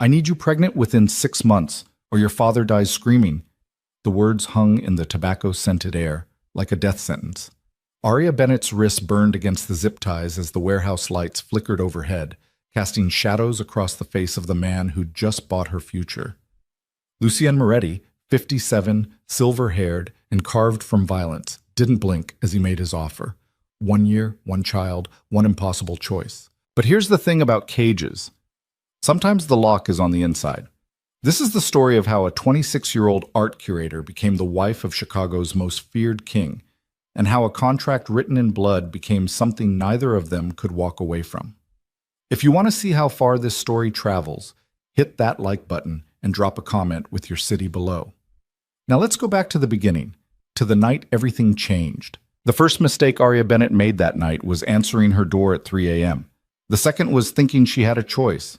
I need you pregnant within 6 months, or your father dies screaming. The words hung in the tobacco-scented air, like a death sentence. Aria Bennett's wrists burned against the zip ties as the warehouse lights flickered overhead, casting shadows across the face of the man who'd just bought her future. Lucien Moretti, 57, silver-haired, and carved from violence, didn't blink as he made his offer. 1 year, 1 child, 1 impossible choice. But here's the thing about cages. Sometimes the lock is on the inside. This is the story of how a 26-year-old art curator became the wife of Chicago's most feared king, and how a contract written in blood became something neither of them could walk away from. If you want to see how far this story travels, hit that like button and drop a comment with your city below. Now let's go back to the beginning, to the night everything changed. The first mistake Aria Bennett made that night was answering her door at 3 a.m. The second was thinking she had a choice.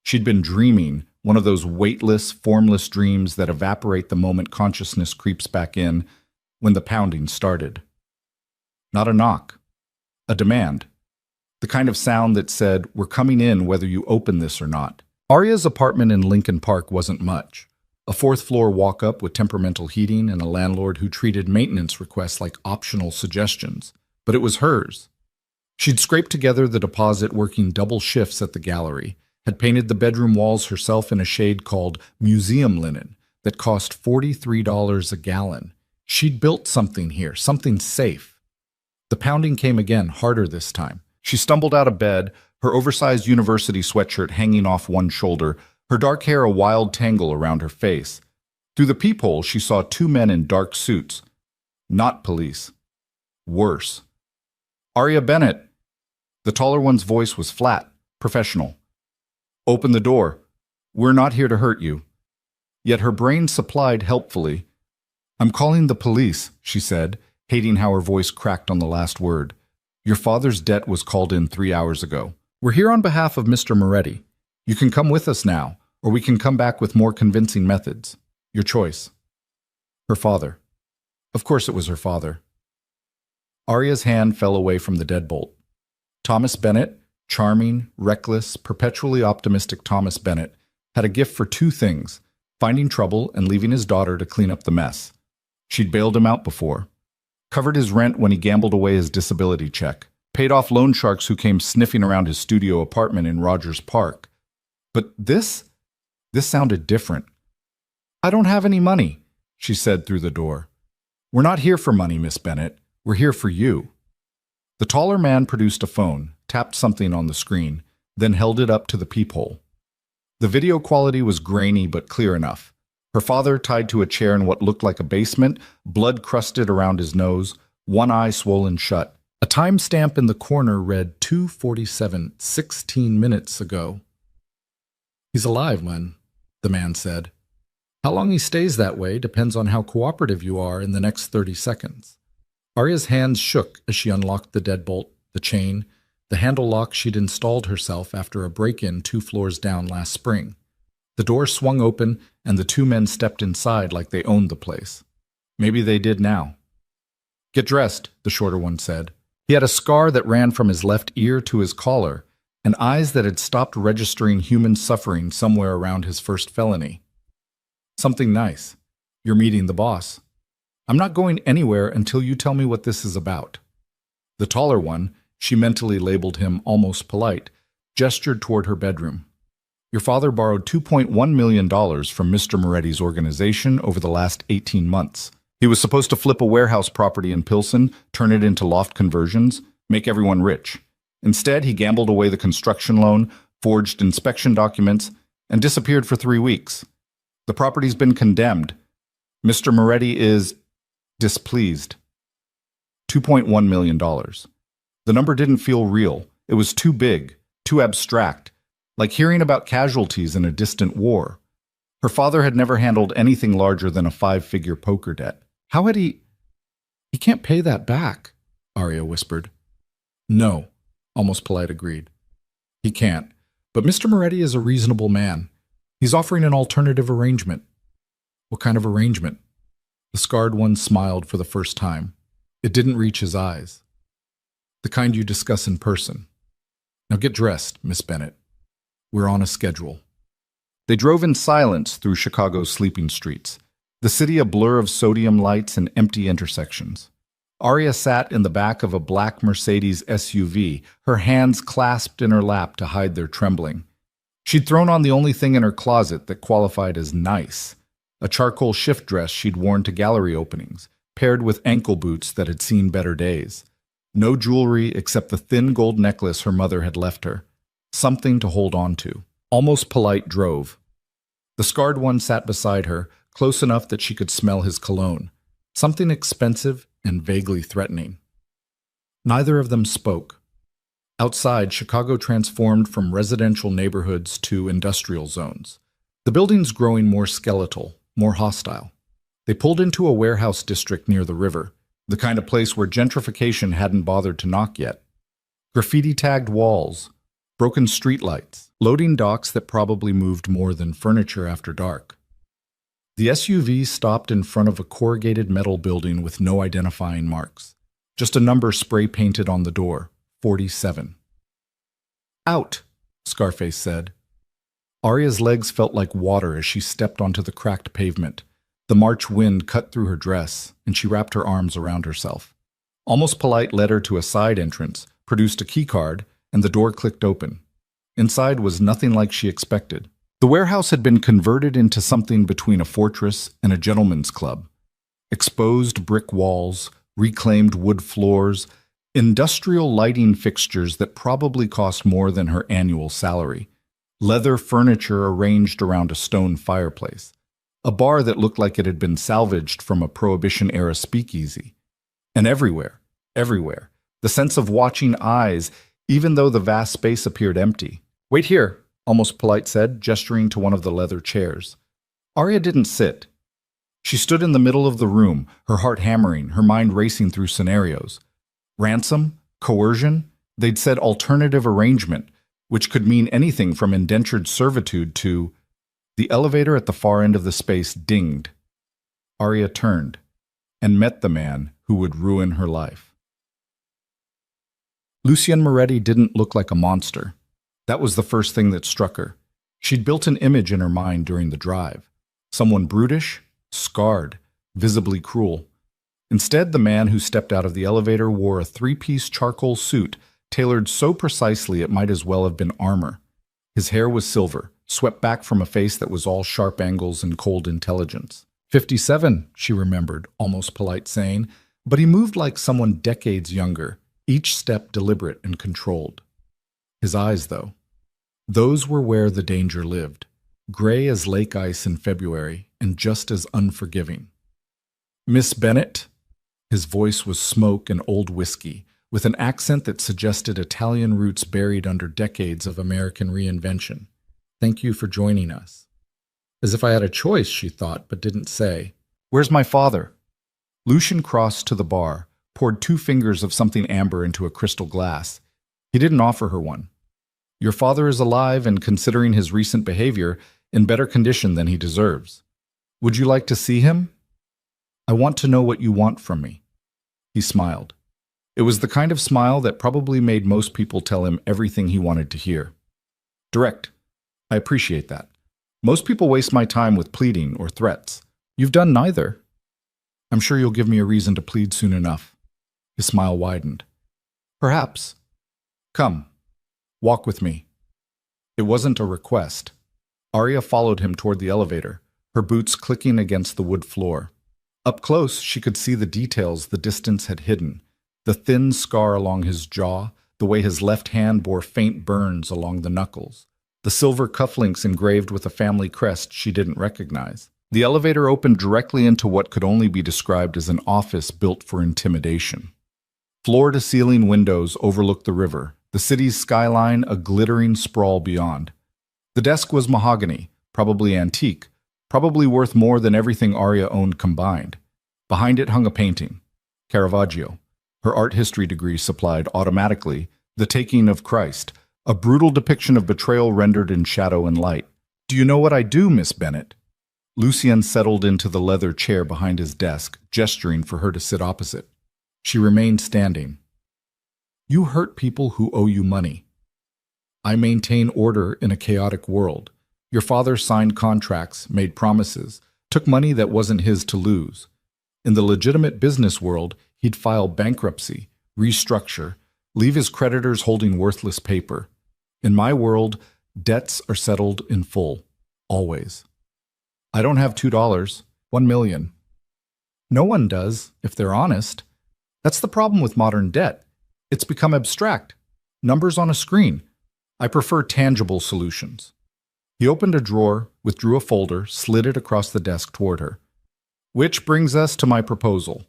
She'd been dreaming, one of those weightless, formless dreams that evaporate the moment consciousness creeps back in, when the pounding started. Not a knock. A demand. The kind of sound that said, "We're coming in whether you open this or not." Aria's apartment in Lincoln Park wasn't much. A 4th-floor walk-up with temperamental heating and a landlord who treated maintenance requests like optional suggestions. But it was hers. She'd scraped together the deposit working double shifts at the gallery, had painted the bedroom walls herself in a shade called museum linen that cost $43 a gallon. She'd built something here, something safe. The pounding came again, harder this time. She stumbled out of bed, her oversized university sweatshirt hanging off one shoulder, her dark hair a wild tangle around her face. Through the peephole, she saw 2 men in dark suits. Not police. Worse. "Aria Bennett." The taller one's voice was flat, professional. "Open the door. We're not here to hurt you." Yet her brain supplied helpfully. "I'm calling the police," she said, hating how her voice cracked on the last word. "Your father's debt was called in 3 hours ago. We're here on behalf of Mr. Moretti. You can come with us now, or we can come back with more convincing methods. Your choice." Her father. Of course it was her father. Aria's hand fell away from the deadbolt. Thomas Bennett, charming, reckless, perpetually optimistic Thomas Bennett, had a gift for 2 things: finding trouble and leaving his daughter to clean up the mess. She'd bailed him out before. Covered his rent when he gambled away his disability check. Paid off loan sharks who came sniffing around his studio apartment in Rogers Park. But this sounded different. "I don't have any money," she said through the door. "We're not here for money, Miss Bennett. We're here for you." The taller man produced a phone, tapped something on the screen, then held it up to the peephole. The video quality was grainy but clear enough. Her father tied to a chair in what looked like a basement, blood crusted around his nose, one eye swollen shut. A timestamp in the corner read 2:47, 16 minutes ago. "He's alive, Len," the man said. "How long he stays that way depends on how cooperative you are in the next 30 seconds. Aria's hands shook as she unlocked the deadbolt, the chain, the handle lock she'd installed herself after a break-in 2 floors down last spring. The door swung open, and the 2 men stepped inside like they owned the place. Maybe they did now. "Get dressed," the shorter one said. He had a scar that ran from his left ear to his collar, and eyes that had stopped registering human suffering somewhere around his first felony. "Something nice. You're meeting the boss. I'm not going anywhere until you tell me what this is about." The taller one, she mentally labeled him almost polite, gestured toward her bedroom. "Your father borrowed $2.1 million from Mr. Moretti's organization over the last 18 months. He was supposed to flip a warehouse property in Pilsen, turn it into loft conversions, make everyone rich. Instead, he gambled away the construction loan, forged inspection documents, and disappeared for 3 weeks. The property's been condemned. Mr. Moretti is displeased. $2.1 million. The number didn't feel real. It was too big, too abstract, like hearing about casualties in a distant war. Her father had never handled anything larger than a 5-figure poker debt. How had he can't pay that back, Aria whispered. "No," Almost Polite agreed. "He can't. But Mr. Moretti is a reasonable man. He's offering an alternative arrangement." "What kind of arrangement?" The scarred one smiled for the first time. It didn't reach his eyes. "The kind you discuss in person. Now get dressed, Miss Bennett. We're on a schedule." They drove in silence through Chicago's sleeping streets, the city a blur of sodium lights and empty intersections. Arya sat in the back of a black Mercedes SUV, her hands clasped in her lap to hide their trembling. She'd thrown on the only thing in her closet that qualified as nice, a charcoal shift dress she'd worn to gallery openings, paired with ankle boots that had seen better days. No jewelry except the thin gold necklace her mother had left her, something to hold on to. Almost Polite drove. The scarred one sat beside her, close enough that she could smell his cologne, something expensive and vaguely threatening. Neither of them spoke. Outside, Chicago transformed from residential neighborhoods to industrial zones. The buildings growing more skeletal, more hostile. They pulled into a warehouse district near the river, the kind of place where gentrification hadn't bothered to knock yet. Graffiti-tagged walls, broken streetlights, loading docks that probably moved more than furniture after dark. The SUV stopped in front of a corrugated metal building with no identifying marks. Just a number spray-painted on the door, 47. "Out," Scarface said. Arya's legs felt like water as she stepped onto the cracked pavement. The March wind cut through her dress, and she wrapped her arms around herself. Almost Polite led her to a side entrance, produced a keycard, and the door clicked open. Inside was nothing like she expected. The warehouse had been converted into something between a fortress and a gentleman's club. Exposed brick walls, reclaimed wood floors, industrial lighting fixtures that probably cost more than her annual salary, leather furniture arranged around a stone fireplace, a bar that looked like it had been salvaged from a Prohibition-era speakeasy. And everywhere, the sense of watching eyes, even though the vast space appeared empty. "Wait here," Almost Polite said, gesturing to one of the leather chairs. Arya didn't sit. She stood in the middle of the room, her heart hammering, her mind racing through scenarios. Ransom? Coercion? They'd said alternative arrangement, which could mean anything from indentured servitude to... The elevator at the far end of the space dinged. Arya turned and met the man who would ruin her life. Lucien Moretti didn't look like a monster. That was the first thing that struck her. She'd built an image in her mind during the drive. Someone brutish, scarred, visibly cruel. Instead, the man who stepped out of the elevator wore a three-piece charcoal suit tailored so precisely it might as well have been armor. His hair was silver, swept back from a face that was all sharp angles and cold intelligence. 57, she remembered, Almost Polite saying, but he moved like someone decades younger, each step deliberate and controlled. His eyes, though. Those were where the danger lived, gray as lake ice in February and just as unforgiving. "Miss Bennett?" His voice was smoke and old whiskey, with an accent that suggested Italian roots buried under decades of American reinvention. "Thank you for joining us." As if I had a choice, she thought, but didn't say. "Where's my father?" Lucian crossed to the bar, poured 2 fingers of something amber into a crystal glass. He didn't offer her one. "Your father is alive and, considering his recent behavior, in better condition than he deserves. Would you like to see him?" "I want to know what you want from me." He smiled. It was the kind of smile that probably made most people tell him everything he wanted to hear. "Direct. I appreciate that. Most people waste my time with pleading or threats. You've done neither." "I'm sure you'll give me a reason to plead soon enough." His smile widened. "Perhaps. Come. Walk with me." It wasn't a request. Arya followed him toward the elevator, her boots clicking against the wood floor. Up close, she could see the details the distance had hidden, the thin scar along his jaw, the way his left hand bore faint burns along the knuckles, the silver cufflinks engraved with a family crest she didn't recognize. The elevator opened directly into what could only be described as an office built for intimidation. Floor-to-ceiling windows overlooked the river, the city's skyline a glittering sprawl beyond. The desk was mahogany, probably antique, probably worth more than everything Arya owned combined. Behind it hung a painting, Caravaggio. Her art history degree supplied automatically The Taking of Christ, a brutal depiction of betrayal rendered in shadow and light. "Do you know what I do, Miss Bennett?" Lucien settled into the leather chair behind his desk, gesturing for her to sit opposite. She remained standing. "You hurt people who owe you money. I maintain order in a chaotic world. Your father signed contracts, made promises, took money that wasn't his to lose. In the legitimate business world, he'd file bankruptcy, restructure, leave his creditors holding worthless paper. In my world, debts are settled in full, always. I don't have $2, 1 million. No one does, if they're honest. That's the problem with modern debt. It's become abstract. Numbers on a screen. I prefer tangible solutions. He opened a drawer, withdrew a folder, slid it across the desk toward her. Which brings us to my proposal.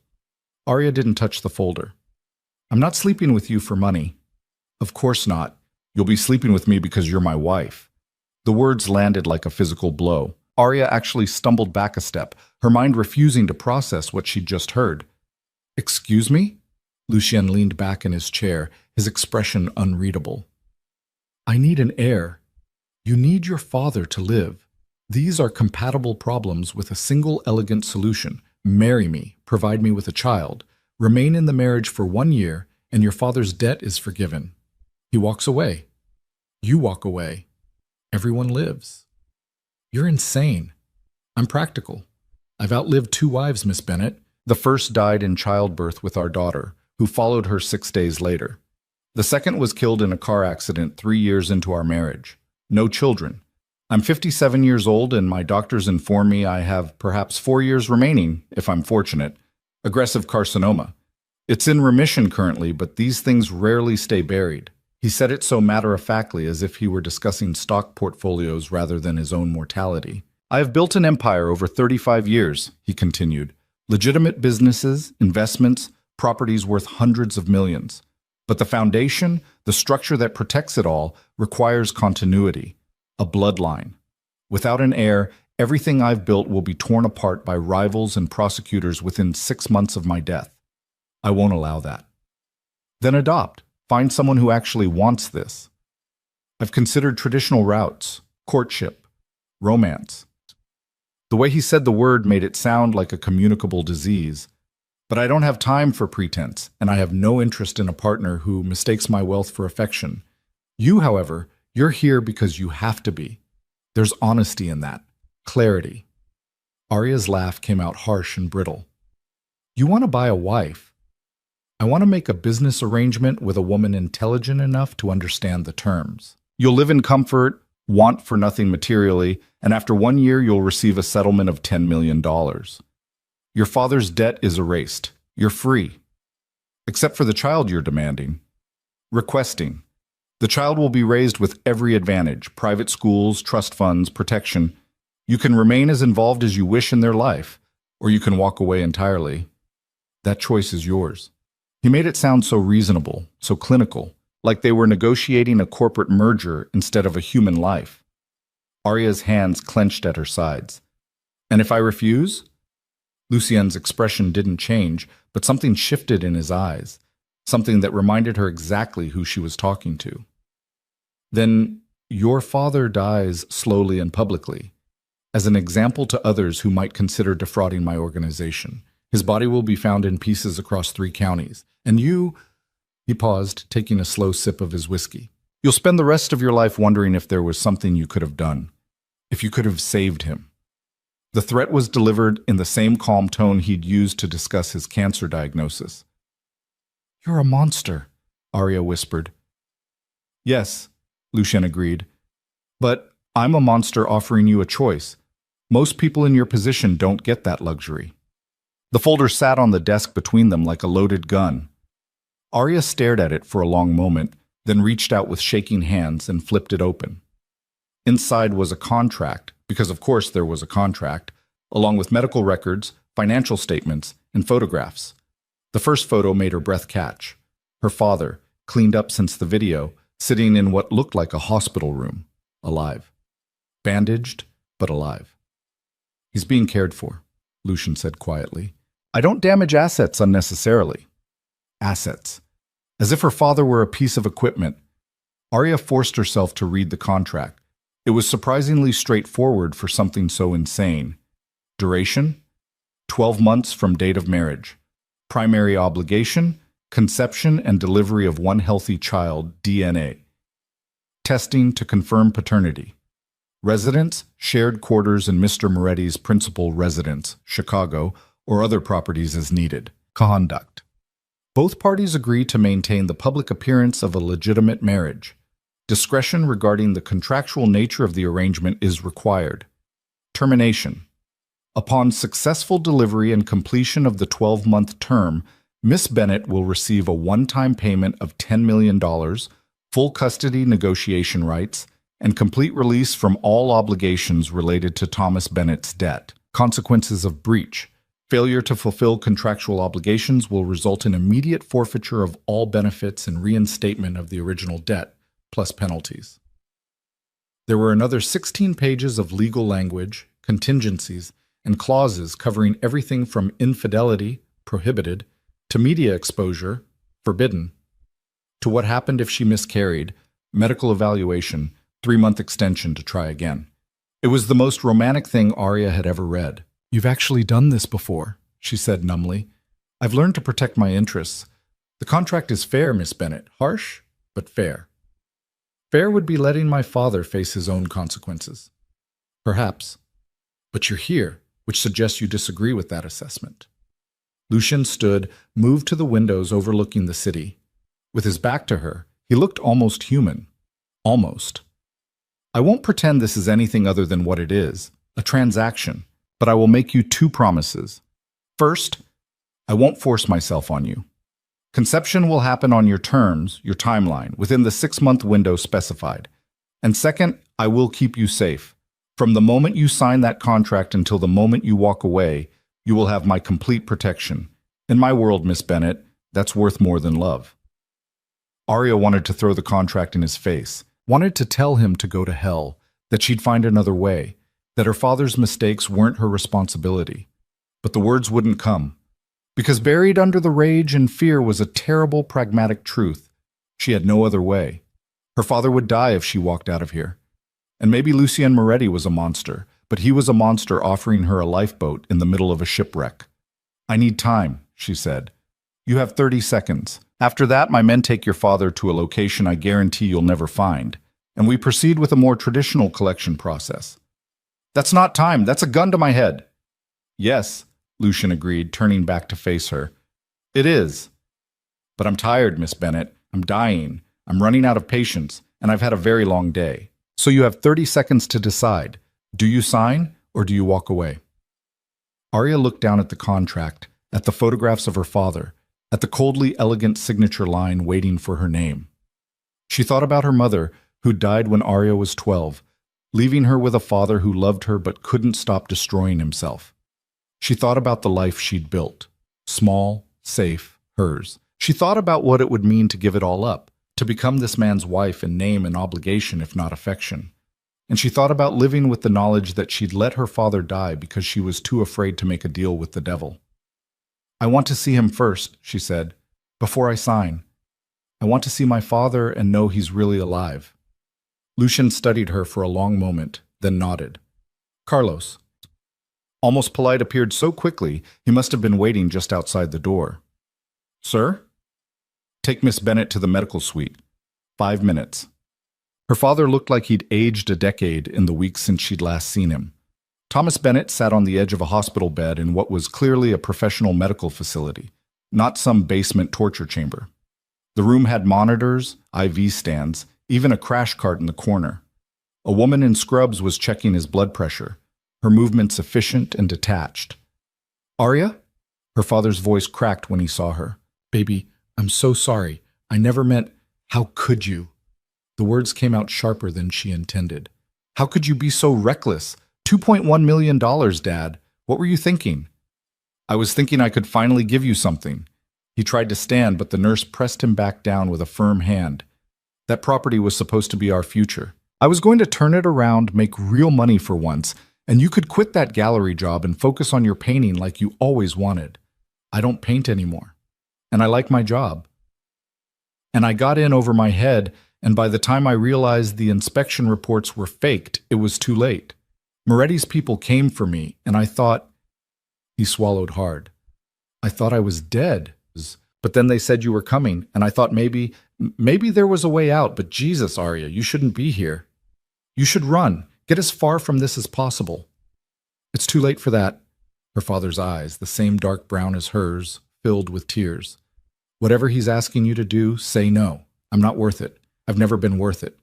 Arya didn't touch the folder. I'm not sleeping with you for money. Of course not. You'll be sleeping with me because you're my wife. The words landed like a physical blow. Arya actually stumbled back a step, her mind refusing to process what she'd just heard. Excuse me? Lucien leaned back in his chair, his expression unreadable. I need an heir. You need your father to live. These are compatible problems with a single elegant solution. Marry me, provide me with a child, remain in the marriage for 1 year, and your father's debt is forgiven. He walks away. You walk away. Everyone lives. You're insane. I'm practical. I've outlived 2 wives, Miss Bennet. The first died in childbirth with our daughter, who followed her 6 days later. The second was killed in a car accident 3 years into our marriage. No children. I'm 57 years old, and my doctors inform me I have perhaps 4 years remaining, if I'm fortunate. Aggressive carcinoma. It's in remission currently, but these things rarely stay buried. He said it so matter-of-factly, as if he were discussing stock portfolios rather than his own mortality. I have built an empire over 35 years, he continued. Legitimate businesses, investments, properties worth hundreds of millions. But the foundation, the structure that protects it all, requires continuity, a bloodline. Without an heir, everything I've built will be torn apart by rivals and prosecutors within 6 months of my death. I won't allow that. Then adopt. Find someone who actually wants this. I've considered traditional routes, courtship, romance. The way he said the word made it sound like a communicable disease. But I don't have time for pretense, and I have no interest in a partner who mistakes my wealth for affection. You, however, you're here because you have to be. There's honesty in that, clarity. Arya's laugh came out harsh and brittle. You want to buy a wife. I want to make a business arrangement with a woman intelligent enough to understand the terms. You'll live in comfort, want for nothing materially, and after 1 year you'll receive a settlement of $10 million. Your father's debt is erased. You're free. Except for the child you're demanding. Requesting. The child will be raised with every advantage, private schools, trust funds, protection. You can remain as involved as you wish in their life, or you can walk away entirely. That choice is yours. He made it sound so reasonable, so clinical, like they were negotiating a corporate merger instead of a human life. Arya's hands clenched at her sides. And if I refuse? Lucien's expression didn't change, but something shifted in his eyes, something that reminded her exactly who she was talking to. Then your father dies slowly and publicly, as an example to others who might consider defrauding my organization. His body will be found in pieces across 3 counties, and you... He paused, taking a slow sip of his whiskey. You'll spend the rest of your life wondering if there was something you could have done, if you could have saved him. The threat was delivered in the same calm tone he'd used to discuss his cancer diagnosis. You're a monster, Arya whispered. Yes, Lucien agreed. But I'm a monster offering you a choice. Most people in your position don't get that luxury. The folder sat on the desk between them like a loaded gun. Arya stared at it for a long moment, then reached out with shaking hands and flipped it open. Inside was a contract, because of course there was a contract, along with medical records, financial statements, and photographs. The first photo made her breath catch. Her father, cleaned up since the video, sitting in what looked like a hospital room, alive. Bandaged, but alive. He's being cared for, Lucien said quietly. I don't damage assets unnecessarily. Assets. As if her father were a piece of equipment. Arya forced herself to read the contract. It was surprisingly straightforward for something so insane. Duration? 12 months from date of marriage. Primary obligation? Conception and delivery of 1 healthy child, DNA. Testing to confirm paternity. residence, shared quarters, and Mr. Moretti's principal residence, Chicago, or other properties as needed. Conduct. Both parties agree to maintain the public appearance of a legitimate marriage. Discretion regarding the contractual nature of the arrangement is required. Termination. Upon successful delivery and completion of the 12-month term, Miss Bennett will receive a one-time payment of $10 million, full custody negotiation rights, and complete release from all obligations related to Thomas Bennett's debt. Consequences of breach. Failure to fulfill contractual obligations will result in immediate forfeiture of all benefits and reinstatement of the original debt, plus penalties. There were another 16 pages of legal language, contingencies, and clauses covering everything from infidelity, prohibited, to media exposure, forbidden, to what happened if she miscarried, medical evaluation, 3-month extension to try again. It was the most romantic thing Arya had ever read. "You've actually done this before," she said numbly. "I've learned to protect my interests. The contract is fair, Miss Bennett. Harsh, but fair. Fair would be letting my father face his own consequences. Perhaps. But you're here, which suggests you disagree with that assessment." Lucien stood, moved to the windows overlooking the city. With his back to her, he looked almost human. Almost. "I won't pretend this is anything other than what it is, a transaction, but I will make you 2 promises. First, I won't force myself on you. Conception will happen on your terms, your timeline, within the 6-month window specified. And second, I will keep you safe. From the moment you sign that contract until the moment you walk away, you will have my complete protection. In my world, Miss Bennett, that's worth more than love." Arya wanted to throw the contract in his face, wanted to tell him to go to hell, that she'd find another way, that her father's mistakes weren't her responsibility. But the words wouldn't come. Because buried under the rage and fear was a terrible pragmatic truth. She had no other way. Her father would die if she walked out of here. And maybe Lucien Moretti was a monster, but he was a monster offering her a lifeboat in the middle of a shipwreck. "I need time," she said. "You have 30 seconds. After that, my men take your father to a location I guarantee you'll never find, and we proceed with a more traditional collection process." "That's not time. That's a gun to my head." "Yes," Lucien agreed, turning back to face her. "It is. But I'm tired, Miss Bennett. I'm dying. I'm running out of patience, and I've had a very long day. So you have 30 seconds to decide. Do you sign, or do you walk away?" Arya looked down at the contract, at the photographs of her father, at the coldly elegant signature line waiting for her name. She thought about her mother, who died when Arya was 12, leaving her with a father who loved her but couldn't stop destroying himself. She thought about the life she'd built, small, safe, hers. She thought about what it would mean to give it all up, to become this man's wife in name and obligation if not affection. And she thought about living with the knowledge that she'd let her father die because she was too afraid to make a deal with the devil. "I want to see him first," she said, "before I sign. I want to see my father and know he's really alive." Lucien studied her for a long moment, then nodded. "Carlos." Almost Polite appeared so quickly, he must have been waiting just outside the door. "Sir?" "Take Miss Bennett to the medical suite. 5 minutes." Her father looked like he'd aged a decade in the weeks since she'd last seen him. Thomas Bennett sat on the edge of a hospital bed in what was clearly a professional medical facility, not some basement torture chamber. The room had monitors, IV stands, even a crash cart in the corner. A woman in scrubs was checking his blood pressure, her movements efficient and detached. "Arya?" Her father's voice cracked when he saw her. "Baby, I'm so sorry. I never meant—" "How could you?" The words came out sharper than she intended. "How could you be so reckless? $2.1 million, Dad. What were you thinking?" "I was thinking I could finally give you something." He tried to stand, but the nurse pressed him back down with a firm hand. "That property was supposed to be our future. I was going to turn it around, make real money for once, and you could quit that gallery job and focus on your painting like you always wanted. I don't paint anymore. And I like my job. And I got in over my head, and by the time I realized the inspection reports were faked, it was too late. Moretti's people came for me, and I thought—" He swallowed hard. "I thought I was dead. But then they said you were coming, and I thought maybe there was a way out, but Jesus, Arya, you shouldn't be here. You should run. Get as far from this as possible. It's too late for that. Her father's eyes, the same dark brown as hers, filled with tears. Whatever he's asking you to do, say no. I'm not worth it. I've never been worth it.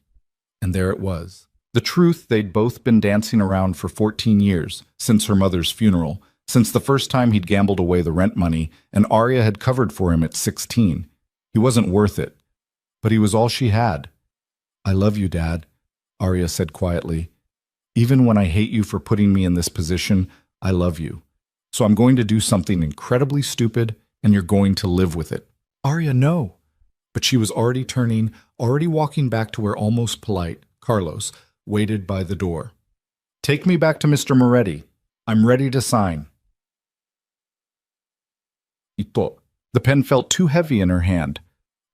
And there it was. The truth they'd both been dancing around for 14 years, since her mother's funeral, since the first time he'd gambled away the rent money, and Arya had covered for him at 16. He wasn't worth it. But he was all she had. I love you, Dad, Arya said quietly. Even when I hate you for putting me in this position, I love you. So I'm going to do something incredibly stupid, and you're going to live with it. Arya, no. But she was already turning, already walking back to where almost polite Carlos waited by the door. Take me back to Mr. Moretti. I'm ready to sign. Ito. The pen felt too heavy in her hand.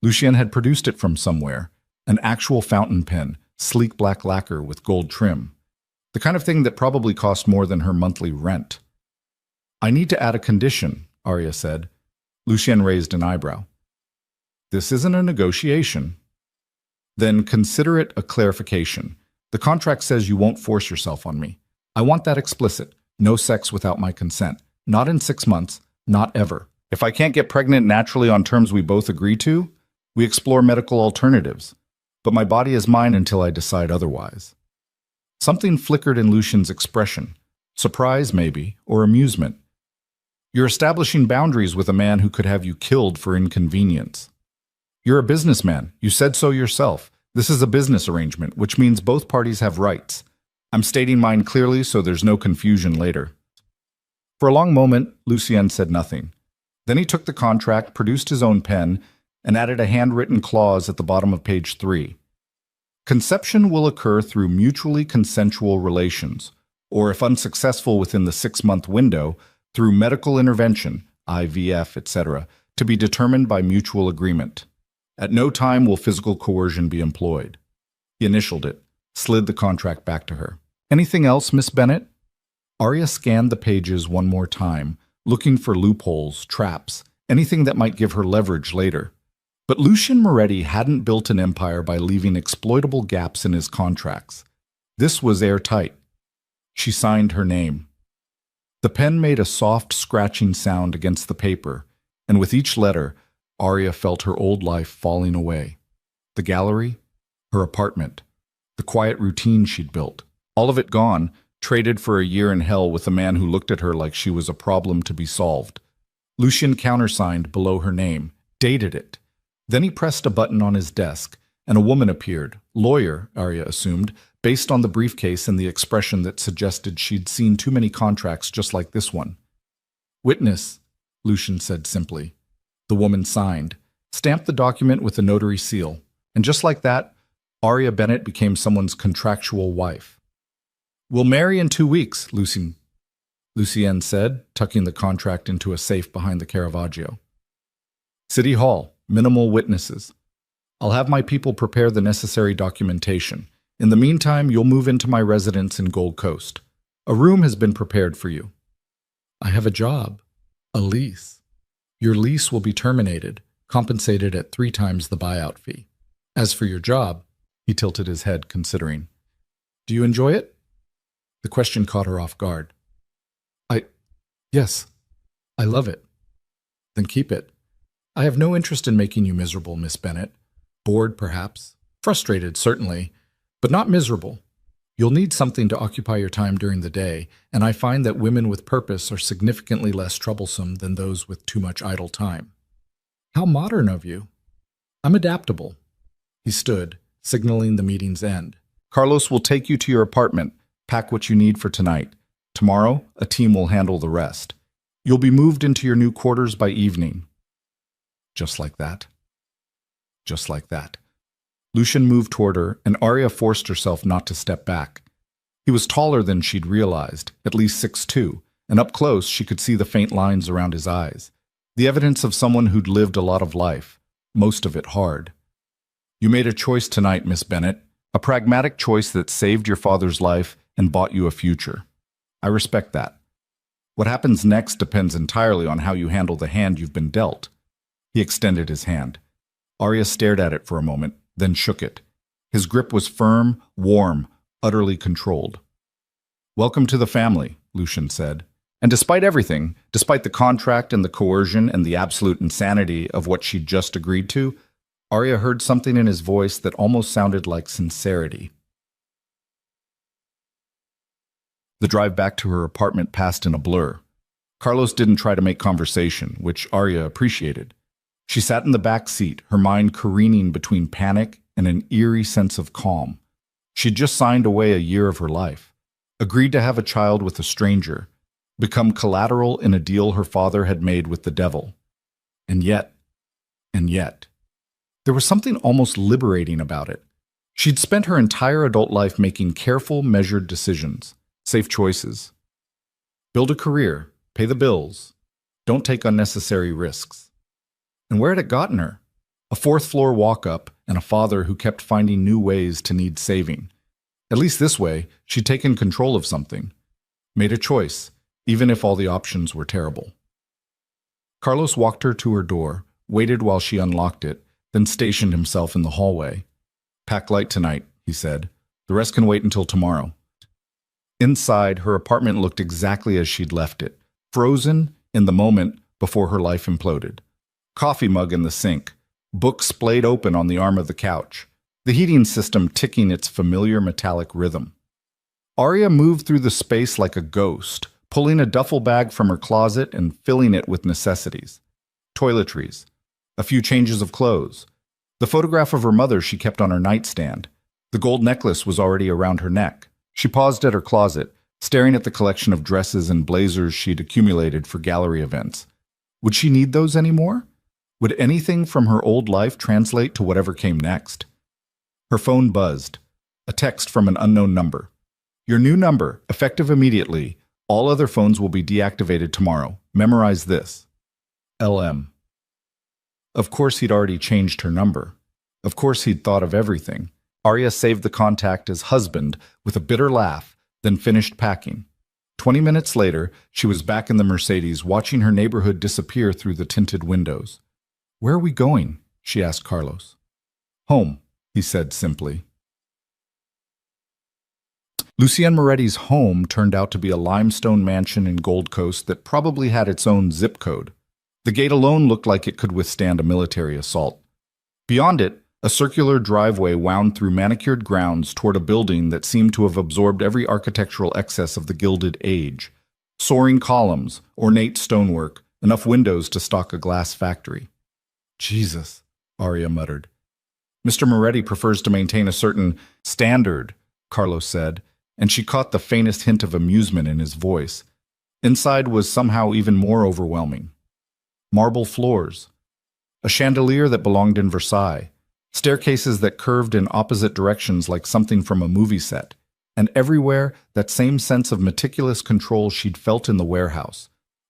Lucien had produced it from somewhere. An actual fountain pen, sleek black lacquer with gold trim. The kind of thing that probably cost more than her monthly rent. I need to add a condition, Arya said. Lucien raised an eyebrow. This isn't a negotiation. Then consider it a clarification. The contract says you won't force yourself on me. I want that explicit. No sex without my consent. Not in 6 months. Not ever. If I can't get pregnant naturally on terms we both agree to, we explore medical alternatives. But my body is mine until I decide otherwise. Something flickered in Lucien's expression. Surprise, maybe, or amusement. You're establishing boundaries with a man who could have you killed for inconvenience. You're a businessman. You said so yourself. This is a business arrangement, which means both parties have rights. I'm stating mine clearly so there's no confusion later. For a long moment, Lucien said nothing. Then he took the contract, produced his own pen, and added a handwritten clause at the bottom of page 3. Conception will occur through mutually consensual relations, or if unsuccessful within the 6-month window, through medical intervention, IVF, etc., to be determined by mutual agreement. At no time will physical coercion be employed. He initialed it, slid the contract back to her. Anything else, Miss Bennett? Arya scanned the pages one more time, looking for loopholes, traps, anything that might give her leverage later. But Lucien Moretti hadn't built an empire by leaving exploitable gaps in his contracts. This was airtight. She signed her name. The pen made a soft scratching sound against the paper, and with each letter, Arya felt her old life falling away. The gallery, her apartment, the quiet routine she'd built, all of it gone, traded for a year in hell with a man who looked at her like she was a problem to be solved. Lucien countersigned below her name, dated it. Then he pressed a button on his desk, and a woman appeared, lawyer, Arya assumed, based on the briefcase and the expression that suggested she'd seen too many contracts just like this one. Witness, Lucien said simply. The woman signed, stamped the document with a notary seal, and just like that, Arya Bennett became someone's contractual wife. We'll marry in 2 weeks, Lucien said, tucking the contract into a safe behind the Caravaggio. City Hall, minimal witnesses. I'll have my people prepare the necessary documentation. In the meantime, you'll move into my residence in Gold Coast. A room has been prepared for you. I have a job, a lease. Your lease will be terminated, compensated at 3 times the buyout fee. As for your job, he tilted his head, considering. Do you enjoy it? The question caught her off guard. Yes, I love it. Then keep it. I have no interest in making you miserable, Miss Bennett. Bored, perhaps. Frustrated, certainly. But not miserable. You'll need something to occupy your time during the day, and I find that women with purpose are significantly less troublesome than those with too much idle time. How modern of you. I'm adaptable. He stood, signaling the meeting's end. Carlos will take you to your apartment. Pack what you need for tonight. Tomorrow, a team will handle the rest. You'll be moved into your new quarters by evening. Just like that. Just like that. Lucien moved toward her, and Arya forced herself not to step back. He was taller than she'd realized, at least 6'2", and up close she could see the faint lines around his eyes. The evidence of someone who'd lived a lot of life, most of it hard. You made a choice tonight, Miss Bennett, a pragmatic choice that saved your father's life and bought you a future. I respect that. What happens next depends entirely on how you handle the hand you've been dealt. He extended his hand. Arya stared at it for a moment, then shook it. His grip was firm, warm, utterly controlled. "Welcome to the family," Lucian said. And despite everything, despite the contract and the coercion and the absolute insanity of what she'd just agreed to, Arya heard something in his voice that almost sounded like sincerity. The drive back to her apartment passed in a blur. Carlos didn't try to make conversation, which Arya appreciated. She sat in the back seat, her mind careening between panic and an eerie sense of calm. She'd just signed away a year of her life, agreed to have a child with a stranger, become collateral in a deal her father had made with the devil. And yet, there was something almost liberating about it. She'd spent her entire adult life making careful, measured decisions, safe choices. Build a career, pay the bills, don't take unnecessary risks. And where had it gotten her? A fourth-floor walk-up and a father who kept finding new ways to need saving. At least this way, she'd taken control of something, made a choice, even if all the options were terrible. Carlos walked her to her door, waited while she unlocked it, then stationed himself in the hallway. "Pack light tonight," he said. "The rest can wait until tomorrow." Inside, her apartment looked exactly as she'd left it, frozen in the moment before her life imploded. Coffee mug in the sink, book splayed open on the arm of the couch, the heating system ticking its familiar metallic rhythm. Arya moved through the space like a ghost, pulling a duffel bag from her closet and filling it with necessities. Toiletries, a few changes of clothes, the photograph of her mother she kept on her nightstand. The gold necklace was already around her neck. She paused at her closet, staring at the collection of dresses and blazers she'd accumulated for gallery events. Would she need those anymore? Would anything from her old life translate to whatever came next? Her phone buzzed. A text from an unknown number. "Your new number, effective immediately. All other phones will be deactivated tomorrow. Memorize this. LM." Of course he'd already changed her number. Of course he'd thought of everything. Arya saved the contact as husband with a bitter laugh, then finished packing. 20 minutes later, she was back in the Mercedes, watching her neighborhood disappear through the tinted windows. "Where are we going?" she asked Carlos. "Home," he said simply. Lucien Moretti's home turned out to be a limestone mansion in Gold Coast that probably had its own zip code. The gate alone looked like it could withstand a military assault. Beyond it, a circular driveway wound through manicured grounds toward a building that seemed to have absorbed every architectural excess of the Gilded Age. Soaring columns, ornate stonework, enough windows to stock a glass factory. "Jesus," Arya muttered. "Mr. Moretti prefers to maintain a certain standard," Carlos said, and she caught the faintest hint of amusement in his voice. Inside was somehow even more overwhelming. Marble floors, a chandelier that belonged in Versailles, staircases that curved in opposite directions like something from a movie set, and everywhere that same sense of meticulous control she'd felt in the warehouse.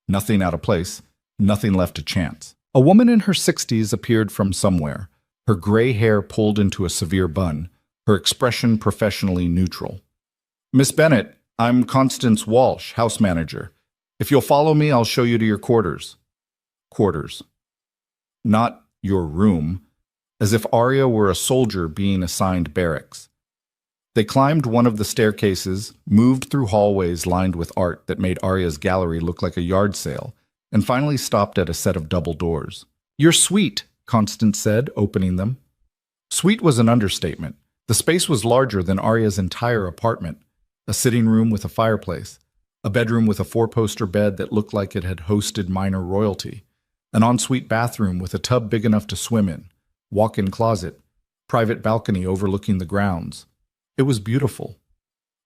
Nothing out of place, nothing left to chance. A woman in her 60s appeared from somewhere, her gray hair pulled into a severe bun, her expression professionally neutral. "Miss Bennett, I'm Constance Walsh, house manager. If you'll follow me, I'll show you to your quarters." Quarters. Not your room, as if Arya were a soldier being assigned barracks. They climbed one of the staircases, moved through hallways lined with art that made Arya's gallery look like a yard sale, and finally stopped at a set of double doors. "Your suite," Constance said, opening them. Suite was an understatement. The space was larger than Arya's entire apartment. A sitting room with a fireplace, a bedroom with a four-poster bed that looked like it had hosted minor royalty, an ensuite bathroom with a tub big enough to swim in, walk-in closet, private balcony overlooking the grounds. It was beautiful.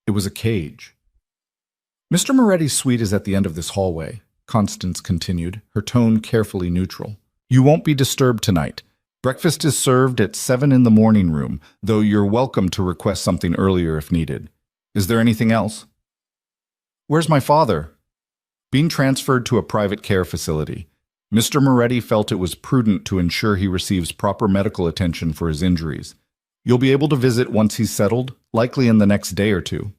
It was a cage. "Mr. Moretti's suite is at the end of this hallway," Constance continued, her tone carefully neutral. "You won't be disturbed tonight. Breakfast is served at 7 in the morning room, though you're welcome to request something earlier if needed. Is there anything else?" "Where's my father?" "Being transferred to a private care facility. Mr. Moretti felt it was prudent to ensure he receives proper medical attention for his injuries. You'll be able to visit once he's settled, likely in the next day or two."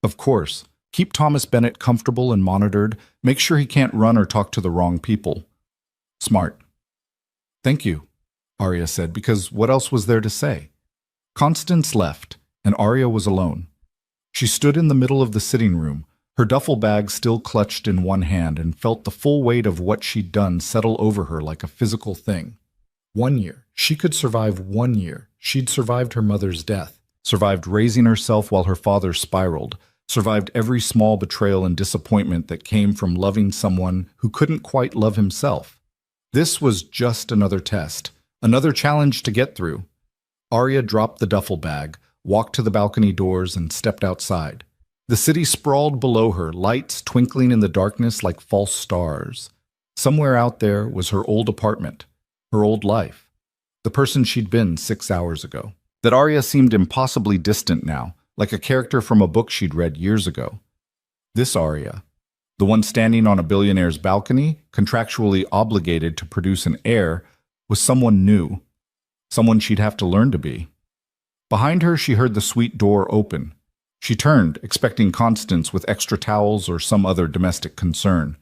"Of course. Keep Thomas Bennett comfortable and monitored. Make sure he can't run or talk to the wrong people." "Smart." "Thank you," Arya said, because what else was there to say? Constance left, and Arya was alone. She stood in the middle of the sitting room, her duffel bag still clutched in one hand, and felt the full weight of what she'd done settle over her like a physical thing. 1 year. She could survive 1 year. She'd survived her mother's death, survived raising herself while her father spiraled, survived every small betrayal and disappointment that came from loving someone who couldn't quite love himself. This was just another test, another challenge to get through. Arya dropped the duffel bag, walked to the balcony doors, and stepped outside. The city sprawled below her, lights twinkling in the darkness like false stars. Somewhere out there was her old apartment, her old life, the person she'd been 6 hours ago. That Arya seemed impossibly distant now, like a character from a book she'd read years ago. This Arya, the one standing on a billionaire's balcony, contractually obligated to produce an heir, was someone new, someone she'd have to learn to be. Behind her, she heard the suite door open. She turned, expecting Constance with extra towels or some other domestic concern.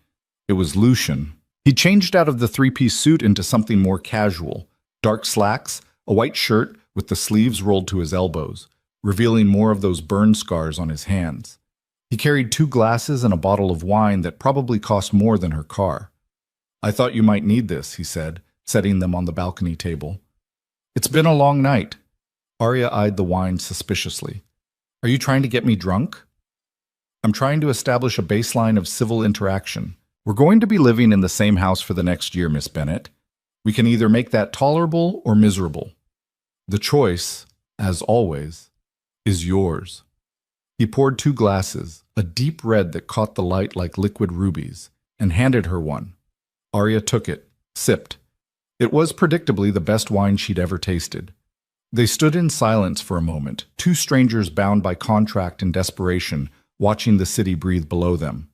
It was Lucian. He changed out of the three-piece suit into something more casual. Dark slacks, a white shirt with the sleeves rolled to his elbows, revealing more of those burn scars on his hands. He carried 2 glasses and a bottle of wine that probably cost more than her car. "I thought you might need this," he said, setting them on the balcony table. "It's been a long night." Arya eyed the wine suspiciously. "Are you trying to get me drunk?" "I'm trying to establish a baseline of civil interaction. We're going to be living in the same house for the next year, Miss Bennet. We can either make that tolerable or miserable. The choice, as always, is yours." He poured 2 glasses, a deep red that caught the light like liquid rubies, and handed her one. Arya took it, sipped. It was predictably the best wine she'd ever tasted. They stood in silence for a moment, 2 strangers bound by contract and desperation, watching the city breathe below them.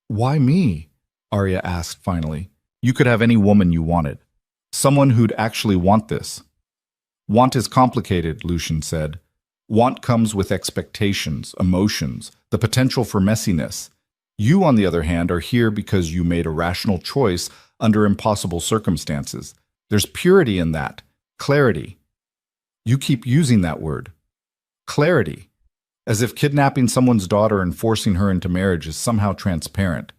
"Why me?" Arya asked finally. "You could have any woman you wanted. Someone who'd actually want this." "Want is complicated," Lucian said. "Want comes with expectations, emotions, the potential for messiness. You, on the other hand, are here because you made a rational choice under impossible circumstances. There's purity in that, clarity. You keep using that word. Clarity. As if kidnapping someone's daughter and forcing her into marriage is somehow transparent.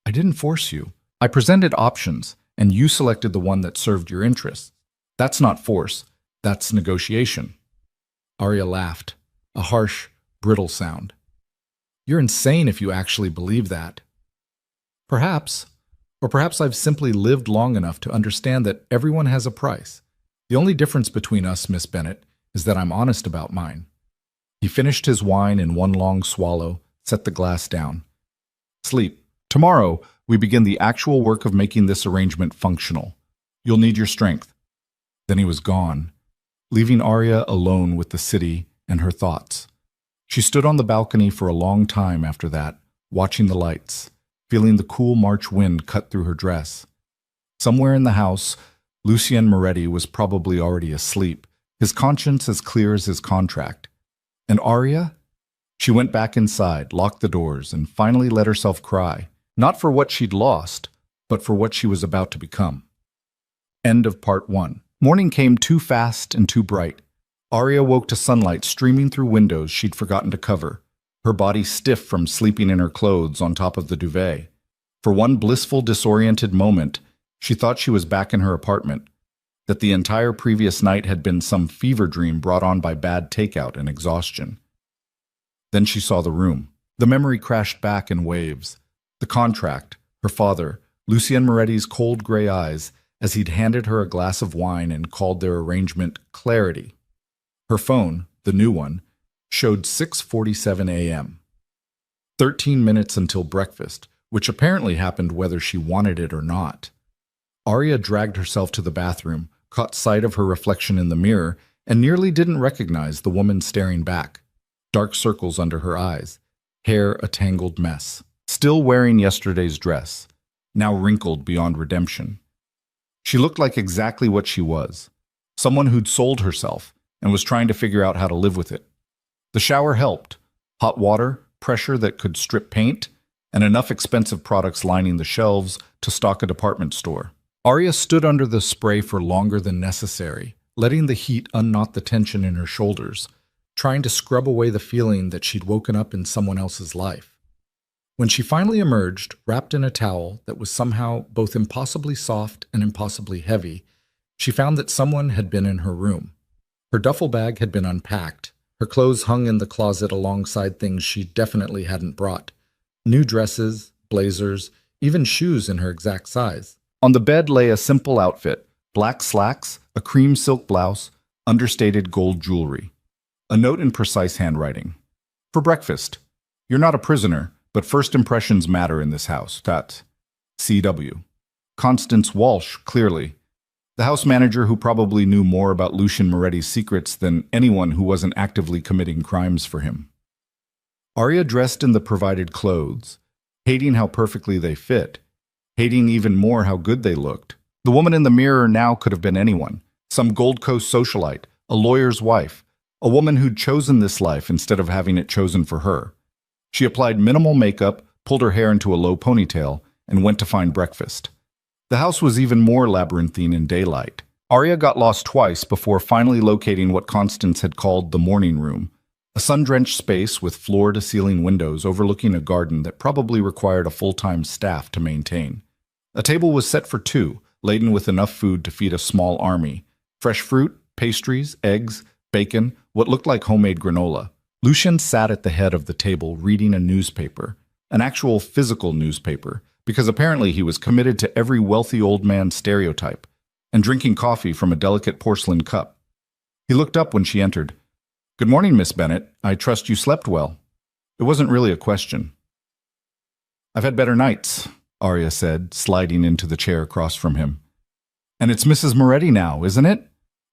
I didn't force you. I presented options, and you selected the one that served your interests. That's not force. That's negotiation." Arya laughed, a harsh, brittle sound. "You're insane if you actually believe that." "Perhaps. Or perhaps I've simply lived long enough to understand that everyone has a price. The only difference between us, Miss Bennet, is that I'm honest about mine." He finished his wine in one long swallow, set the glass down. "Sleep. Tomorrow, we begin the actual work of making this arrangement functional. You'll need your strength." Then he was gone, leaving Arya alone with the city and her thoughts. She stood on the balcony for a long time after that, watching the lights, feeling the cool March wind cut through her dress. Somewhere in the house, Lucien Moretti was probably already asleep, his conscience as clear as his contract. And Arya? She went back inside, locked the doors, and finally let herself cry, not for what she'd lost, but for what she was about to become. End of part 1. Morning came too fast and too bright. Arya woke to sunlight streaming through windows she'd forgotten to cover, her body stiff from sleeping in her clothes on top of the duvet. For one blissful, disoriented moment, she thought she was back in her apartment, that the entire previous night had been some fever dream brought on by bad takeout and exhaustion. Then she saw the room. The memory crashed back in waves. The contract, her father, Lucien Moretti's cold gray eyes, as he'd handed her a glass of wine and called their arrangement clarity. Her phone, the new one, showed 6:47 a.m. 13 minutes until breakfast, which apparently happened whether she wanted it or not. Arya dragged herself to the bathroom, caught sight of her reflection in the mirror, and nearly didn't recognize the woman staring back. Dark circles under her eyes, hair a tangled mess. Still wearing yesterday's dress, now wrinkled beyond redemption. She looked like exactly what she was, someone who'd sold herself and was trying to figure out how to live with it. The shower helped. Hot water, pressure that could strip paint, and enough expensive products lining the shelves to stock a department store. Arya stood under the spray for longer than necessary, letting the heat unknot the tension in her shoulders, trying to scrub away the feeling that she'd woken up in someone else's life. When she finally emerged, wrapped in a towel that was somehow both impossibly soft and impossibly heavy, she found that someone had been in her room. Her duffel bag had been unpacked. Her clothes hung in the closet alongside things she definitely hadn't brought. New dresses, blazers, even shoes in her exact size. On the bed lay a simple outfit: black slacks, a cream silk blouse, understated gold jewelry. A note in precise handwriting. For breakfast. You're not a prisoner, but first impressions matter in this house. That. C.W. Constance Walsh, clearly. The house manager who probably knew more about Lucian Moretti's secrets than anyone who wasn't actively committing crimes for him. Arya dressed in the provided clothes, hating how perfectly they fit, hating even more how good they looked. The woman in the mirror now could have been anyone. Some Gold Coast socialite, a lawyer's wife, a woman who'd chosen this life instead of having it chosen for her. She applied minimal makeup, pulled her hair into a low ponytail, and went to find breakfast. The house was even more labyrinthine in daylight. Arya got lost twice before finally locating what Constance had called the morning room, a sun-drenched space with floor-to-ceiling windows overlooking a garden that probably required a full-time staff to maintain. A table was set for two, laden with enough food to feed a small army: fresh fruit, pastries, eggs, bacon, what looked like homemade granola. Lucian sat at the head of the table reading a newspaper, an actual physical newspaper, because apparently he was committed to every wealthy old man stereotype, and drinking coffee from a delicate porcelain cup. He looked up when she entered. "Good morning, Miss Bennet. I trust you slept well." It wasn't really a question. "I've had better nights," Arya said, sliding into the chair across from him. "And it's Mrs. Moretti now, isn't it?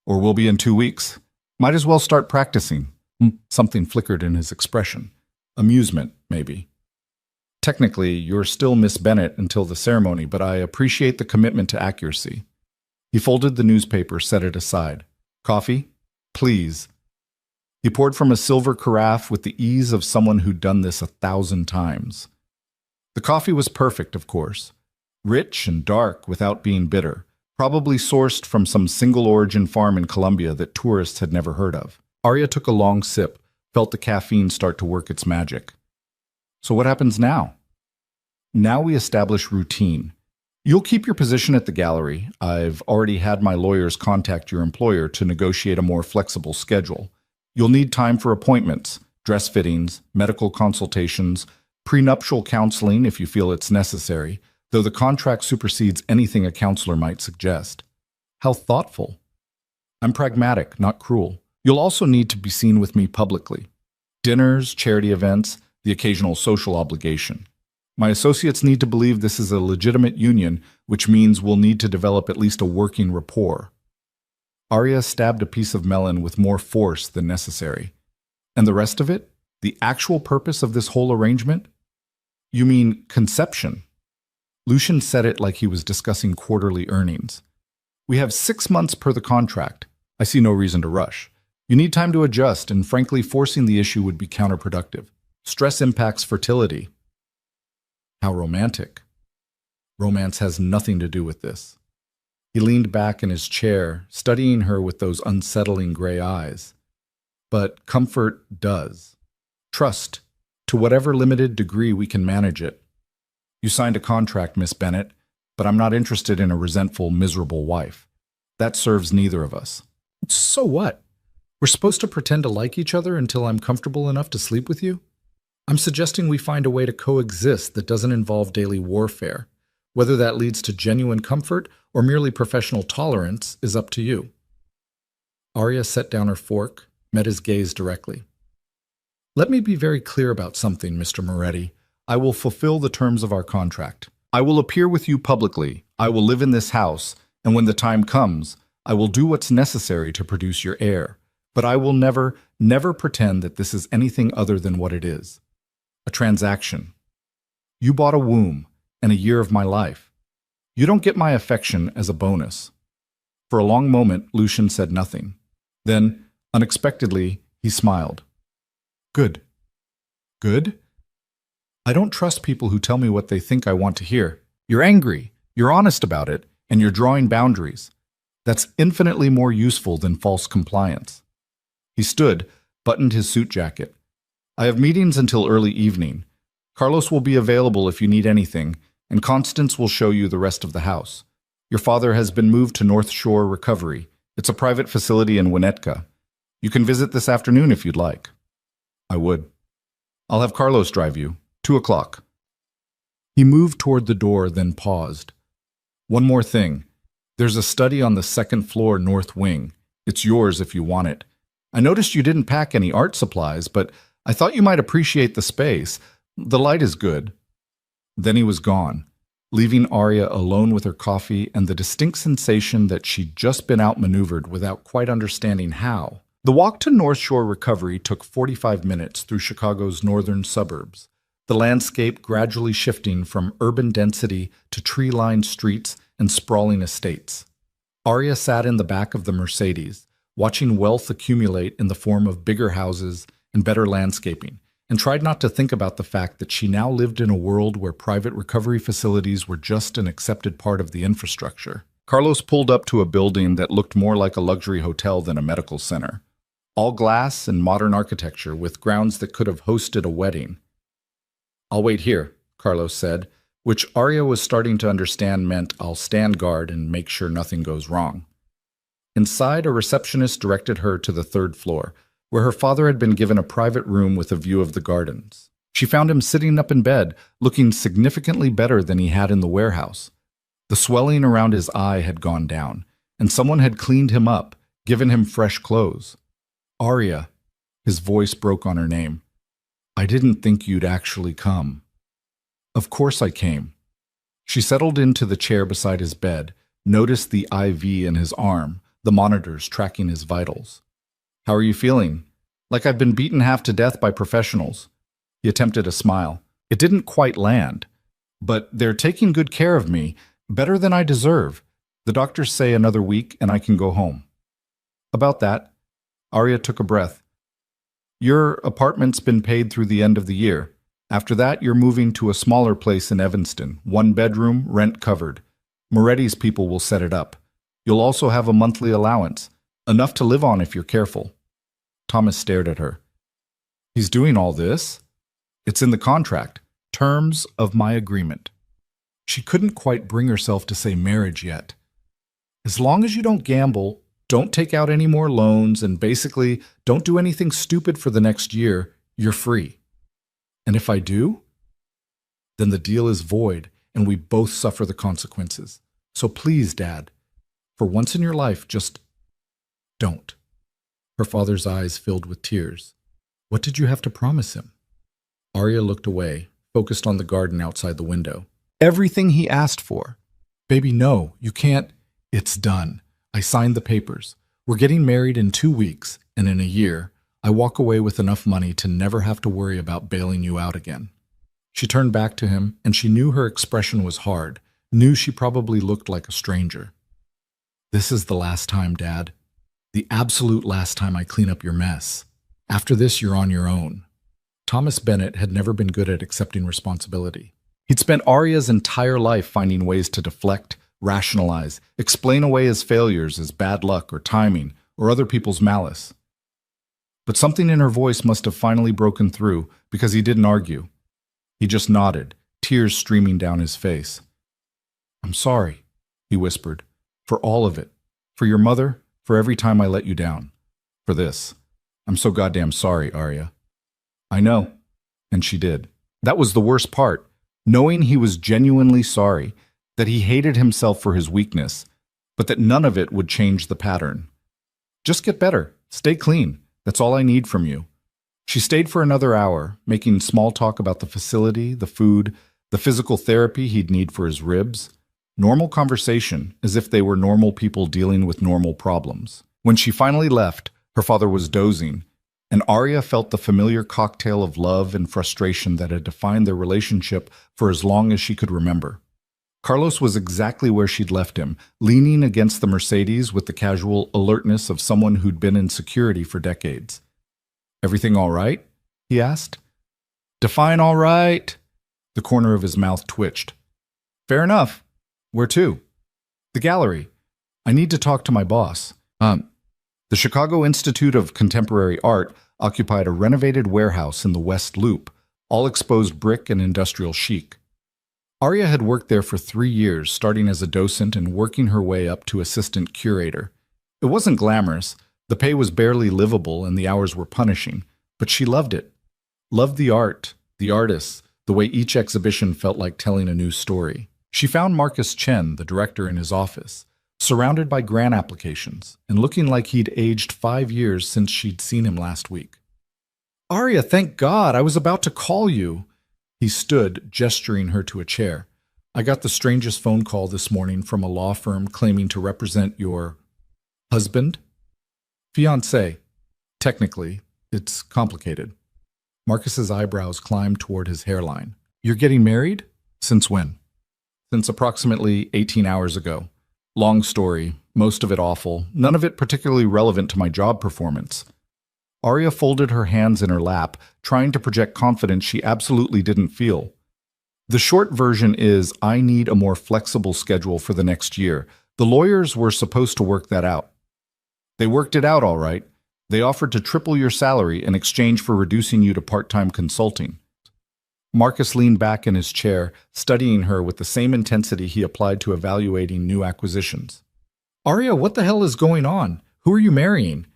Or will be in 2 weeks. Might as well start practicing." Something flickered in his expression. Amusement, maybe. "Technically, you're still Miss Bennet until the ceremony, but I appreciate the commitment to accuracy." He folded the newspaper, set it aside. "Coffee? Please." He poured from a silver carafe with the ease of someone who'd done this 1,000 times. The coffee was perfect, of course. Rich and dark without being bitter, probably sourced from some single-origin farm in Colombia that tourists had never heard of. Arya took a long sip, felt the caffeine start to work its magic. "So what happens now?" "Now we establish routine. You'll keep your position at the gallery. I've already had my lawyers contact your employer to negotiate a more flexible schedule. You'll need time for appointments, dress fittings, medical consultations, prenuptial counseling if you feel it's necessary, though the contract supersedes anything a counselor might suggest." How thoughtful. "I'm pragmatic, not cruel. You'll also need to be seen with me publicly. Dinners, charity events, the occasional social obligation. My associates need to believe this is a legitimate union, which means we'll need to develop at least a working rapport." Arya stabbed a piece of melon with more force than necessary. "And the rest of it? The actual purpose of this whole arrangement?" "You mean conception?" Lucian said it like he was discussing quarterly earnings. "We have 6 months per the contract. I see no reason to rush. You need time to adjust, and frankly, forcing the issue would be counterproductive. Stress impacts fertility." How romantic. Romance has nothing to do with this. He leaned back in his chair, studying her with those unsettling gray eyes. But comfort does. Trust, to whatever limited degree we can manage it. "You signed a contract, Miss Bennet, but I'm not interested in a resentful, miserable wife. That serves neither of us." "So what? We're supposed to pretend to like each other until I'm comfortable enough to sleep with you? I'm suggesting we find a way to coexist that doesn't involve daily warfare. Whether that leads to genuine comfort or merely professional tolerance is up to you." Arya set down her fork, met his gaze directly. "Let me be very clear about something, Mr. Moretti. I will fulfill the terms of our contract. I will appear with you publicly. I will live in this house, and when the time comes, I will do what's necessary to produce your heir. But I will never, never pretend that this is anything other than what it is. A transaction. You bought a womb and a year of my life. You don't get my affection as a bonus." For a long moment, Lucian said nothing. Then, unexpectedly, he smiled. "Good." "Good? I don't trust people who tell me what they think I want to hear. You're angry, you're honest about it, and you're drawing boundaries. That's infinitely more useful than false compliance." He stood, buttoned his suit jacket. I have meetings until early evening. Carlos will be available if you need anything, and Constance will show you the rest of the house. Your father has been moved to North Shore Recovery. It's a private facility in Winnetka. You can visit this afternoon if you'd like. I would. I'll have Carlos drive you. 2:00. He moved toward the door, then paused. One more thing. There's a study on the second floor north wing. It's yours if you want it. I noticed you didn't pack any art supplies, but I thought you might appreciate the space. The light is good. Then he was gone, leaving Arya alone with her coffee and the distinct sensation that she'd just been outmaneuvered without quite understanding how. The walk to North Shore Recovery took 45 minutes through Chicago's northern suburbs, the landscape gradually shifting from urban density to tree-lined streets and sprawling estates. Arya sat in the back of the Mercedes, watching wealth accumulate in the form of bigger houses and better landscaping, and tried not to think about the fact that she now lived in a world where private recovery facilities were just an accepted part of the infrastructure. Carlos pulled up to a building that looked more like a luxury hotel than a medical center. All glass and modern architecture with grounds that could have hosted a wedding. "I'll wait here," Carlos said, which Arya was starting to understand meant I'll stand guard and make sure nothing goes wrong. Inside, a receptionist directed her to the third floor, where her father had been given a private room with a view of the gardens. She found him sitting up in bed, looking significantly better than he had in the warehouse. The swelling around his eye had gone down, and someone had cleaned him up, given him fresh clothes. "Arya," his voice broke on her name. "I didn't think you'd actually come." "Of course I came." She settled into the chair beside his bed, noticed the IV in his arm, the monitors tracking his vitals. "How are you feeling?" "Like I've been beaten half to death by professionals." He attempted a smile. It didn't quite land. "But they're taking good care of me, better than I deserve. The doctors say another week and I can go home." "About that." Arya took a breath. "Your apartment's been paid through the end of the year. After that, you're moving to a smaller place in Evanston, 1 bedroom, rent covered. Moretti's people will set it up. You'll also have a monthly allowance, enough to live on if you're careful." Thomas stared at her. "He's doing all this?" "It's in the contract. Terms of my agreement." She couldn't quite bring herself to say marriage yet. "As long as you don't gamble, don't take out any more loans, and basically don't do anything stupid for the next year, you're free." "And if I do?" "Then the deal is void, and we both suffer the consequences. So please, Dad, for once in your life, just don't." Her father's eyes filled with tears. "What did you have to promise him?" Arya looked away, focused on the garden outside the window. "Everything he asked for." "Baby, no, you can't." "It's done. I signed the papers. We're getting married in 2 weeks, and in a year, I walk away with enough money to never have to worry about bailing you out again." She turned back to him, and she knew her expression was hard, knew she probably looked like a stranger. "This is the last time, Dad. The absolute last time I clean up your mess. After this, you're on your own." Thomas Bennett had never been good at accepting responsibility. He'd spent Arya's entire life finding ways to deflect, rationalize, explain away his failures as bad luck or timing or other people's malice. But something in her voice must have finally broken through, because he didn't argue. He just nodded, tears streaming down his face. "I'm sorry," he whispered, "for all of it. For your mother, for every time I let you down. For this. I'm so goddamn sorry, Arya." "I know." And she did. That was the worst part, knowing he was genuinely sorry, that he hated himself for his weakness, but that none of it would change the pattern. "Just get better. Stay clean. That's all I need from you." She stayed for another hour, making small talk about the facility, the food, the physical therapy he'd need for his ribs. Normal conversation, as if they were normal people dealing with normal problems. When she finally left, her father was dozing, and Arya felt the familiar cocktail of love and frustration that had defined their relationship for as long as she could remember. Carlos was exactly where she'd left him, leaning against the Mercedes with the casual alertness of someone who'd been in security for decades. "Everything all right?" he asked. "Define all right." The corner of his mouth twitched. "Fair enough. Where to?" "The gallery. I need to talk to my boss. The Chicago Institute of Contemporary Art. occupied a renovated warehouse in the West Loop, all exposed brick and industrial chic. Arya had worked there for 3 years, starting as a docent and working her way up to assistant curator. It wasn't glamorous, the pay was barely livable, and the hours were punishing, but she loved it. Loved the art, the artists, the way each exhibition felt like telling a new story. She found Marcus Chen, the director, in his office, surrounded by grant applications, and looking like he'd aged 5 years since she'd seen him last week. "Arya, thank God, I was about to call you." He stood, gesturing her to a chair. "I got the strangest phone call this morning from a law firm claiming to represent your husband?" "Fiancé. Technically, it's complicated." Marcus's eyebrows climbed toward his hairline. "You're getting married? Since when?" "Since approximately 18 hours ago. Long story, most of it awful, none of it particularly relevant to my job performance." Arya folded her hands in her lap, trying to project confidence she absolutely didn't feel. "The short version is, I need a more flexible schedule for the next year. The lawyers were supposed to work that out." "They worked it out all right. They offered to triple your salary in exchange for reducing you to part-time consulting." Marcus leaned back in his chair, studying her with the same intensity he applied to evaluating new acquisitions. "Arya, what the hell is going on? Who are you marrying?"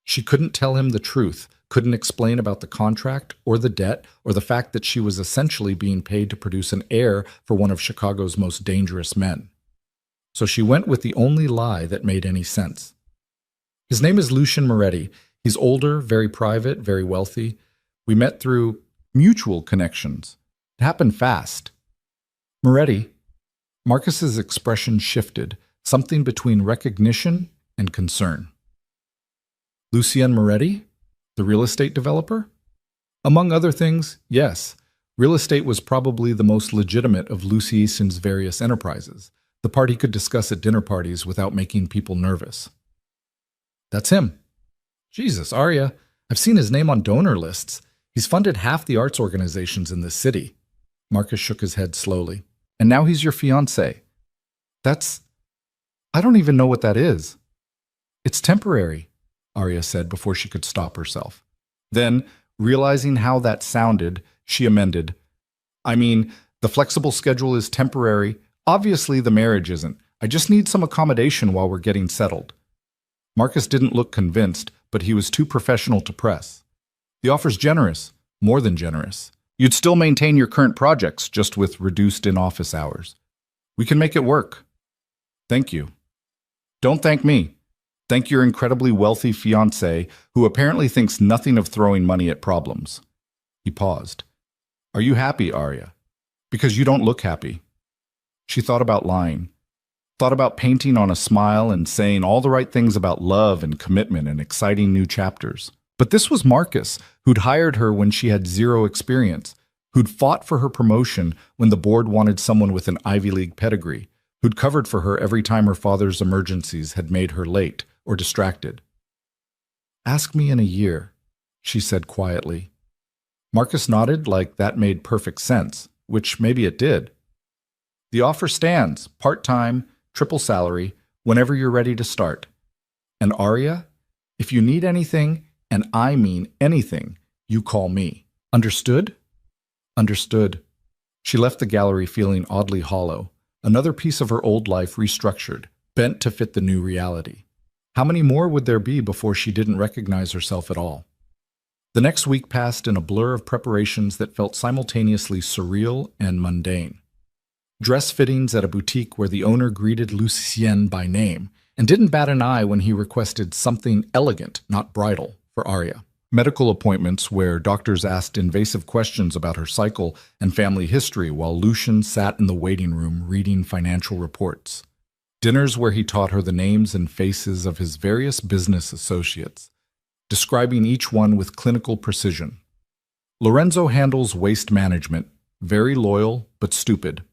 She couldn't tell him the truth, couldn't explain about the contract or the debt or the fact that she was essentially being paid to produce an heir for one of Chicago's most dangerous men. So she went with the only lie that made any sense. "His name is Lucian Moretti. He's older, very private, very wealthy. We met through mutual connections. It happened fast." "Moretti?" Marcus's expression shifted, something between recognition and concern. "Lucien Moretti? The real estate developer?" "Among other things, yes. Real estate was probably the most legitimate of Luciesen's various enterprises, the part he could discuss at dinner parties without making people nervous." "That's him." "Jesus, Arya, I've seen his name on donor lists. He's funded half the arts organizations in this city." Marcus shook his head slowly. "And now he's your fiancé. I don't even know what that is." "It's temporary," Arya said before she could stop herself. Then, realizing how that sounded, she amended. "I mean, the flexible schedule is temporary. Obviously, the marriage isn't. I just need some accommodation while we're getting settled." Marcus didn't look convinced, but he was too professional to press. "The offer's generous, more than generous. You'd still maintain your current projects, just with reduced in-office hours. We can make it work." "Thank you." "Don't thank me. Thank your incredibly wealthy fiancé, who apparently thinks nothing of throwing money at problems." He paused. "Are you happy, Arya? Because you don't look happy." She thought about lying. Thought about painting on a smile and saying all the right things about love and commitment and exciting new chapters. But this was Marcus, who'd hired her when she had zero experience, who'd fought for her promotion when the board wanted someone with an Ivy League pedigree, who'd covered for her every time her father's emergencies had made her late or distracted. "Ask me in a year," she said quietly. Marcus nodded like that made perfect sense, which maybe it did. "The offer stands, part-time, triple salary, whenever you're ready to start. And Arya, if you need anything, and I mean anything, you call me. Understood?" "Understood." She left the gallery feeling oddly hollow, another piece of her old life restructured, bent to fit the new reality. How many more would there be before she didn't recognize herself at all? The next week passed in a blur of preparations that felt simultaneously surreal and mundane. Dress fittings at a boutique where the owner greeted Lucien by name and didn't bat an eye when he requested something elegant, not bridal, for Arya. Medical appointments where doctors asked invasive questions about her cycle and family history while Lucian sat in the waiting room reading financial reports. Dinners where he taught her the names and faces of his various business associates, describing each one with clinical precision. Lorenzo handles waste management, very loyal but stupid.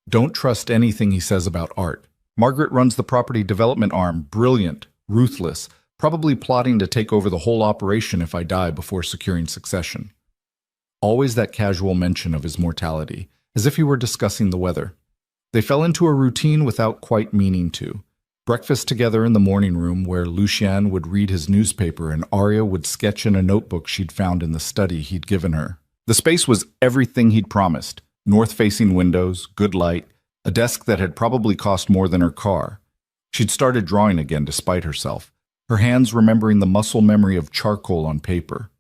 Don't trust anything he says about art. Margaret runs the property development arm, brilliant, ruthless, probably plotting to take over the whole operation if I die before securing succession. Always that casual mention of his mortality, as if he were discussing the weather. They fell into a routine without quite meaning to, Breakfast together in the morning room where Lucien would read his newspaper and Arya would sketch in a notebook she'd found in the study he'd given her. The space was everything he'd promised. North-facing windows, good light, a desk that had probably cost more than her car. She'd started drawing again despite herself, her hands remembering the muscle memory of charcoal on paper.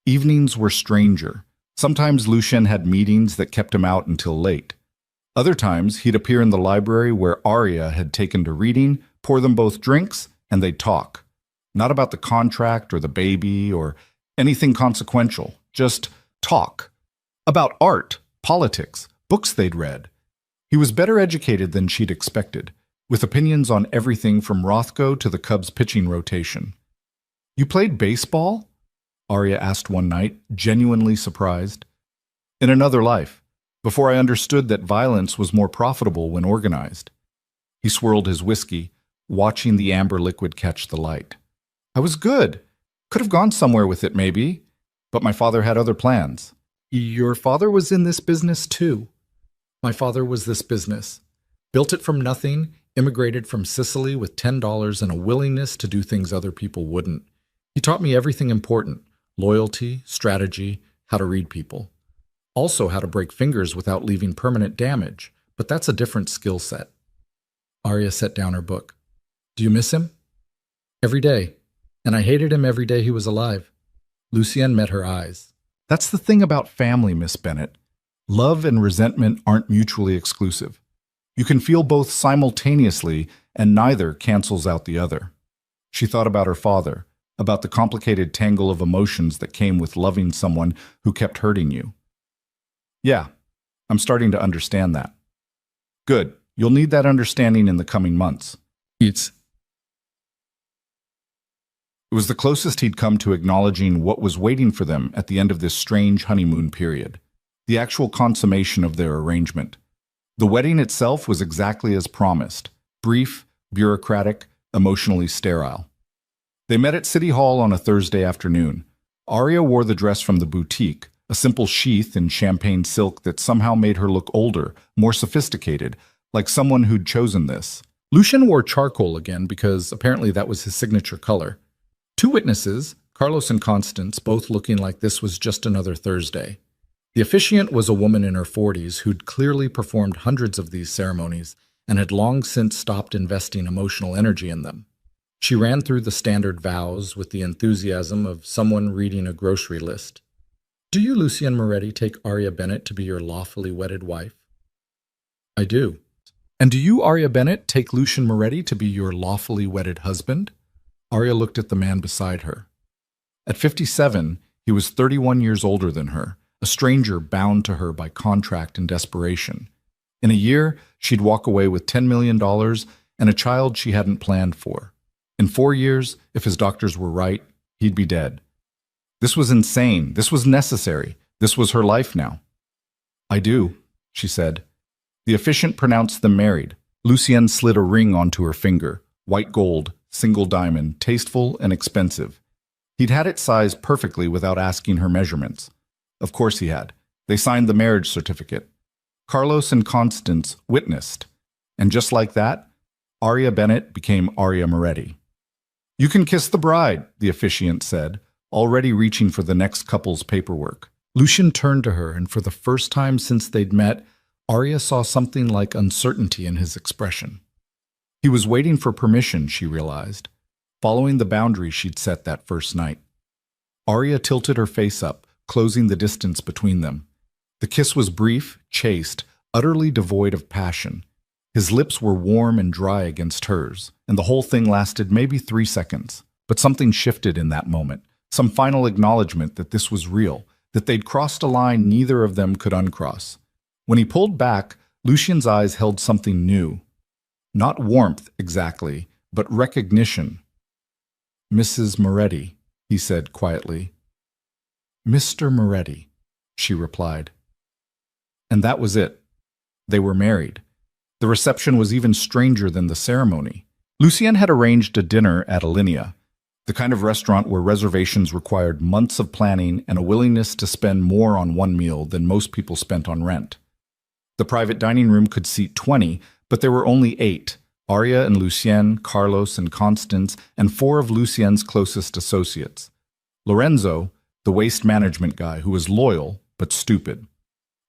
Evenings were stranger. Sometimes Lucien had meetings that kept him out until late. Other times, he'd appear in the library where Arya had taken to reading, pour them both drinks, and they'd talk. Not about the contract or the baby or anything consequential, just talk. About art, politics, books they'd read. He was better educated than she'd expected, with opinions on everything from Rothko to the Cubs' pitching rotation. "You played baseball?" Arya asked one night, genuinely surprised. "In another life. Before I understood that violence was more profitable when organized." He swirled his whiskey, watching the amber liquid catch the light. "I was good. Could have gone somewhere with it, maybe. But my father had other plans." "Your father was in this business, too." "My father was this business. Built it from nothing, immigrated from Sicily with $10 and a willingness to do things other people wouldn't. He taught me everything important: loyalty, strategy, how to read people. Also how to break fingers without leaving permanent damage, but that's a different skill set." Arya set down her book. "Do you miss him?" "Every day. And I hated him every day he was alive." Lucien met her eyes. "That's the thing about family, Miss Bennet. Love and resentment aren't mutually exclusive. You can feel both simultaneously, and neither cancels out the other." She thought about her father, about the complicated tangle of emotions that came with loving someone who kept hurting you. "Yeah, I'm starting to understand that." "Good. You'll need that understanding in the coming months." It was the closest he'd come to acknowledging what was waiting for them at the end of this strange honeymoon period, the actual consummation of their arrangement. The wedding itself was exactly as promised: brief, bureaucratic, emotionally sterile. They met at City Hall on a Thursday afternoon. Arya wore the dress from the boutique, a simple sheath in champagne silk that somehow made her look older, more sophisticated, like someone who'd chosen this. Lucien wore charcoal again because apparently that was his signature color. Two witnesses, Carlos and Constance, both looking like this was just another Thursday. The officiant was a woman in her 40s who'd clearly performed hundreds of these ceremonies and had long since stopped investing emotional energy in them. She ran through the standard vows with the enthusiasm of someone reading a grocery list. "Do you, Lucien Moretti, take Arya Bennet to be your lawfully wedded wife?" "I do." "And do you, Arya Bennet, take Lucien Moretti to be your lawfully wedded husband?" Arya looked at the man beside her. At 57, he was 31 years older than her, a stranger bound to her by contract and desperation. In a year, she'd walk away with $10 million and a child she hadn't planned for. In 4 years, if his doctors were right, he'd be dead. This was insane. This was necessary. This was her life now. "I do," she said. The officiant pronounced them married. Lucien slid a ring onto her finger, white gold, single diamond, tasteful and expensive. He'd had it sized perfectly without asking her measurements. Of course he had. They signed the marriage certificate. Carlos and Constance witnessed. And just like that, Arya Bennet became Arya Moretti. "You can kiss the bride," the officiant said, already reaching for the next couple's paperwork. Lucien turned to her, and for the first time since they'd met, Arya saw something like uncertainty in his expression. He was waiting for permission, she realized, following the boundary she'd set that first night. Arya tilted her face up, closing the distance between them. The kiss was brief, chaste, utterly devoid of passion. His lips were warm and dry against hers, and the whole thing lasted maybe 3 seconds. But something shifted in that moment, some final acknowledgement that this was real, that they'd crossed a line neither of them could uncross. When he pulled back, Lucien's eyes held something new. Not warmth, exactly, but recognition. "Mrs. Moretti," he said quietly. "Mr. Moretti," she replied. And that was it. They were married. The reception was even stranger than the ceremony. Lucien had arranged a dinner at Alinea, the kind of restaurant where reservations required months of planning and a willingness to spend more on one meal than most people spent on rent. The private dining room could seat 20, but there were only 8, Arya and Lucien, Carlos and Constance, and four of Lucien's closest associates. Lorenzo, the waste management guy who was loyal but stupid.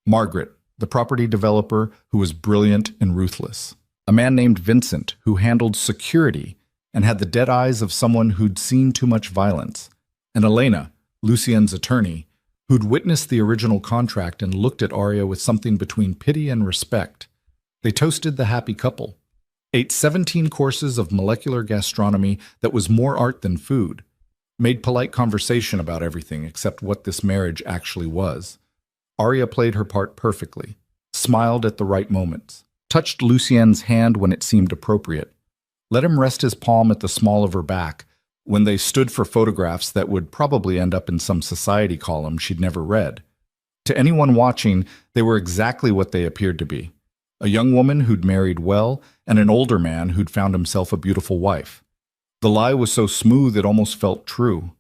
Margaret, the property developer who was brilliant and ruthless. A man named Vincent who handled security and had the dead eyes of someone who'd seen too much violence. And Elena, Lucien's attorney, who'd witnessed the original contract and looked at Arya with something between pity and respect. They toasted the happy couple, ate 17 courses of molecular gastronomy that was more art than food, made polite conversation about everything except what this marriage actually was. Arya played her part perfectly, smiled at the right moments, touched Lucien's hand when it seemed appropriate, let him rest his palm at the small of her back when they stood for photographs that would probably end up in some society column she'd never read. To anyone watching, they were exactly what they appeared to be. A young woman who'd married well, and an older man who'd found himself a beautiful wife. The lie was so smooth it almost felt true.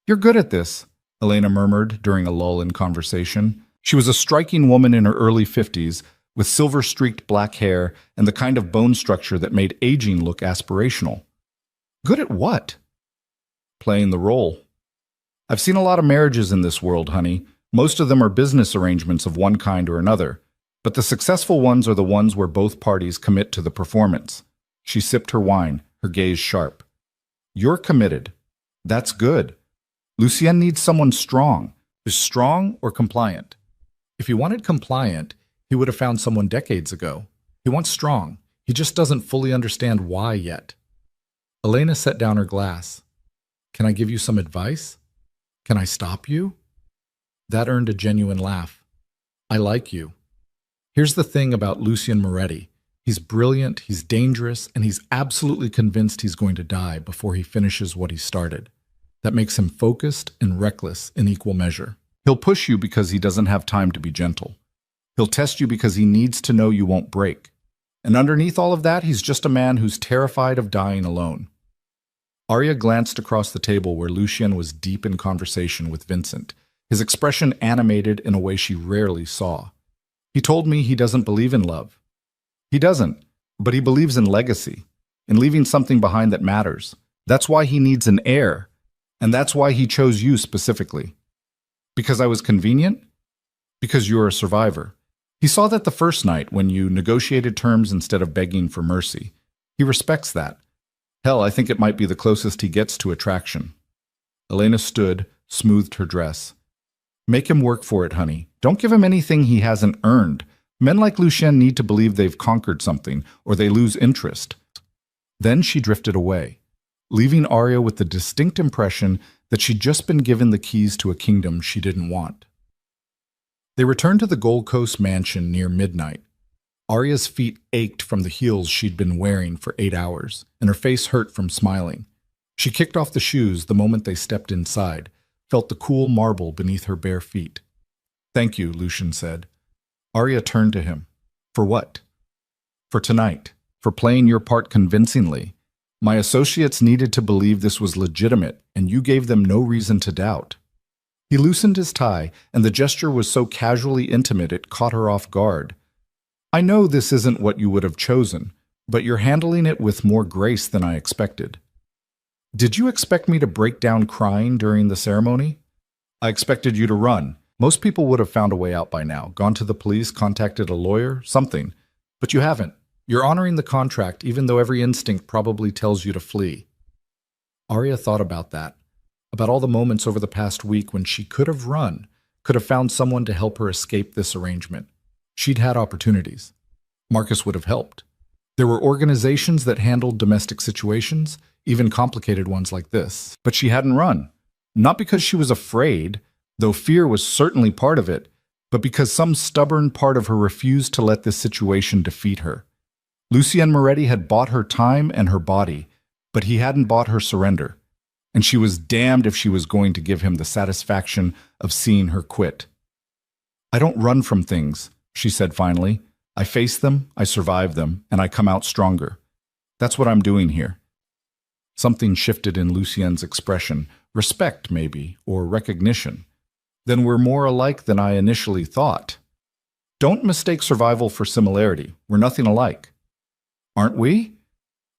"You're good at this," Elena murmured during a lull in conversation. She was a striking woman in her early 50s, with silver-streaked black hair and the kind of bone structure that made aging look aspirational. "Good at what?" "Playing the role. I've seen a lot of marriages in this world, honey. Most of them are business arrangements of one kind or another. But the successful ones are the ones where both parties commit to the performance." She sipped her wine, her gaze sharp. "You're committed. That's good. Lucien needs someone strong. Is strong or compliant? If he wanted compliant, he would have found someone decades ago. He wants strong. He just doesn't fully understand why yet." Elena set down her glass. "Can I give you some advice? Can I stop you?" That earned a genuine laugh. "I like you. Here's the thing about Lucien Moretti. He's brilliant, he's dangerous, and he's absolutely convinced he's going to die before he finishes what he started. That makes him focused and reckless in equal measure. He'll push you because he doesn't have time to be gentle. He'll test you because he needs to know you won't break. And underneath all of that, he's just a man who's terrified of dying alone." Arya glanced across the table where Lucien was deep in conversation with Vincent, his expression animated in a way she rarely saw. "He told me he doesn't believe in love." "He doesn't, but he believes in legacy, in leaving something behind that matters. That's why he needs an heir, and that's why he chose you specifically." "Because I was convenient?" "Because you're a survivor. He saw that the first night when you negotiated terms instead of begging for mercy. He respects that. Hell, I think it might be the closest he gets to attraction." Elena stood, smoothed her dress. "Make him work for it, honey. Don't give him anything he hasn't earned. Men like Lucien need to believe they've conquered something, or they lose interest." Then she drifted away, leaving Arya with the distinct impression that she'd just been given the keys to a kingdom she didn't want. They returned to the Gold Coast mansion near midnight. Arya's feet ached from the heels she'd been wearing for 8 hours, and her face hurt from smiling. She kicked off the shoes the moment they stepped inside, felt the cool marble beneath her bare feet. "Thank you," Lucien said. Arya turned to him. "For what?" "For tonight. For playing your part convincingly. My associates needed to believe this was legitimate, and you gave them no reason to doubt." He loosened his tie, and the gesture was so casually intimate it caught her off guard. "I know this isn't what you would have chosen, but you're handling it with more grace than I expected." "Did you expect me to break down crying during the ceremony?" "I expected you to run. Most people would have found a way out by now, gone to the police, contacted a lawyer, something. But you haven't. You're honoring the contract even though every instinct probably tells you to flee." Arya thought about that, about all the moments over the past week when she could have run, could have found someone to help her escape this arrangement. She'd had opportunities. Marcus would have helped. There were organizations that handled domestic situations, even complicated ones like this. But she hadn't run. Not because she was afraid, though fear was certainly part of it, but because some stubborn part of her refused to let this situation defeat her. Lucien Moretti had bought her time and her body, but he hadn't bought her surrender, and she was damned if she was going to give him the satisfaction of seeing her quit. "I don't run from things," she said finally. "I face them, I survive them, and I come out stronger. That's what I'm doing here." Something shifted in Lucien's expression, respect maybe, or recognition. "Then we're more alike than I initially thought." "Don't mistake survival for similarity. We're nothing alike." Aren't we?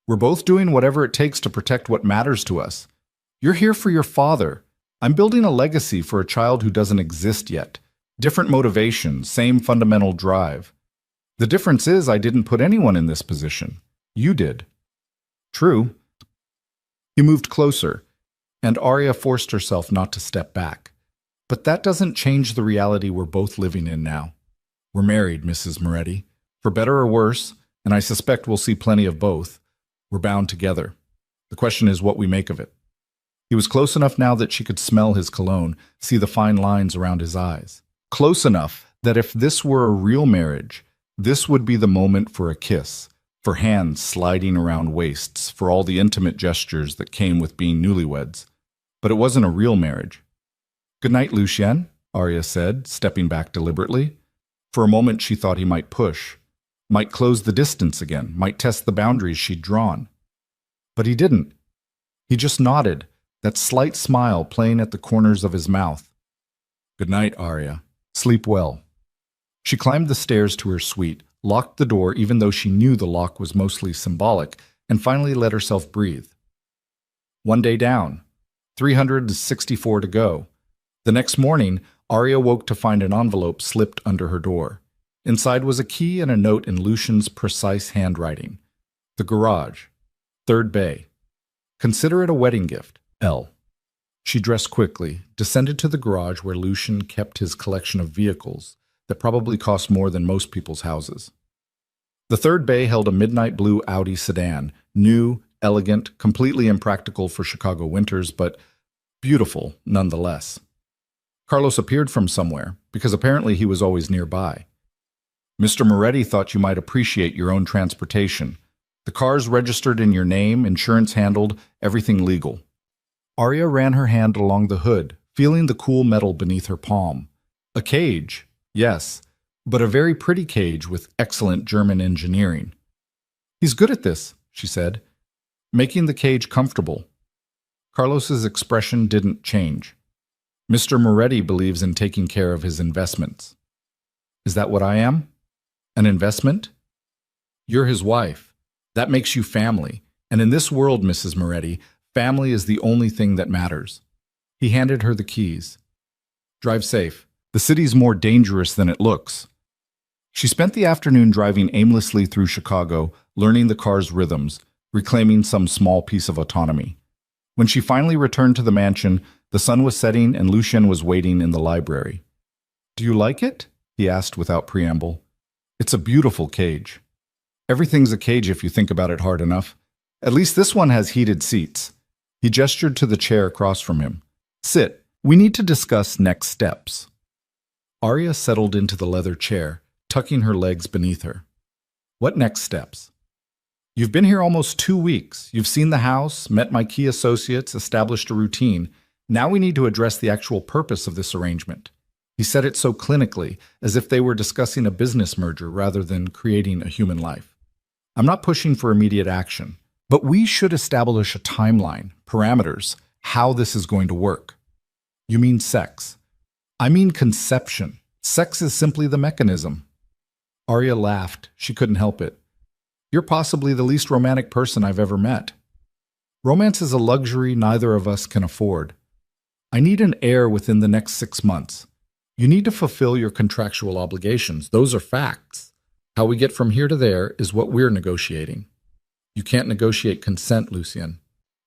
We're both doing whatever it takes to protect what matters to us. You're here for your father. I'm building a legacy for a child who doesn't exist yet. Different motivations, same fundamental drive. The difference is I didn't put anyone in this position. You did. True. He moved closer, and Arya forced herself not to step back. But that doesn't change the reality we're both living in now. We're married, Mrs. Moretti. For better or worse, and I suspect we'll see plenty of both. We're bound together. The question is what we make of it. He was close enough now that she could smell his cologne, see the fine lines around his eyes. Close enough that if this were a real marriage, this would be the moment for a kiss, for hands sliding around waists, for all the intimate gestures that came with being newlyweds. But it wasn't a real marriage. "Good night, Lucien," Arya said, stepping back deliberately. For a moment she thought he might push, might close the distance again, might test the boundaries she'd drawn. But he didn't. He just nodded, that slight smile playing at the corners of his mouth. "Good night, Arya. Sleep well." She climbed the stairs to her suite, locked the door even though she knew the lock was mostly symbolic, and finally let herself breathe. One day down, 364 to go. The next morning, Arya woke to find an envelope slipped under her door. Inside was a key and a note in Lucian's precise handwriting. "The garage. 3rd bay. Consider it a wedding gift. L." She dressed quickly, descended to the garage where Lucian kept his collection of vehicles that probably cost more than most people's houses. The 3rd bay held a midnight blue Audi sedan, new, elegant, completely impractical for Chicago winters, but beautiful nonetheless. Carlos appeared from somewhere, because apparently he was always nearby. "Mr. Moretti thought you might appreciate your own transportation. The car's registered in your name, insurance handled, everything legal." Arya ran her hand along the hood, feeling the cool metal beneath her palm. A cage, yes, but a very pretty cage with excellent German engineering. "He's good at this," she said, making the cage comfortable. Carlos's expression didn't change. "Mr. Moretti believes in taking care of his investments." "Is that what I am? An investment?" "You're his wife. That makes you family. And in this world, Mrs. Moretti, family is the only thing that matters." He handed her the keys. "Drive safe. The city's more dangerous than it looks." She spent the afternoon driving aimlessly through Chicago, learning the car's rhythms, reclaiming some small piece of autonomy. When she finally returned to the mansion, the sun was setting and Lucien was waiting in the library. "Do you like it?" he asked without preamble. "It's a beautiful cage." "Everything's a cage if you think about it hard enough. At least this one has heated seats." He gestured to the chair across from him. "Sit. We need to discuss next steps." Arya settled into the leather chair, tucking her legs beneath her. "What next steps?" "You've been here almost 2 weeks. You've seen the house, met my key associates, established a routine. Now we need to address the actual purpose of this arrangement." He said it so clinically, as if they were discussing a business merger rather than creating a human life. "I'm not pushing for immediate action, but we should establish a timeline, parameters, how this is going to work." "You mean sex?" "I mean conception. Sex is simply the mechanism." Arya laughed. She couldn't help it. "You're possibly the least romantic person I've ever met." "Romance is a luxury neither of us can afford. I need an heir within the next 6 months. You need to fulfill your contractual obligations. Those are facts. How we get from here to there is what we're negotiating." "You can't negotiate consent, Lucien."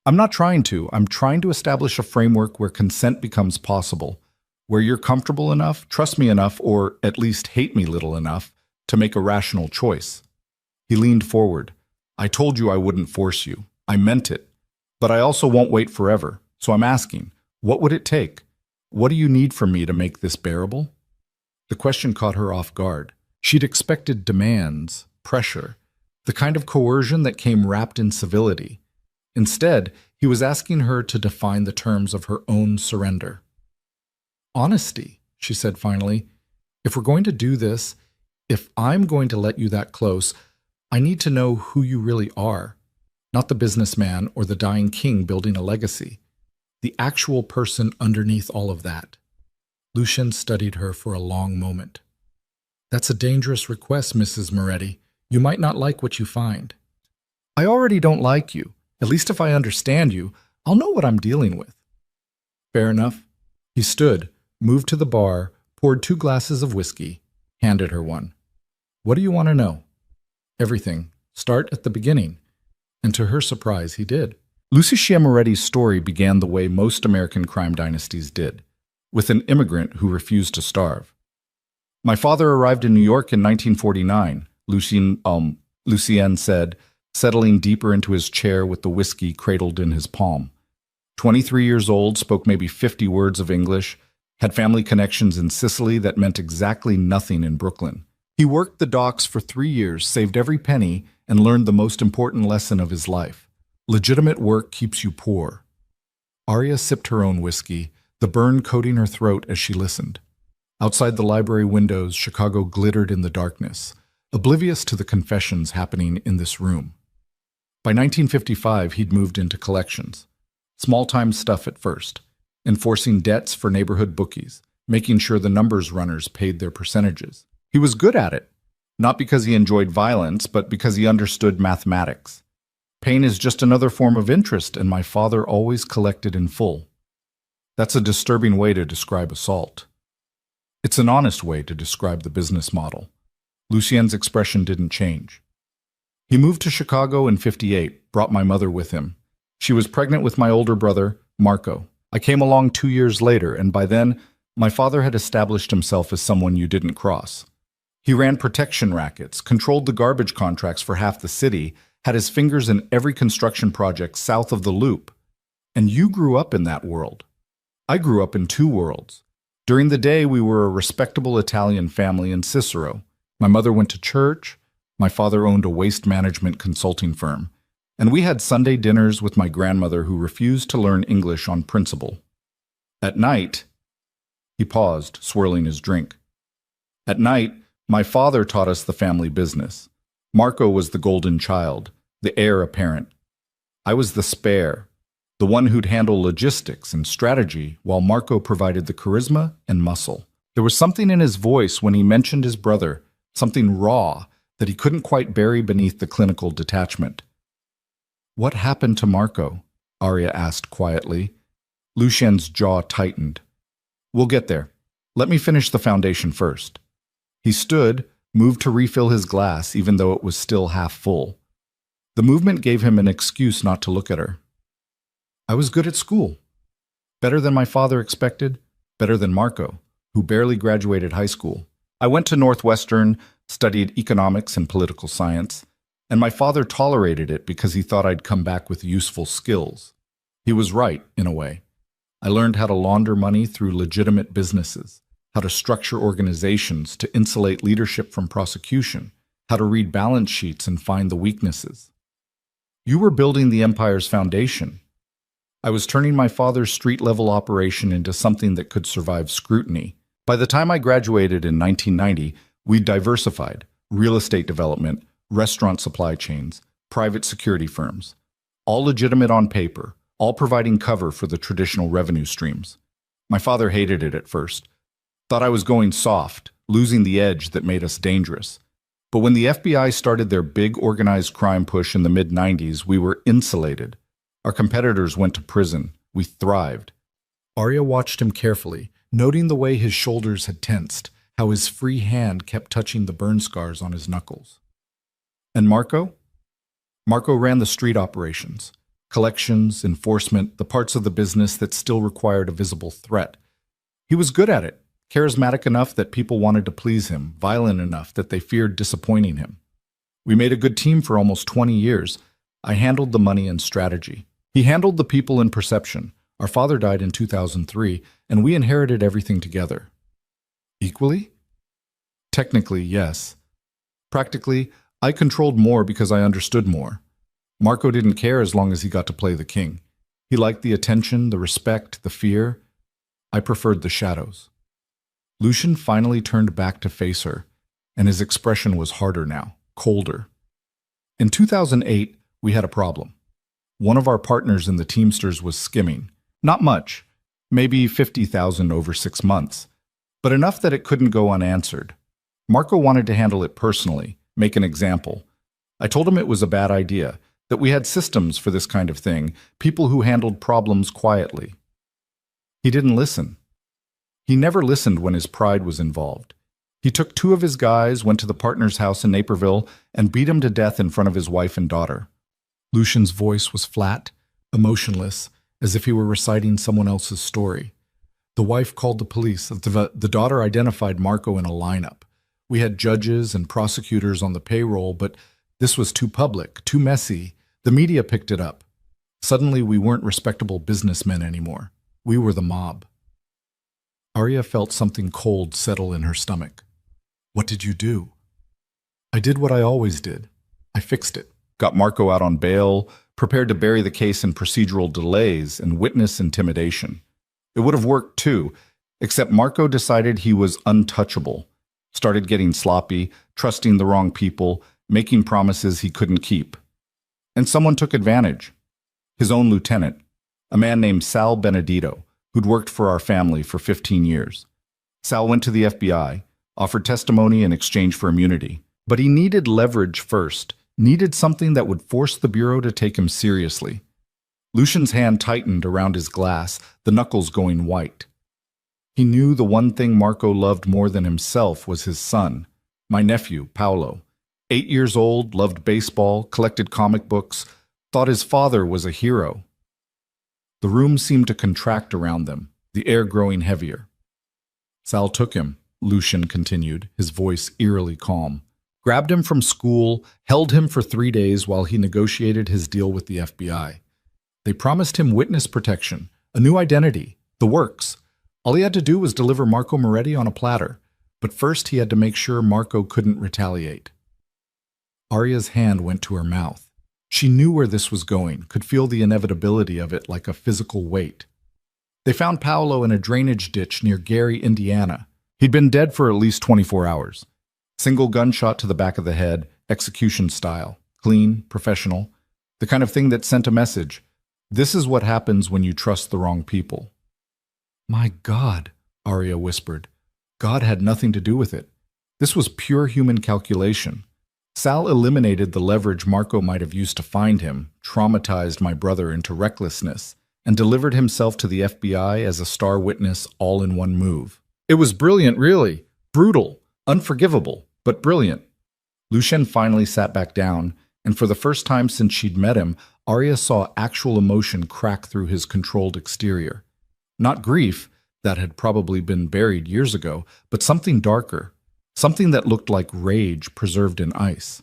"I'm not trying to. I'm trying to establish a framework where consent becomes possible, where you're comfortable enough, trust me enough, or at least hate me little enough to make a rational choice." He leaned forward. "I told you I wouldn't force you. I meant it. But I also won't wait forever. So I'm asking, what would it take? What do you need from me to make this bearable?" The question caught her off guard. She'd expected demands, pressure, the kind of coercion that came wrapped in civility. Instead, he was asking her to define the terms of her own surrender. "Honesty," she said finally. "If we're going to do this, if I'm going to let you that close, I need to know who you really are, not the businessman or the dying king building a legacy. The actual person underneath all of that." Lucien studied her for a long moment. "That's a dangerous request, Mrs. Moretti. You might not like what you find." I already don't like you. At least if I understand you, I'll know what I'm dealing with. Fair enough. He stood, moved to the bar, poured 2 glasses of whiskey, handed her one. What do you want to know? Everything. Start at the beginning. And to her surprise, he did. Lucy Sciamoretti's story began the way most American crime dynasties did, with an immigrant who refused to starve. My father arrived in New York in 1949, Lucien said, settling deeper into his chair with the whiskey cradled in his palm. 23 years old, spoke maybe 50 words of English, had family connections in Sicily that meant exactly nothing in Brooklyn. He worked the docks for 3 years, saved every penny, and learned the most important lesson of his life. Legitimate work keeps you poor. Arya sipped her own whiskey, the burn coating her throat as she listened. Outside the library windows, Chicago glittered in the darkness, oblivious to the confessions happening in this room. By 1955, he'd moved into collections. Small-time stuff at first, enforcing debts for neighborhood bookies, making sure the numbers runners paid their percentages. He was good at it, not because he enjoyed violence, but because he understood mathematics. Pain is just another form of interest, and my father always collected in full. That's a disturbing way to describe assault. It's an honest way to describe the business model. Lucien's expression didn't change. He moved to Chicago in '58, brought my mother with him. She was pregnant with my older brother, Marco. I came along 2 years later, and by then, my father had established himself as someone you didn't cross. He ran protection rackets, controlled the garbage contracts for half the city, had his fingers in every construction project south of the Loop. And you grew up in that world. I grew up in 2 worlds. During the day, we were a respectable Italian family in Cicero. My mother went to church. My father owned a waste management consulting firm. And we had Sunday dinners with my grandmother who refused to learn English on principle. At night, he paused, swirling his drink. At night, my father taught us the family business. Marco was the golden child, the heir apparent. I was the spare, the one who'd handle logistics and strategy, while Marco provided the charisma and muscle. There was something in his voice when he mentioned his brother, something raw that he couldn't quite bury beneath the clinical detachment. What happened to Marco? Arya asked quietly. Lucien's jaw tightened. We'll get there. Let me finish the foundation first. He stood, moved to refill his glass even though it was still half full. The movement gave him an excuse not to look at her. I was good at school. Better than my father expected, better than Marco, who barely graduated high school. I went to Northwestern, studied economics and political science, and my father tolerated it because he thought I'd come back with useful skills. He was right, in a way. I learned how to launder money through legitimate businesses, how to structure organizations to insulate leadership from prosecution, how to read balance sheets and find the weaknesses. You were building the empire's foundation. I was turning my father's street-level operation into something that could survive scrutiny. By the time I graduated in 1990, we'd diversified: real estate development, restaurant supply chains, private security firms, all legitimate on paper, all providing cover for the traditional revenue streams. My father hated it at first, thought I was going soft, losing the edge that made us dangerous. But when the FBI started their big organized crime push in the mid-90s, we were insulated. Our competitors went to prison. We thrived. Arya watched him carefully, noting the way his shoulders had tensed, how his free hand kept touching the burn scars on his knuckles. And Marco? Marco ran the street operations, collections, enforcement, the parts of the business that still required a visible threat. He was good at it, charismatic enough that people wanted to please him, violent enough that they feared disappointing him. We made a good team for almost 20 years. I handled the money and strategy. He handled the people and perception. Our father died in 2003, and we inherited everything together. Equally? Technically, yes. Practically, I controlled more because I understood more. Marco didn't care as long as he got to play the king. He liked the attention, the respect, the fear. I preferred the shadows. Lucien finally turned back to face her, and his expression was harder now, colder. In 2008, we had a problem. One of our partners in the Teamsters was skimming. Not much, maybe 50,000 over 6 months, but enough that it couldn't go unanswered. Marco wanted to handle it personally, make an example. I told him it was a bad idea, that we had systems for this kind of thing, people who handled problems quietly. He didn't listen. He never listened when his pride was involved. He took 2 of his guys, went to the partner's house in Naperville, and beat him to death in front of his wife and daughter. Lucian's voice was flat, emotionless, as if he were reciting someone else's story. The wife called the police. The daughter identified Marco in a lineup. We had judges and prosecutors on the payroll, but this was too public, too messy. The media picked it up. Suddenly, we weren't respectable businessmen anymore. We were the mob. Arya felt something cold settle in her stomach. What did you do? I did what I always did. I fixed it. Got Marco out on bail, prepared to bury the case in procedural delays and witness intimidation. It would have worked too, except Marco decided he was untouchable, started getting sloppy, trusting the wrong people, making promises he couldn't keep. And someone took advantage. His own lieutenant, a man named Sal Benedito, who'd worked for our family for 15 years. Sal went to the FBI, offered testimony in exchange for immunity. But he needed leverage first, needed something that would force the Bureau to take him seriously. Lucian's hand tightened around his glass, the knuckles going white. He knew the one thing Marco loved more than himself was his son, my nephew, Paolo. 8 years old, loved baseball, collected comic books, thought his father was a hero. The room seemed to contract around them, the air growing heavier. Sal took him, Lucian continued, his voice eerily calm. Grabbed him from school, held him for 3 days while he negotiated his deal with the FBI. They promised him witness protection, a new identity, the works. All he had to do was deliver Marco Moretti on a platter, but first he had to make sure Marco couldn't retaliate. Arya's hand went to her mouth. She knew where this was going, could feel the inevitability of it like a physical weight. They found Paolo in a drainage ditch near Gary, Indiana. He'd been dead for at least 24 hours. Single gunshot to the back of the head, execution style, clean, professional, the kind of thing that sent a message. This is what happens when you trust the wrong people. My God, Arya whispered. God had nothing to do with it. This was pure human calculation. Sal eliminated the leverage Marco might have used to find him, traumatized my brother into recklessness, and delivered himself to the FBI as a star witness all in one move. It was brilliant, really. Brutal, unforgivable, but brilliant. Lucien finally sat back down, and for the first time since she'd met him, Arya saw actual emotion crack through his controlled exterior. Not grief, that had probably been buried years ago, but something darker, something that looked like rage preserved in ice.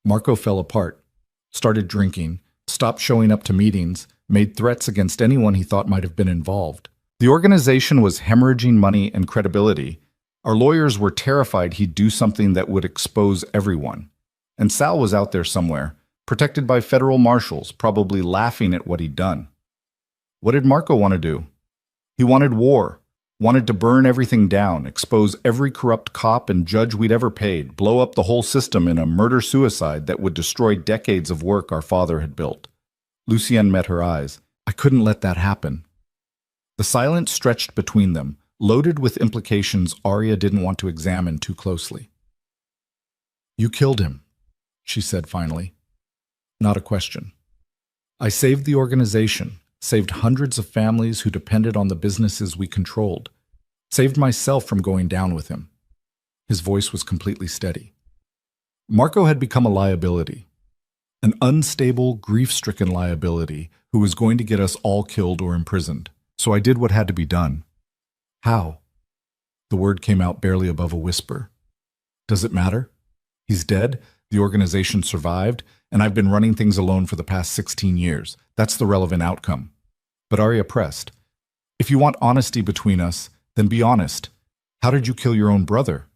Marco fell apart, started drinking, stopped showing up to meetings, made threats against anyone he thought might have been involved. The organization was hemorrhaging money and credibility. Our lawyers were terrified he'd do something that would expose everyone. And Sal was out there somewhere, protected by federal marshals, probably laughing at what he'd done. What did Marco want to do? He wanted war, wanted to burn everything down, expose every corrupt cop and judge we'd ever paid, blow up the whole system in a murder-suicide that would destroy decades of work our father had built. Lucienne met her eyes. I couldn't let that happen. The silence stretched between them, loaded with implications Arya didn't want to examine too closely. You killed him, she said finally. Not a question. I saved the organization, saved hundreds of families who depended on the businesses we controlled, saved myself from going down with him. His voice was completely steady. Marco had become a liability, an unstable, grief-stricken liability who was going to get us all killed or imprisoned. So I did what had to be done. How? The word came out barely above a whisper. Does it matter? He's dead, the organization survived, and I've been running things alone for the past 16 years. That's the relevant outcome. But Arya pressed. If you want honesty between us, then be honest. How did you kill your own brother?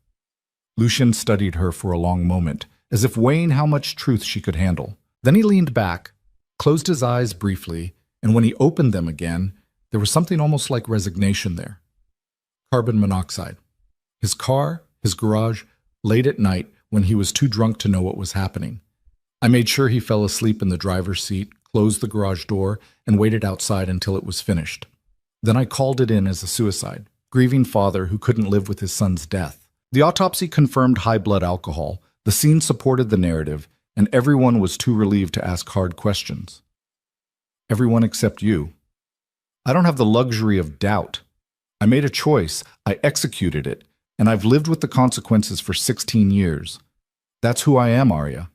Lucien studied her for a long moment, as if weighing how much truth she could handle. Then he leaned back, closed his eyes briefly, and when he opened them again, there was something almost like resignation there. Carbon monoxide. His car, his garage, late at night when he was too drunk to know what was happening. I made sure he fell asleep in the driver's seat, closed the garage door, and waited outside until it was finished. Then I called it in as a suicide, grieving father who couldn't live with his son's death. The autopsy confirmed high blood alcohol, the scene supported the narrative, and everyone was too relieved to ask hard questions. Everyone except you. I don't have the luxury of doubt. I made a choice, I executed it, and I've lived with the consequences for 16 years. That's who I am, Arya.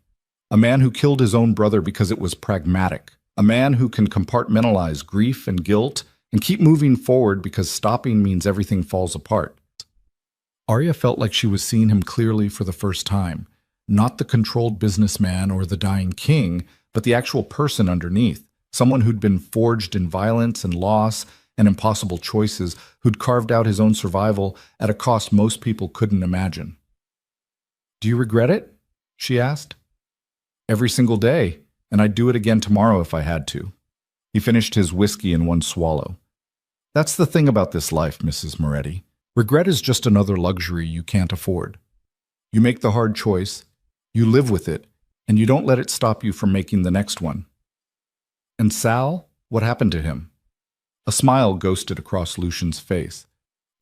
A man who killed his own brother because it was pragmatic. A man who can compartmentalize grief and guilt and keep moving forward because stopping means everything falls apart. Arya felt like she was seeing him clearly for the first time. Not the controlled businessman or the dying king, but the actual person underneath. Someone who'd been forged in violence and loss and impossible choices, who'd carved out his own survival at a cost most people couldn't imagine. "Do you regret it?" she asked. "Every single day, and I'd do it again tomorrow if I had to." He finished his whiskey in one swallow. "That's the thing about this life, Mrs. Moretti. Regret is just another luxury you can't afford. You make the hard choice, you live with it, and you don't let it stop you from making the next one." "And Sal? What happened to him?" A smile ghosted across Lucian's face.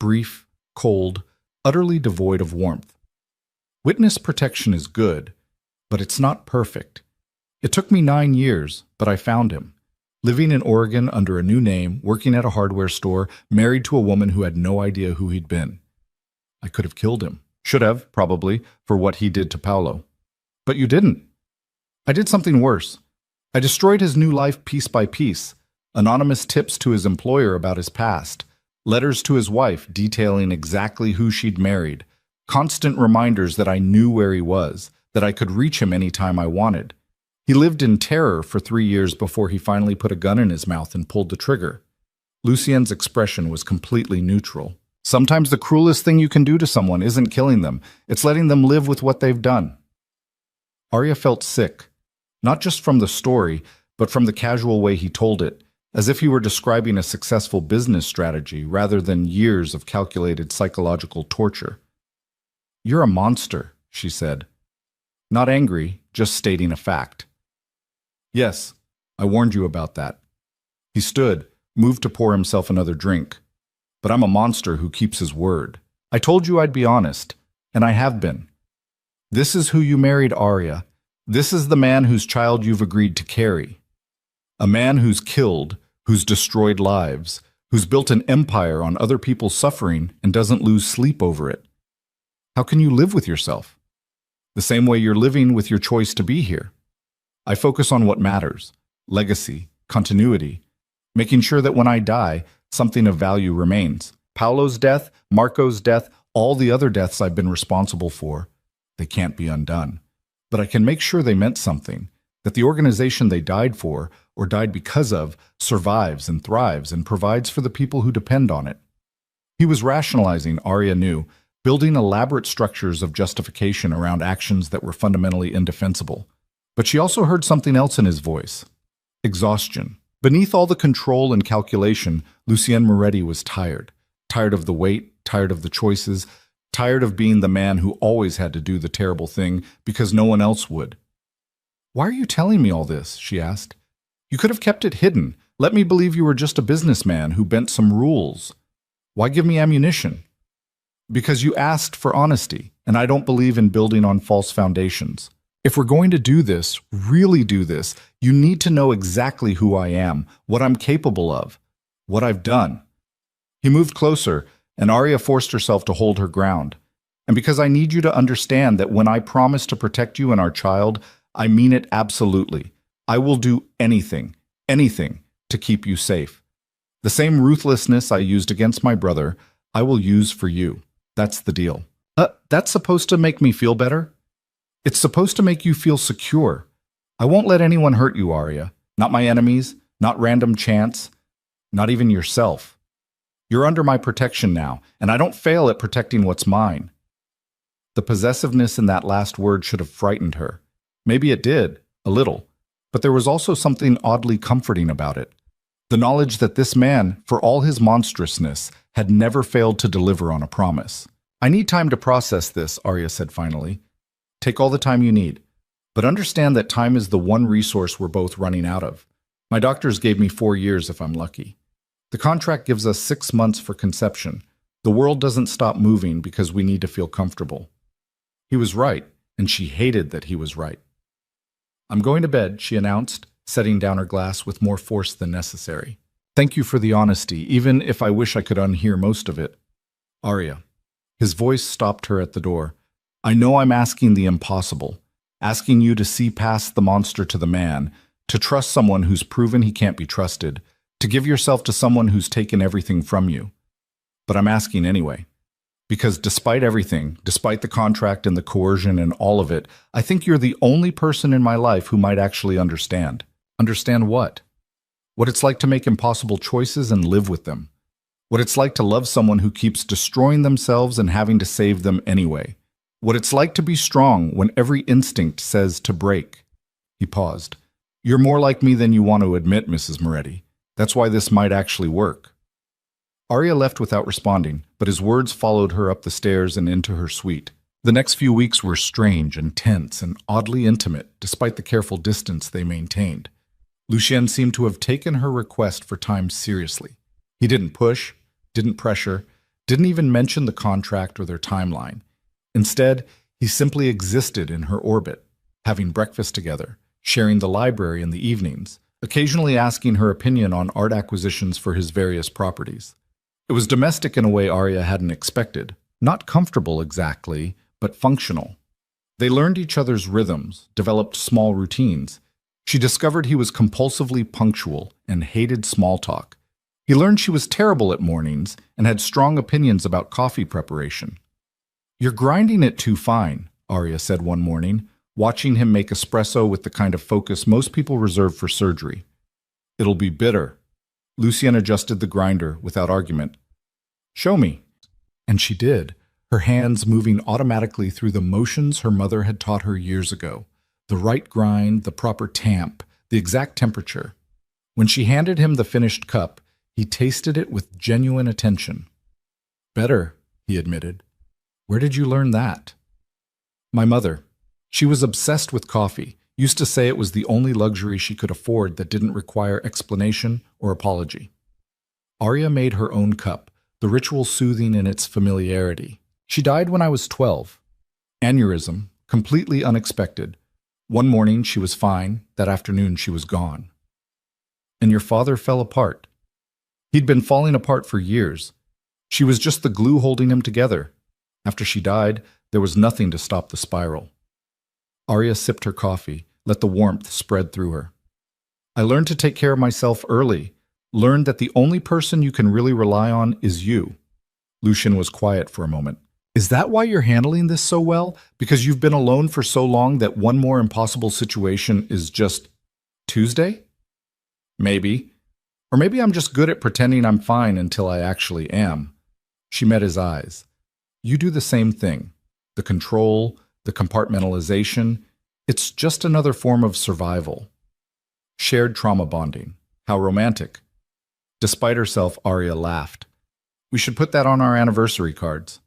Brief, cold, utterly devoid of warmth. "Witness protection is good, but it's not perfect. It took me 9 years, but I found him. Living in Oregon under a new name, working at a hardware store, married to a woman who had no idea who he'd been. I could have killed him. Should have, probably, for what he did to Paolo. But you didn't. I did something worse. I destroyed his new life piece by piece. Anonymous tips to his employer about his past. Letters to his wife detailing exactly who she'd married. Constant reminders that I knew where he was, that I could reach him any time I wanted. He lived in terror for 3 years before he finally put a gun in his mouth and pulled the trigger." Lucien's expression was completely neutral. Sometimes the cruelest thing you can do to someone isn't killing them, it's letting them live with what they've done. Arya felt sick, not just from the story, but from the casual way he told it, as if he were describing a successful business strategy rather than years of calculated psychological torture. "You're a monster," she said. Not angry, just stating a fact. "Yes, I warned you about that." He stood, moved to pour himself another drink. "But I'm a monster who keeps his word. I told you I'd be honest, and I have been. This is who you married, Arya. This is the man whose child you've agreed to carry. A man who's killed, who's destroyed lives, who's built an empire on other people's suffering and doesn't lose sleep over it. How can you live with yourself? The same way you're living with your choice to be here. I focus on what matters, legacy, continuity, making sure that when I die, something of value remains. Paolo's death, Marco's death, all the other deaths I've been responsible for, they can't be undone. But I can make sure they meant something, that the organization they died for, or died because of, survives and thrives and provides for the people who depend on it." He was rationalizing, Arya knew, building elaborate structures of justification around actions that were fundamentally indefensible. But she also heard something else in his voice. Exhaustion. Beneath all the control and calculation, Lucien Moretti was tired. Tired of the wait, tired of the choices, tired of being the man who always had to do the terrible thing because no one else would. "Why are you telling me all this?" she asked. "You could have kept it hidden. Let me believe you were just a businessman who bent some rules. Why give me ammunition?" "Because you asked for honesty, and I don't believe in building on false foundations. If we're going to do this, really do this, you need to know exactly who I am, what I'm capable of, what I've done." He moved closer, and Arya forced herself to hold her ground. "And because I need you to understand that when I promise to protect you and our child, I mean it absolutely. I will do anything, anything, to keep you safe. The same ruthlessness I used against my brother, I will use for you. That's the deal." That's supposed to make me feel better? It's supposed to make you feel secure. I won't let anyone hurt you, Arya. Not my enemies, not random chance, not even yourself. You're under my protection now, and I don't fail at protecting what's mine. The possessiveness in that last word should have frightened her. Maybe it did, a little, but there was also something oddly comforting about it. The knowledge that this man, for all his monstrousness, had never failed to deliver on a promise. "I need time to process this," Arya said finally. "Take all the time you need. But understand that time is the one resource we're both running out of. My doctors gave me 4 years if I'm lucky. The contract gives us 6 months for conception. The world doesn't stop moving because we need to feel comfortable." He was right, and she hated that he was right. I'm going to bed, she announced, setting down her glass with more force than necessary. Thank you for the honesty, even if I wish I could unhear most of it. Arya. His voice stopped her at the door. I know I'm asking the impossible, asking you to see past the monster to the man, to trust someone who's proven he can't be trusted, to give yourself to someone who's taken everything from you. But I'm asking anyway. Because despite everything, despite the contract and the coercion and all of it, I think you're the only person in my life who might actually understand. Understand what? What it's like to make impossible choices and live with them. What it's like to love someone who keeps destroying themselves and having to save them anyway. What it's like to be strong when every instinct says to break. He paused. You're more like me than you want to admit, Mrs. Moretti. That's why this might actually work. Arya left without responding, but his words followed her up the stairs and into her suite. The next few weeks were strange and tense and oddly intimate, despite the careful distance they maintained. Lucien seemed to have taken her request for time seriously. He didn't push, didn't pressure, didn't even mention the contract or their timeline. Instead, he simply existed in her orbit, having breakfast together, sharing the library in the evenings, occasionally asking her opinion on art acquisitions for his various properties. It was domestic in a way Arya hadn't expected. Not comfortable exactly, but functional. They learned each other's rhythms, developed small routines. She discovered he was compulsively punctual and hated small talk. He learned she was terrible at mornings and had strong opinions about coffee preparation. You're grinding it too fine, Arya said one morning, watching him make espresso with the kind of focus most people reserve for surgery. It'll be bitter. Lucien adjusted the grinder without argument. Show me. And she did, her hands moving automatically through the motions her mother had taught her years ago. The right grind, the proper tamp, the exact temperature. When she handed him the finished cup, he tasted it with genuine attention. Better, he admitted. Where did you learn that? My mother. She was obsessed with coffee, used to say it was the only luxury she could afford that didn't require explanation or apology. Arya made her own cup, the ritual soothing in its familiarity. She died when I was 12. Aneurysm, completely unexpected. One morning she was fine, that afternoon she was gone. And your father fell apart. He'd been falling apart for years. She was just the glue holding him together. After she died, there was nothing to stop the spiral. Arya sipped her coffee, let the warmth spread through her. I learned to take care of myself early, learned that the only person you can really rely on is you. Lucien was quiet for a moment. Is that why you're handling this so well? Because you've been alone for so long that one more impossible situation is just Tuesday? Maybe. Or maybe I'm just good at pretending I'm fine until I actually am. She met his eyes. You do the same thing. The control, the compartmentalization, it's just another form of survival. Shared trauma bonding. How romantic. Despite herself, Arya laughed. We should put that on our anniversary cards.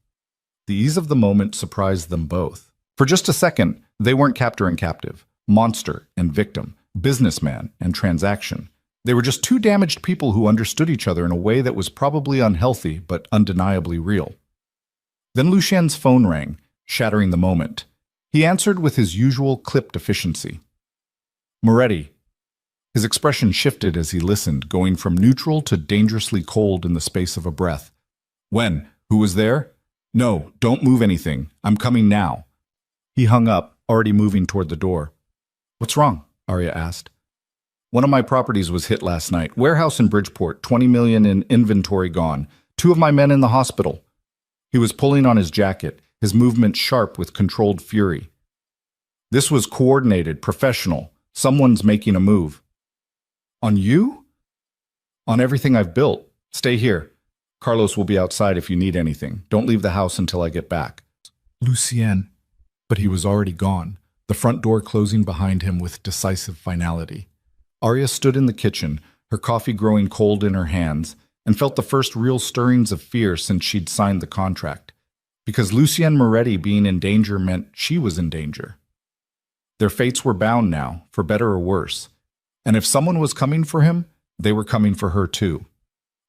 The ease of the moment surprised them both. For just a second, they weren't captor and captive, monster and victim, businessman and transaction. They were just two damaged people who understood each other in a way that was probably unhealthy but undeniably real. Then Lucien's phone rang, shattering the moment. He answered with his usual clipped efficiency. Moretti. His expression shifted as he listened, going from neutral to dangerously cold in the space of a breath. When? Who was there? No, don't move anything. I'm coming now. He hung up, already moving toward the door. What's wrong? Arya asked. One of my properties was hit last night. Warehouse in Bridgeport, 20 million in inventory gone. 2 of my men in the hospital. He was pulling on his jacket, his movement sharp with controlled fury. This was coordinated, professional. Someone's making a move. On you? On everything I've built. Stay here. Carlos will be outside if you need anything. Don't leave the house until I get back. Lucien. But he was already gone, the front door closing behind him with decisive finality. Arya stood in the kitchen, her coffee growing cold in her hands, and felt the first real stirrings of fear since she'd signed the contract. Because Lucien Moretti being in danger meant she was in danger. Their fates were bound now, for better or worse. And if someone was coming for him, they were coming for her too.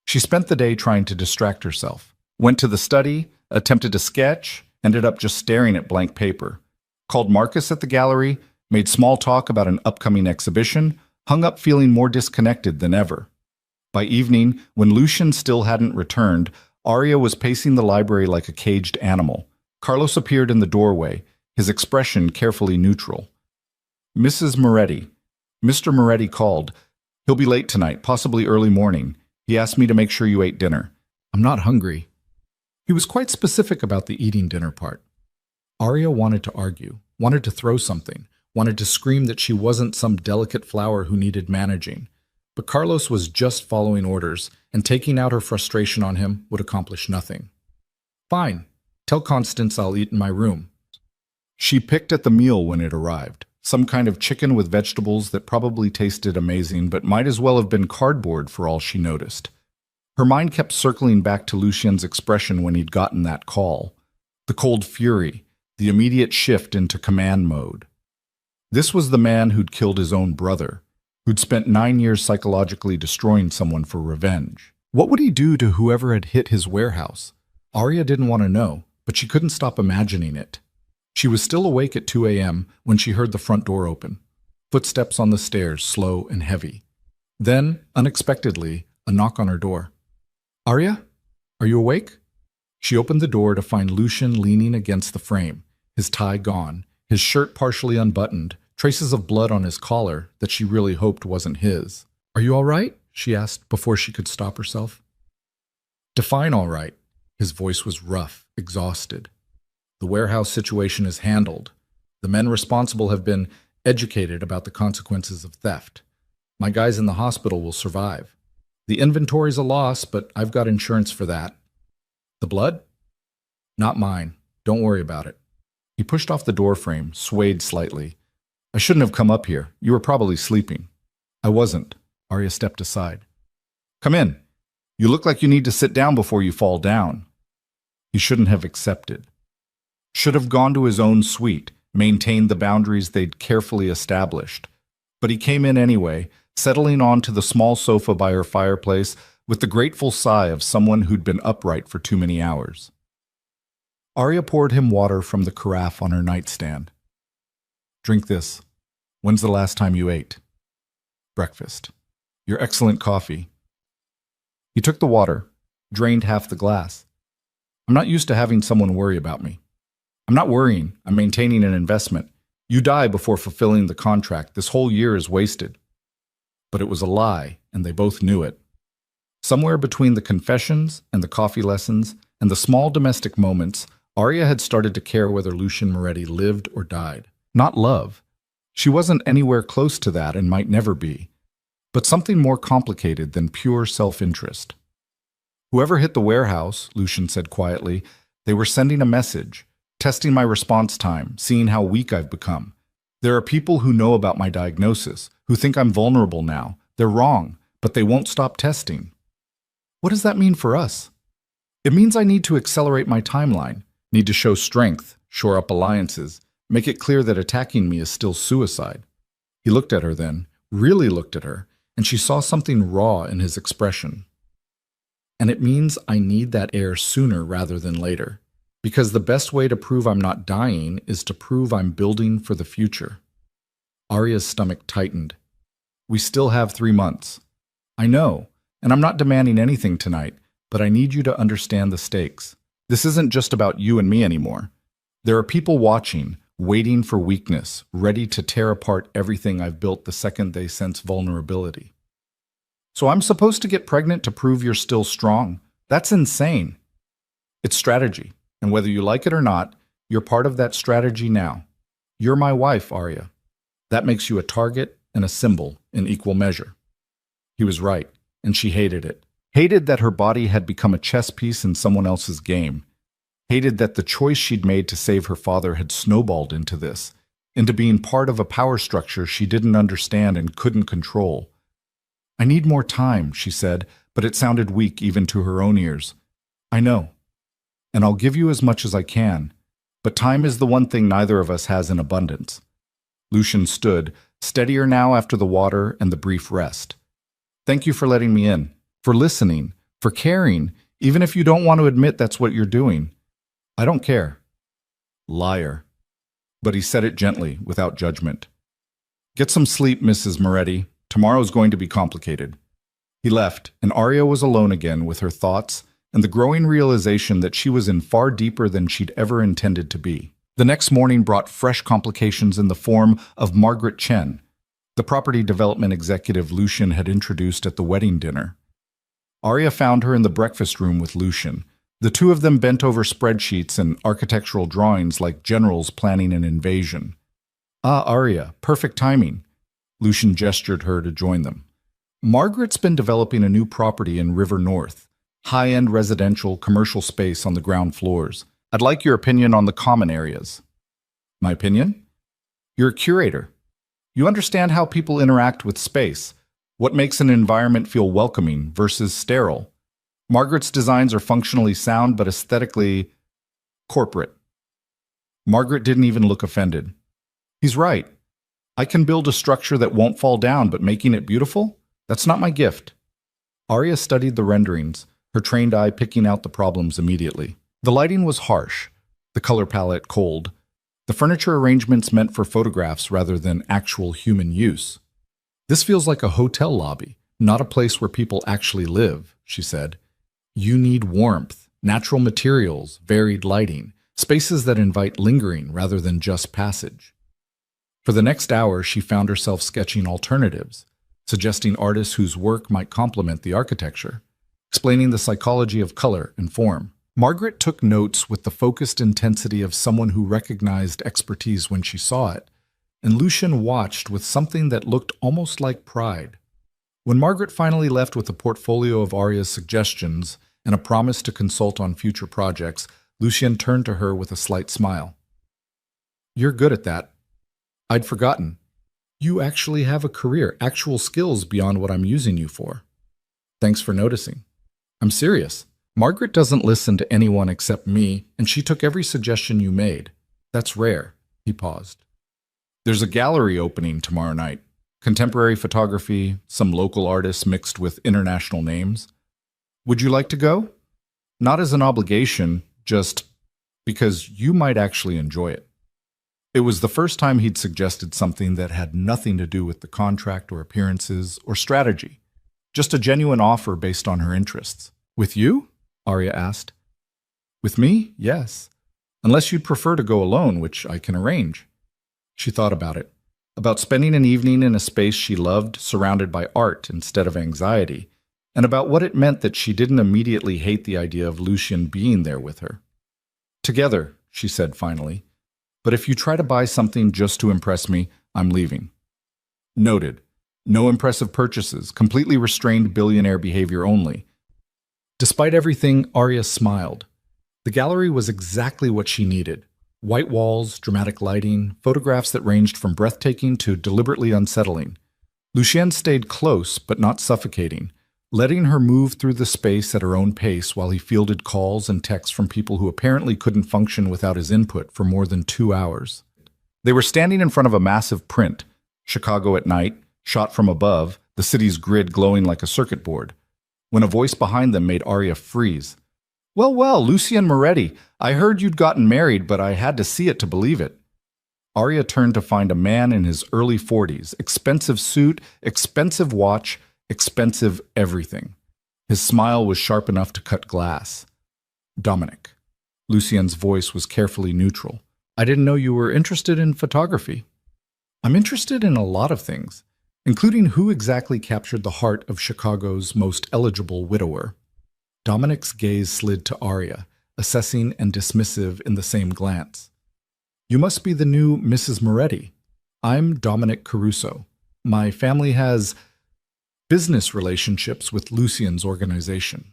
She spent the day trying to distract herself. Went to the study, attempted to sketch, ended up just staring at blank paper. Called Marcus at the gallery, made small talk about an upcoming exhibition, hung up feeling more disconnected than ever. By evening, when Lucian still hadn't returned, Arya was pacing the library like a caged animal. Carlos appeared in the doorway, his expression carefully neutral. "Mrs. Moretti." "Mr. Moretti called. He'll be late tonight, possibly early morning. He asked me to make sure you ate dinner." "I'm not hungry." He was quite specific about the eating dinner part. Arya wanted to argue, wanted to throw something, wanted to scream that she wasn't some delicate flower who needed managing. But Carlos was just following orders, and taking out her frustration on him would accomplish nothing. "Fine. Tell Constance I'll eat in my room." She picked at the meal when it arrived. Some kind of chicken with vegetables that probably tasted amazing but might as well have been cardboard for all she noticed. Her mind kept circling back to Lucien's expression when he'd gotten that call. The cold fury, the immediate shift into command mode. This was the man who'd killed his own brother, who'd spent 9 years psychologically destroying someone for revenge. What would he do to whoever had hit his warehouse? Arya didn't want to know, but she couldn't stop imagining it. She was still awake at 2 a.m. when she heard the front door open. Footsteps on the stairs, slow and heavy. Then, unexpectedly, a knock on her door. "Arya? Are you awake?" She opened the door to find Lucian leaning against the frame, his tie gone, his shirt partially unbuttoned, traces of blood on his collar that she really hoped wasn't his. "Are you all right?" she asked before she could stop herself. "Define all right." His voice was rough, exhausted. "The warehouse situation is handled. The men responsible have been educated about the consequences of theft. My guys in the hospital will survive. The inventory's a loss, but I've got insurance for that." "The blood?" "Not mine. Don't worry about it." He pushed off the door frame, swayed slightly. "I shouldn't have come up here. You were probably sleeping." "I wasn't." Arya stepped aside. "Come in. You look like you need to sit down before you fall down." He shouldn't have accepted. Should have gone to his own suite, maintained the boundaries they'd carefully established. But he came in anyway, settling onto the small sofa by her fireplace with the grateful sigh of someone who'd been upright for too many hours. Arya poured him water from the carafe on her nightstand. "Drink this. When's the last time you ate?" "Breakfast." "Your excellent coffee." He took the water, drained half the glass. "I'm not used to having someone worry about me." "I'm not worrying. I'm maintaining an investment. You die before fulfilling the contract. This whole year is wasted." But it was a lie, and they both knew it. Somewhere between the confessions and the coffee lessons and the small domestic moments, Arya had started to care whether Lucian Moretti lived or died. Not love. She wasn't anywhere close to that and might never be. But something more complicated than pure self-interest. "Whoever hit the warehouse," Lucian said quietly, "they were sending a message, testing my response time, seeing how weak I've become. There are people who know about my diagnosis, who think I'm vulnerable now. They're wrong, but they won't stop testing." What does that mean for us? It means I need to accelerate my timeline, need to show strength, shore up alliances, make it clear that attacking me is still suicide. He looked at her then, really looked at her, and she saw something raw in his expression. "And it means I need that heir sooner rather than later. Because the best way to prove I'm not dying is to prove I'm building for the future." Arya's stomach tightened. "We still have 3 months." "I know, and I'm not demanding anything tonight, but I need you to understand the stakes. This isn't just about you and me anymore. There are people watching, waiting for weakness, ready to tear apart everything I've built the second they sense vulnerability." "So I'm supposed to get pregnant to prove you're still strong? That's insane." "It's strategy. And whether you like it or not, you're part of that strategy now. You're my wife, Arya. That makes you a target and a symbol in equal measure." He was right, and she hated it. Hated that her body had become a chess piece in someone else's game. Hated that the choice she'd made to save her father had snowballed into this, into being part of a power structure she didn't understand and couldn't control. "I need more time," she said, but it sounded weak even to her own ears. "I know. And I'll give you as much as I can, but time is the one thing neither of us has in abundance." Lucian stood, steadier now after the water and the brief rest. "Thank you for letting me in, for listening, for caring, even if you don't want to admit that's what you're doing." "I don't care." Liar. But he said it gently, without judgment. Get some sleep, Mrs. Moretti. Tomorrow's going to be complicated. He left, and Arya was alone again with her thoughts and the growing realization that she was in far deeper than she'd ever intended to be. The next morning brought fresh complications in the form of Margaret Chen, the property development executive Lucian had introduced at the wedding dinner. Arya found her in the breakfast room with Lucian. The two of them bent over spreadsheets and architectural drawings like generals planning an invasion. Ah, Arya, perfect timing. Lucian gestured her to join them. Margaret's been developing a new property in River North, high-end residential, commercial space on the ground floors. I'd like your opinion on the common areas. My opinion? You're a curator. You understand how people interact with space, what makes an environment feel welcoming versus sterile. Margaret's designs are functionally sound but aesthetically corporate. Margaret didn't even look offended. He's right. I can build a structure that won't fall down, but making it beautiful? That's not my gift. Arya studied the renderings, her trained eye picking out the problems immediately. The lighting was harsh, the color palette cold, the furniture arrangements meant for photographs rather than actual human use. This feels like a hotel lobby, not a place where people actually live, she said. You need warmth, natural materials, varied lighting, spaces that invite lingering rather than just passage. For the next hour, she found herself sketching alternatives, suggesting artists whose work might complement the architecture, explaining the psychology of color and form. Margaret took notes with the focused intensity of someone who recognized expertise when she saw it, and Lucian watched with something that looked almost like pride. When Margaret finally left with a portfolio of Arya's suggestions and a promise to consult on future projects, Lucian turned to her with a slight smile. You're good at that. I'd forgotten. You actually have a career, actual skills beyond what I'm using you for. Thanks for noticing. I'm serious. Margaret doesn't listen to anyone except me, and she took every suggestion you made. That's rare. He paused. There's a gallery opening tomorrow night. Contemporary photography, some local artists mixed with international names. Would you like to go? Not as an obligation, just because you might actually enjoy it. It was the first time he'd suggested something that had nothing to do with the contract or appearances or strategy. Just a genuine offer based on her interests. With you? Arya asked. With me? Yes. Unless you'd prefer to go alone, which I can arrange. She thought about it. About spending an evening in a space she loved, surrounded by art instead of anxiety, and about what it meant that she didn't immediately hate the idea of Lucian being there with her. Together, she said finally. But if you try to buy something just to impress me, I'm leaving. Noted. No impressive purchases, completely restrained billionaire behavior only. Despite everything, Arya smiled. The gallery was exactly what she needed. White walls, dramatic lighting, photographs that ranged from breathtaking to deliberately unsettling. Lucian stayed close, but not suffocating, letting her move through the space at her own pace while he fielded calls and texts from people who apparently couldn't function without his input for more than 2 hours. They were standing in front of a massive print, Chicago at night, shot from above, the city's grid glowing like a circuit board, when a voice behind them made Arya freeze. Well, Lucian Moretti, I heard you'd gotten married, but I had to see it to believe it. Arya turned to find a man in his early 40s, expensive suit, expensive watch, expensive everything. His smile was sharp enough to cut glass. Dominic. Lucian's voice was carefully neutral. I didn't know you were interested in photography. I'm interested in a lot of things, including who exactly captured the heart of Chicago's most eligible widower. Dominic's gaze slid to Arya, assessing and dismissive in the same glance. You must be the new Mrs. Moretti. I'm Dominic Caruso. My family has business relationships with Lucian's organization.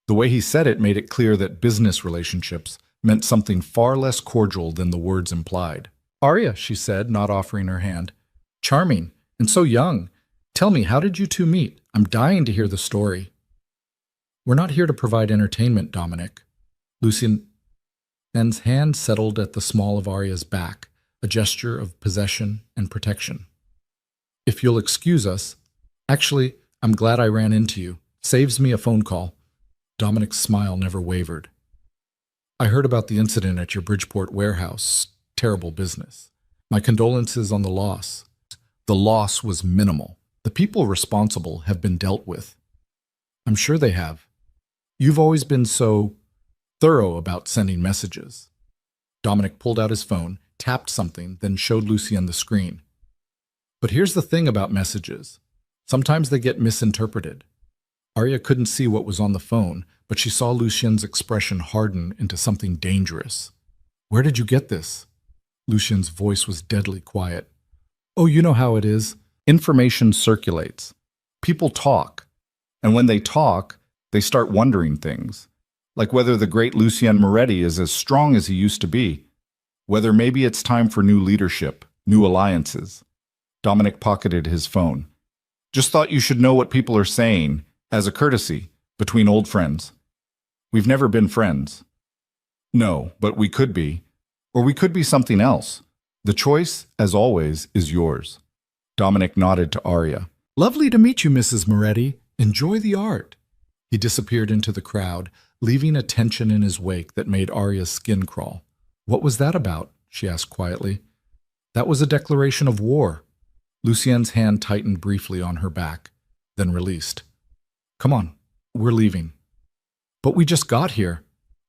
The way he said it made it clear that business relationships meant something far less cordial than the words implied. Arya, she said, not offering her hand. Charming, and so young. Tell me, how did you two meet? I'm dying to hear the story. We're not here to provide entertainment, Dominic. Lucian's hand settled at the small of Arya's back, a gesture of possession and protection. If you'll excuse us, actually, I'm glad I ran into you. Saves me a phone call. Dominic's smile never wavered. I heard about the incident at your Bridgeport warehouse. Terrible business. My condolences on the loss. The loss was minimal. The people responsible have been dealt with. I'm sure they have. You've always been so thorough about sending messages. Dominic pulled out his phone, tapped something, then showed Lucien the screen. But here's the thing about messages. Sometimes they get misinterpreted. Arya couldn't see what was on the phone, but she saw Lucien's expression harden into something dangerous. Where did you get this? Lucien's voice was deadly quiet. Oh, you know how it is. Information circulates. People talk. And when they talk, they start wondering things. Like whether the great Lucien Moretti is as strong as he used to be. Whether maybe it's time for new leadership, new alliances. Dominic pocketed his phone. Just thought you should know what people are saying, as a courtesy, between old friends. We've never been friends. No, but we could be. Or we could be something else. The choice, as always, is yours. Dominic nodded to Arya. Lovely to meet you, Mrs. Moretti. Enjoy the art. He disappeared into the crowd, leaving a tension in his wake that made Arya's skin crawl. What was that about? She asked quietly. That was a declaration of war. Lucien's hand tightened briefly on her back, then released. Come on, we're leaving. But we just got here.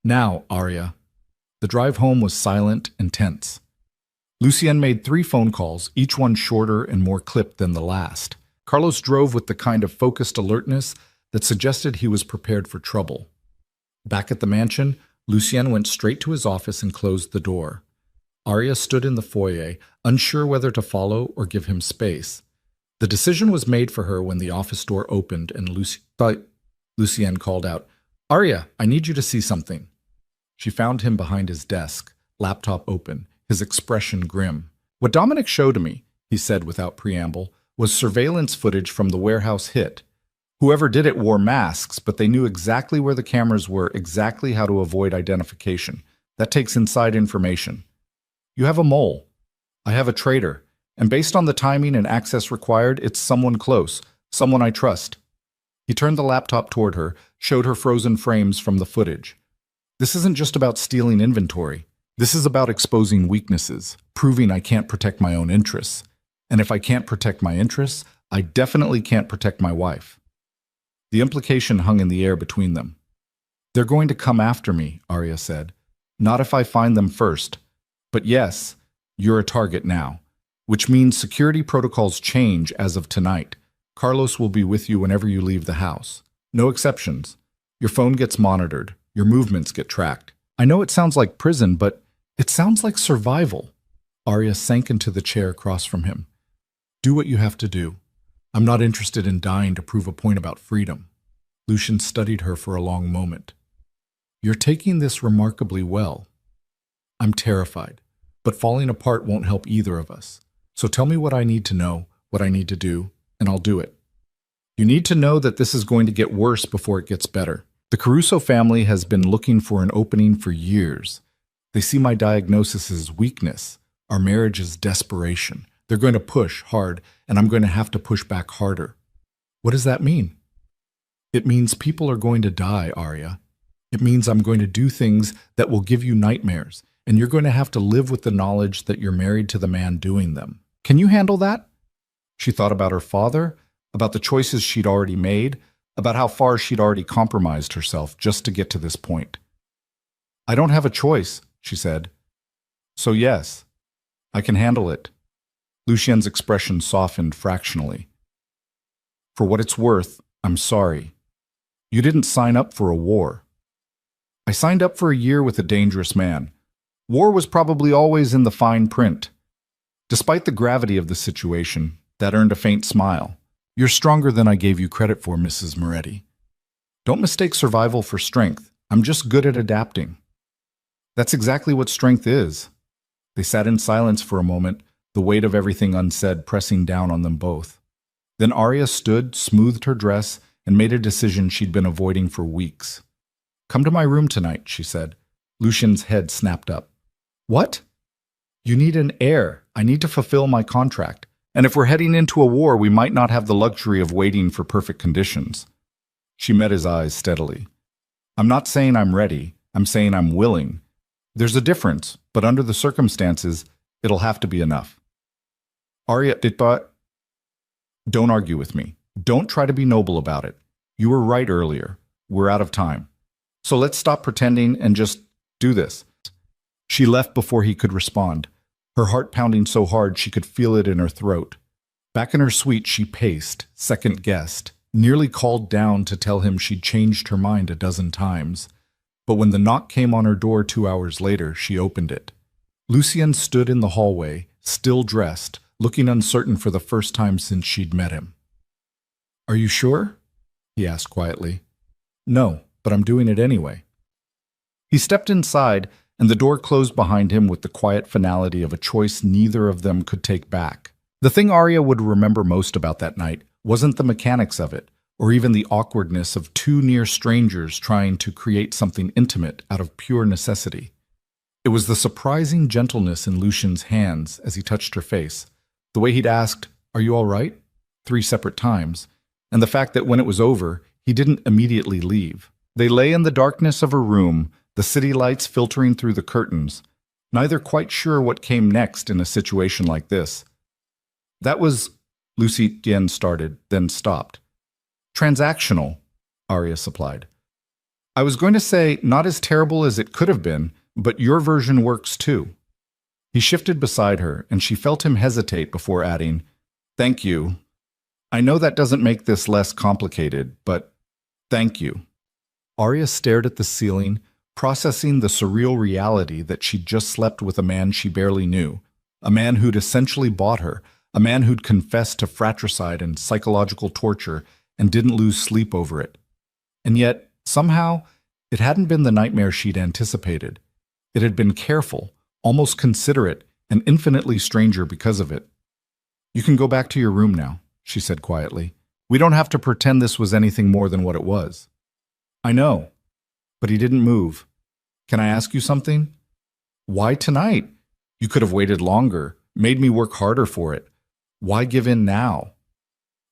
Now, Arya. The drive home was silent and tense. Lucien made 3 phone calls, each one shorter and more clipped than the last. Carlos drove with the kind of focused alertness that suggested he was prepared for trouble. Back at the mansion, Lucien went straight to his office and closed the door. Arya stood in the foyer, unsure whether to follow or give him space. The decision was made for her when the office door opened and Lucien called out, Arya, I need you to see something. She found him behind his desk, laptop open, his expression grim. What Dominic showed me, he said without preamble, was surveillance footage from the warehouse hit. Whoever did it wore masks, but they knew exactly where the cameras were, exactly how to avoid identification. That takes inside information. You have a mole. I have a traitor. And based on the timing and access required, it's someone close, someone I trust. He turned the laptop toward her, showed her frozen frames from the footage. This isn't just about stealing inventory. This is about exposing weaknesses, proving I can't protect my own interests. And if I can't protect my interests, I definitely can't protect my wife. The implication hung in the air between them. They're going to come after me, Arya said. Not if I find them first. But yes, you're a target now, which means security protocols change as of tonight. Carlos will be with you whenever you leave the house. No exceptions. Your phone gets monitored. Your movements get tracked. I know it sounds like prison, but it sounds like survival. Arya sank into the chair across from him. Do what you have to do. I'm not interested in dying to prove a point about freedom. Lucien studied her for a long moment. You're taking this remarkably well. I'm terrified, but falling apart won't help either of us. So tell me what I need to know, what I need to do, and I'll do it. You need to know that this is going to get worse before it gets better. The Caruso family has been looking for an opening for years. They see my diagnosis as weakness, our marriage as desperation. They're going to push hard, and I'm going to have to push back harder. What does that mean? It means people are going to die, Arya. It means I'm going to do things that will give you nightmares, and you're going to have to live with the knowledge that you're married to the man doing them. Can you handle that? She thought about her father, about the choices she'd already made, about how far she'd already compromised herself just to get to this point. I don't have a choice, she said. So yes, I can handle it. Lucien's expression softened fractionally. For what it's worth, I'm sorry. You didn't sign up for a war. I signed up for a year with a dangerous man. War was probably always in the fine print. Despite the gravity of the situation, that earned a faint smile. You're stronger than I gave you credit for, Mrs. Moretti. Don't mistake survival for strength. I'm just good at adapting. That's exactly what strength is. They sat in silence for a moment, the weight of everything unsaid pressing down on them both. Then Arya stood, smoothed her dress, and made a decision she'd been avoiding for weeks. Come to my room tonight, she said. Lucien's head snapped up. What? You need an heir. I need to fulfill my contract. And if we're heading into a war, we might not have the luxury of waiting for perfect conditions. She met his eyes steadily. I'm not saying I'm ready. I'm saying I'm willing. There's a difference, but under the circumstances, it'll have to be enough. Arya, Don't argue with me. Don't try to be noble about it. You were right earlier. We're out of time. So let's stop pretending and just do this." She left before he could respond, her heart pounding so hard she could feel it in her throat. Back in her suite, she paced, second-guessed, nearly called down to tell him she'd changed her mind a dozen times. But when the knock came on her door 2 hours later, she opened it. Lucien stood in the hallway, still dressed, looking uncertain for the first time since she'd met him. "Are you sure?" he asked quietly. "No, but I'm doing it anyway." He stepped inside, and the door closed behind him with the quiet finality of a choice neither of them could take back. The thing Arya would remember most about that night wasn't the mechanics of it, or even the awkwardness of two near strangers trying to create something intimate out of pure necessity. It was the surprising gentleness in Lucien's hands as he touched her face, the way he'd asked, "Are you all right?" 3 separate times, and the fact that when it was over, he didn't immediately leave. They lay in the darkness of her room, the city lights filtering through the curtains, neither quite sure what came next in a situation like this. "That was," Lucien started, then stopped. "Transactional," Arya supplied. "I was going to say not as terrible as it could have been, but your version works too." He shifted beside her, and she felt him hesitate before adding, "Thank you. I know that doesn't make this less complicated, but thank you." Arya stared at the ceiling, processing the surreal reality that she'd just slept with a man she barely knew, a man who'd essentially bought her, a man who'd confessed to fratricide and psychological torture and didn't lose sleep over it. And yet, somehow, it hadn't been the nightmare she'd anticipated. It had been careful, almost considerate, and infinitely stranger because of it. "You can go back to your room now," she said quietly. "We don't have to pretend this was anything more than what it was." "I know." But he didn't move. "Can I ask you something?" "Why tonight? You could have waited longer, made me work harder for it. Why give in now?"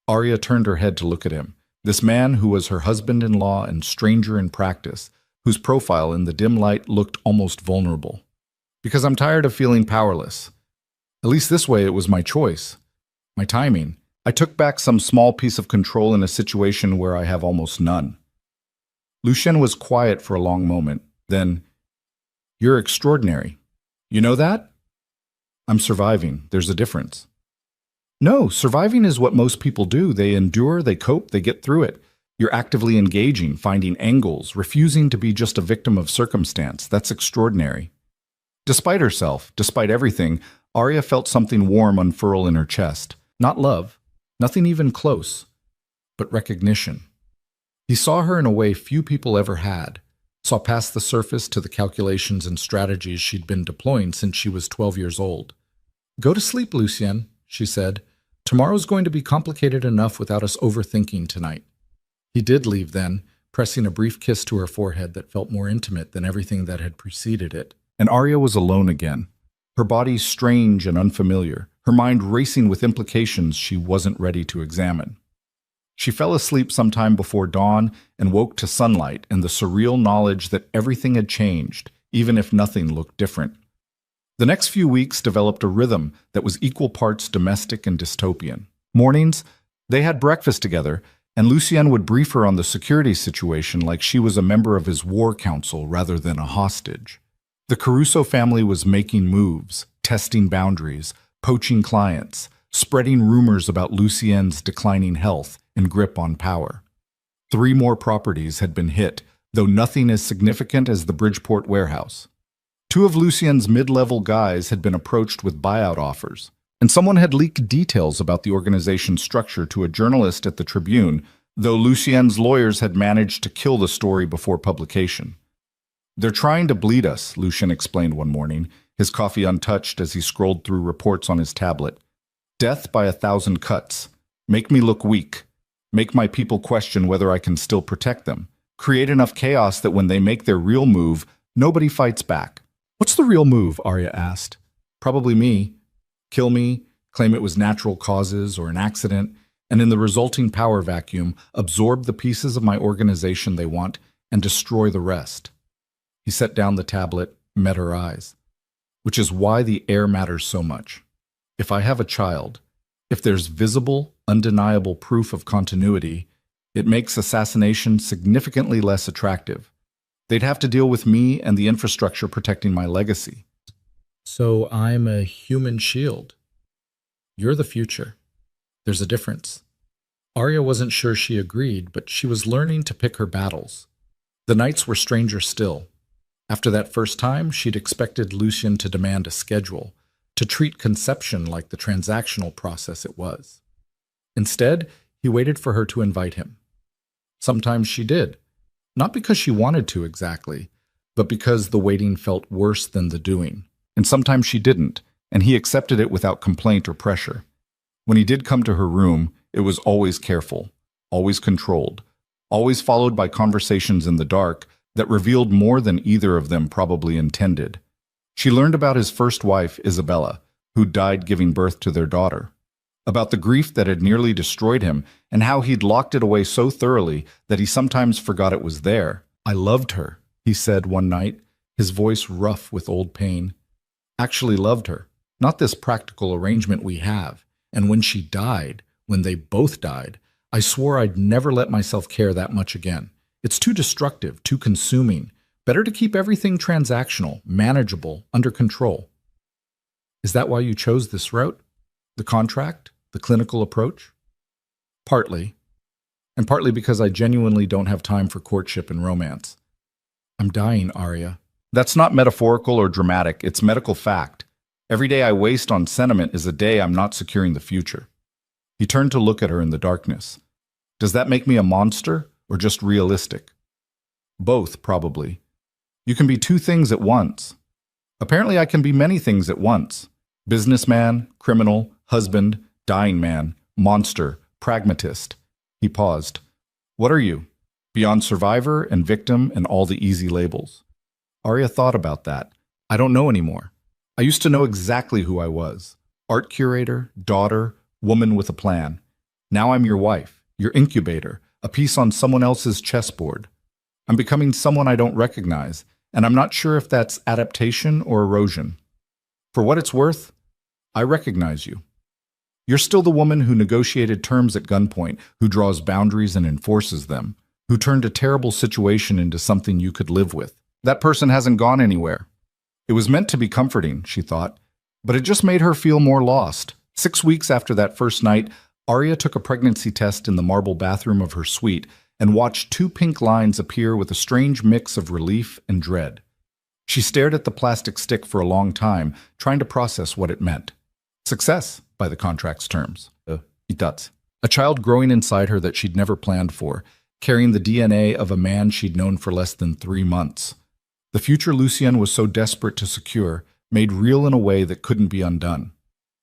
Arya turned her head to look at him, this man who was her husband-in-law and stranger in practice, whose profile in the dim light looked almost vulnerable. "Because I'm tired of feeling powerless. At least this way it was my choice. My timing. I took back some small piece of control in a situation where I have almost none." Lucien was quiet for a long moment. Then, "You're extraordinary. You know that?" "I'm surviving. There's a difference." "No, surviving is what most people do. They endure, they cope, they get through it. You're actively engaging, finding angles, refusing to be just a victim of circumstance. That's extraordinary." Despite herself, despite everything, Arya felt something warm unfurl in her chest. Not love, nothing even close, but recognition. He saw her in a way few people ever had, saw past the surface to the calculations and strategies she'd been deploying since she was 12 years old. "Go to sleep, Lucien," she said. "Tomorrow's going to be complicated enough without us overthinking tonight." He did leave then, pressing a brief kiss to her forehead that felt more intimate than everything that had preceded it. And Arya was alone again, her body strange and unfamiliar, her mind racing with implications she wasn't ready to examine. She fell asleep sometime before dawn and woke to sunlight and the surreal knowledge that everything had changed, even if nothing looked different. The next few weeks developed a rhythm that was equal parts domestic and dystopian. Mornings, they had breakfast together, and Lucien would brief her on the security situation like she was a member of his war council rather than a hostage. The Caruso family was making moves, testing boundaries, poaching clients, spreading rumors about Lucien's declining health and grip on power. 3 more properties had been hit, though nothing as significant as the Bridgeport warehouse. 2 of Lucien's mid-level guys had been approached with buyout offers, and someone had leaked details about the organization's structure to a journalist at the Tribune, though Lucien's lawyers had managed to kill the story before publication. "They're trying to bleed us," Lucien explained one morning, his coffee untouched as he scrolled through reports on his tablet. "Death by 1,000 cuts. Make me look weak. Make my people question whether I can still protect them. Create enough chaos that when they make their real move, nobody fights back." "What's the real move?" Arya asked. "Probably me. Kill me, claim it was natural causes or an accident, and in the resulting power vacuum, absorb the pieces of my organization they want and destroy the rest." He set down the tablet, met her eyes. "Which is why the heir matters so much. If I have a child, If there's visible, undeniable proof of continuity, it makes assassination significantly less attractive. They'd have to deal with me and the infrastructure protecting my legacy. So I'm a human shield. You're the future. There's a difference. Arya wasn't sure she agreed, but she was learning to pick her battles. The nights were stranger still. After that first time, she'd expected Lucian to demand a schedule, to treat conception like the transactional process it was. Instead, he waited for her to invite him. Sometimes she did, not because she wanted to exactly, but because the waiting felt worse than the doing. And sometimes she didn't, and he accepted it without complaint or pressure. When he did come to her room, it was always careful, always controlled, always followed by conversations in the dark that revealed more than either of them probably intended. She learned about his first wife, Isabella, who died giving birth to their daughter, about the grief that had nearly destroyed him and how he'd locked it away so thoroughly that he sometimes forgot it was there. "I loved her," he said one night, his voice rough with old pain. "Actually loved her, not this practical arrangement we have. And when she died, when they both died, I swore I'd never let myself care that much again. It's too destructive, too consuming. Better to keep everything transactional, manageable, under control." Is that why you chose this route? The contract? The clinical approach? Partly. And partly because I genuinely don't have time for courtship and romance. I'm dying, Arya. That's not metaphorical or dramatic, it's medical fact. Every day I waste on sentiment is a day I'm not securing the future. He turned to look at her in the darkness. Does that make me a monster or just realistic? Both, probably. You can be two things at once. Apparently I can be many things at once. Businessman, criminal, husband, dying man, monster, pragmatist. He paused. What are you? Beyond survivor and victim and all the easy labels. Arya thought about that. I don't know anymore. I used to know exactly who I was. Art curator, daughter, woman with a plan. Now I'm your wife, your incubator, a piece on someone else's chessboard. I'm becoming someone I don't recognize, and I'm not sure if that's adaptation or erosion. For what it's worth, I recognize you. You're still the woman who negotiated terms at gunpoint, who draws boundaries and enforces them, who turned a terrible situation into something you could live with. That person hasn't gone anywhere. It was meant to be comforting, she thought, but it just made her feel more lost. 6 weeks after that first night, Arya took a pregnancy test in the marble bathroom of her suite and watched 2 pink lines appear with a strange mix of relief and dread. She stared at the plastic stick for a long time, trying to process what it meant. Success, by the contract's terms. A child growing inside her that she'd never planned for, carrying the DNA of a man she'd known for less than 3 months. The future Lucian was so desperate to secure, made real in a way that couldn't be undone.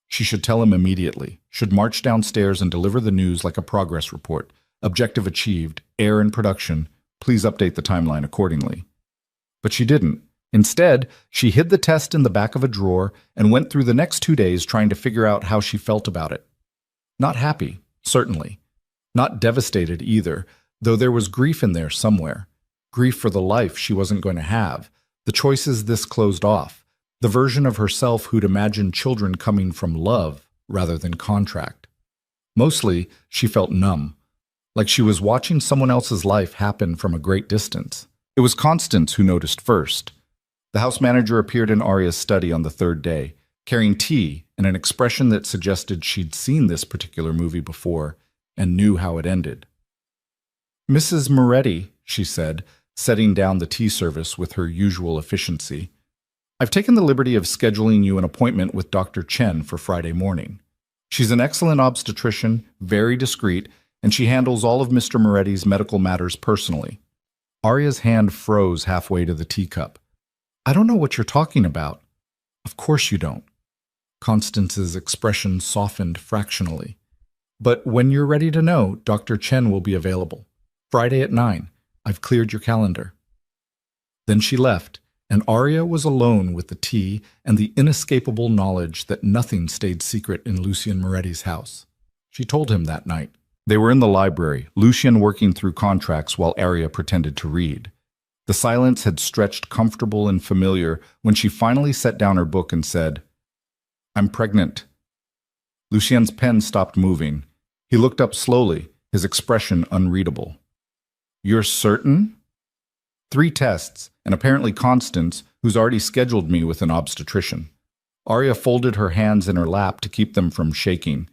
She should tell him immediately, should march downstairs and deliver the news like a progress report. Objective achieved, air in production, please update the timeline accordingly. But she didn't. Instead, she hid the test in the back of a drawer and went through the next 2 days trying to figure out how she felt about it. Not happy, certainly. Not devastated either, though there was grief in there somewhere. Grief for the life she wasn't going to have, the choices this closed off, the version of herself who'd imagined children coming from love rather than contract. Mostly, she felt numb, like she was watching someone else's life happen from a great distance. It was Constance who noticed first. The house manager appeared in Arya's study on the 3rd day, carrying tea and an expression that suggested she'd seen this particular movie before and knew how it ended. "Mrs. Moretti," she said, setting down the tea service with her usual efficiency, "I've taken the liberty of scheduling you an appointment with Dr. Chen for Friday morning. She's an excellent obstetrician, very discreet, and she handles all of Mr. Moretti's medical matters personally." Arya's hand froze halfway to the teacup. "I don't know what you're talking about." "Of course you don't." Constance's expression softened fractionally. "But when you're ready to know, Dr. Chen will be available. Friday at 9. I've cleared your calendar." Then she left, and Arya was alone with the tea and the inescapable knowledge that nothing stayed secret in Lucian Moretti's house. She told him that night. They were in the library, Lucian working through contracts while Arya pretended to read. The silence had stretched comfortable and familiar when she finally set down her book and said, "I'm pregnant." Lucien's pen stopped moving. He looked up slowly, his expression unreadable. You're certain? 3 tests, and apparently Constance, who's already scheduled me with an obstetrician. Arya folded her hands in her lap to keep them from shaking.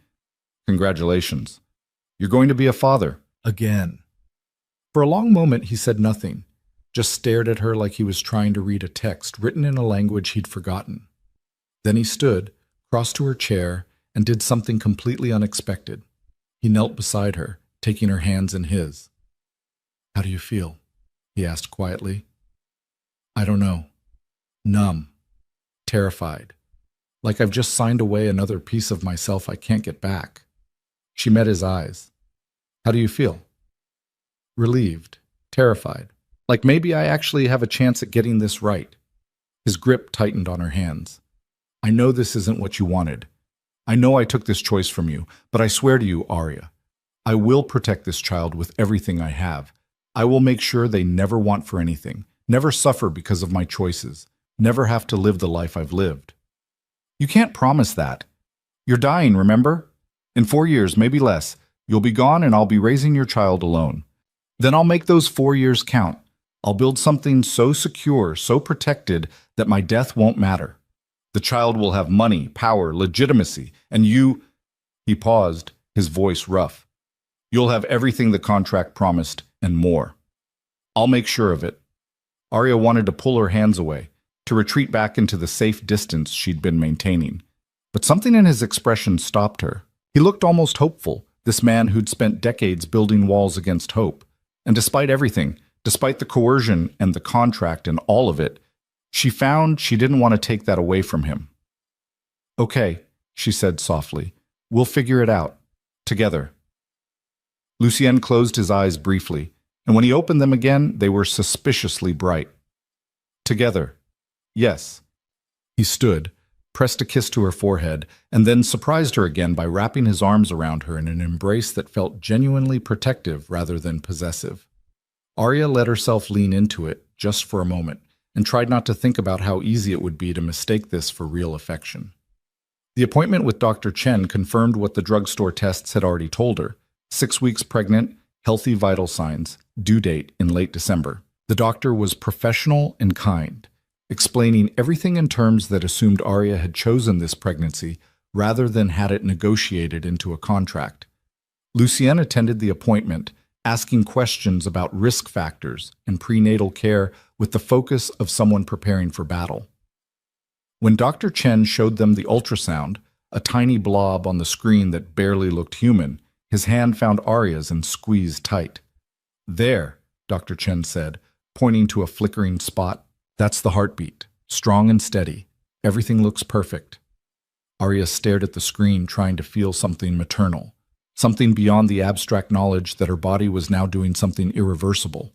Congratulations. You're going to be a father. Again. For a long moment he said nothing, just stared at her like he was trying to read a text written in a language he'd forgotten. Then he stood, crossed to her chair, and did something completely unexpected. He knelt beside her, taking her hands in his. How do you feel? He asked quietly. I don't know. Numb. Terrified. Like I've just signed away another piece of myself I can't get back. She met his eyes. How do you feel? Relieved. Terrified. Like maybe I actually have a chance at getting this right. His grip tightened on her hands. I know this isn't what you wanted. I know I took this choice from you, but I swear to you, Arya, I will protect this child with everything I have. I will make sure they never want for anything, never suffer because of my choices, never have to live the life I've lived. You can't promise that. You're dying, remember? In 4 years, maybe less, you'll be gone and I'll be raising your child alone. Then I'll make those 4 years count. I'll build something so secure, so protected, that my death won't matter. The child will have money, power, legitimacy, and you... He paused, his voice rough. You'll have everything the contract promised, and more. I'll make sure of it. Arya wanted to pull her hands away, to retreat back into the safe distance she'd been maintaining. But something in his expression stopped her. He looked almost hopeful, this man who'd spent decades building walls against hope. And despite everything, despite the coercion and the contract and all of it, she found she didn't want to take that away from him. Okay, she said softly. We'll figure it out. Together. Lucien closed his eyes briefly, and when he opened them again, they were suspiciously bright. Together. Yes. He stood, pressed a kiss to her forehead, and then surprised her again by wrapping his arms around her in an embrace that felt genuinely protective rather than possessive. Arya let herself lean into it just for a moment, and tried not to think about how easy it would be to mistake this for real affection. The appointment with Dr. Chen confirmed what the drugstore tests had already told her. 6 weeks pregnant, healthy vital signs, due date in late December. The doctor was professional and kind, explaining everything in terms that assumed Arya had chosen this pregnancy rather than had it negotiated into a contract. Lucien attended the appointment, asking questions about risk factors and prenatal care with the focus of someone preparing for battle. When Dr. Chen showed them the ultrasound, a tiny blob on the screen that barely looked human, his hand found Arya's and squeezed tight. There, Dr. Chen said, pointing to a flickering spot. That's the heartbeat, strong and steady. Everything looks perfect. Arya stared at the screen, trying to feel something maternal, something beyond the abstract knowledge that her body was now doing something irreversible.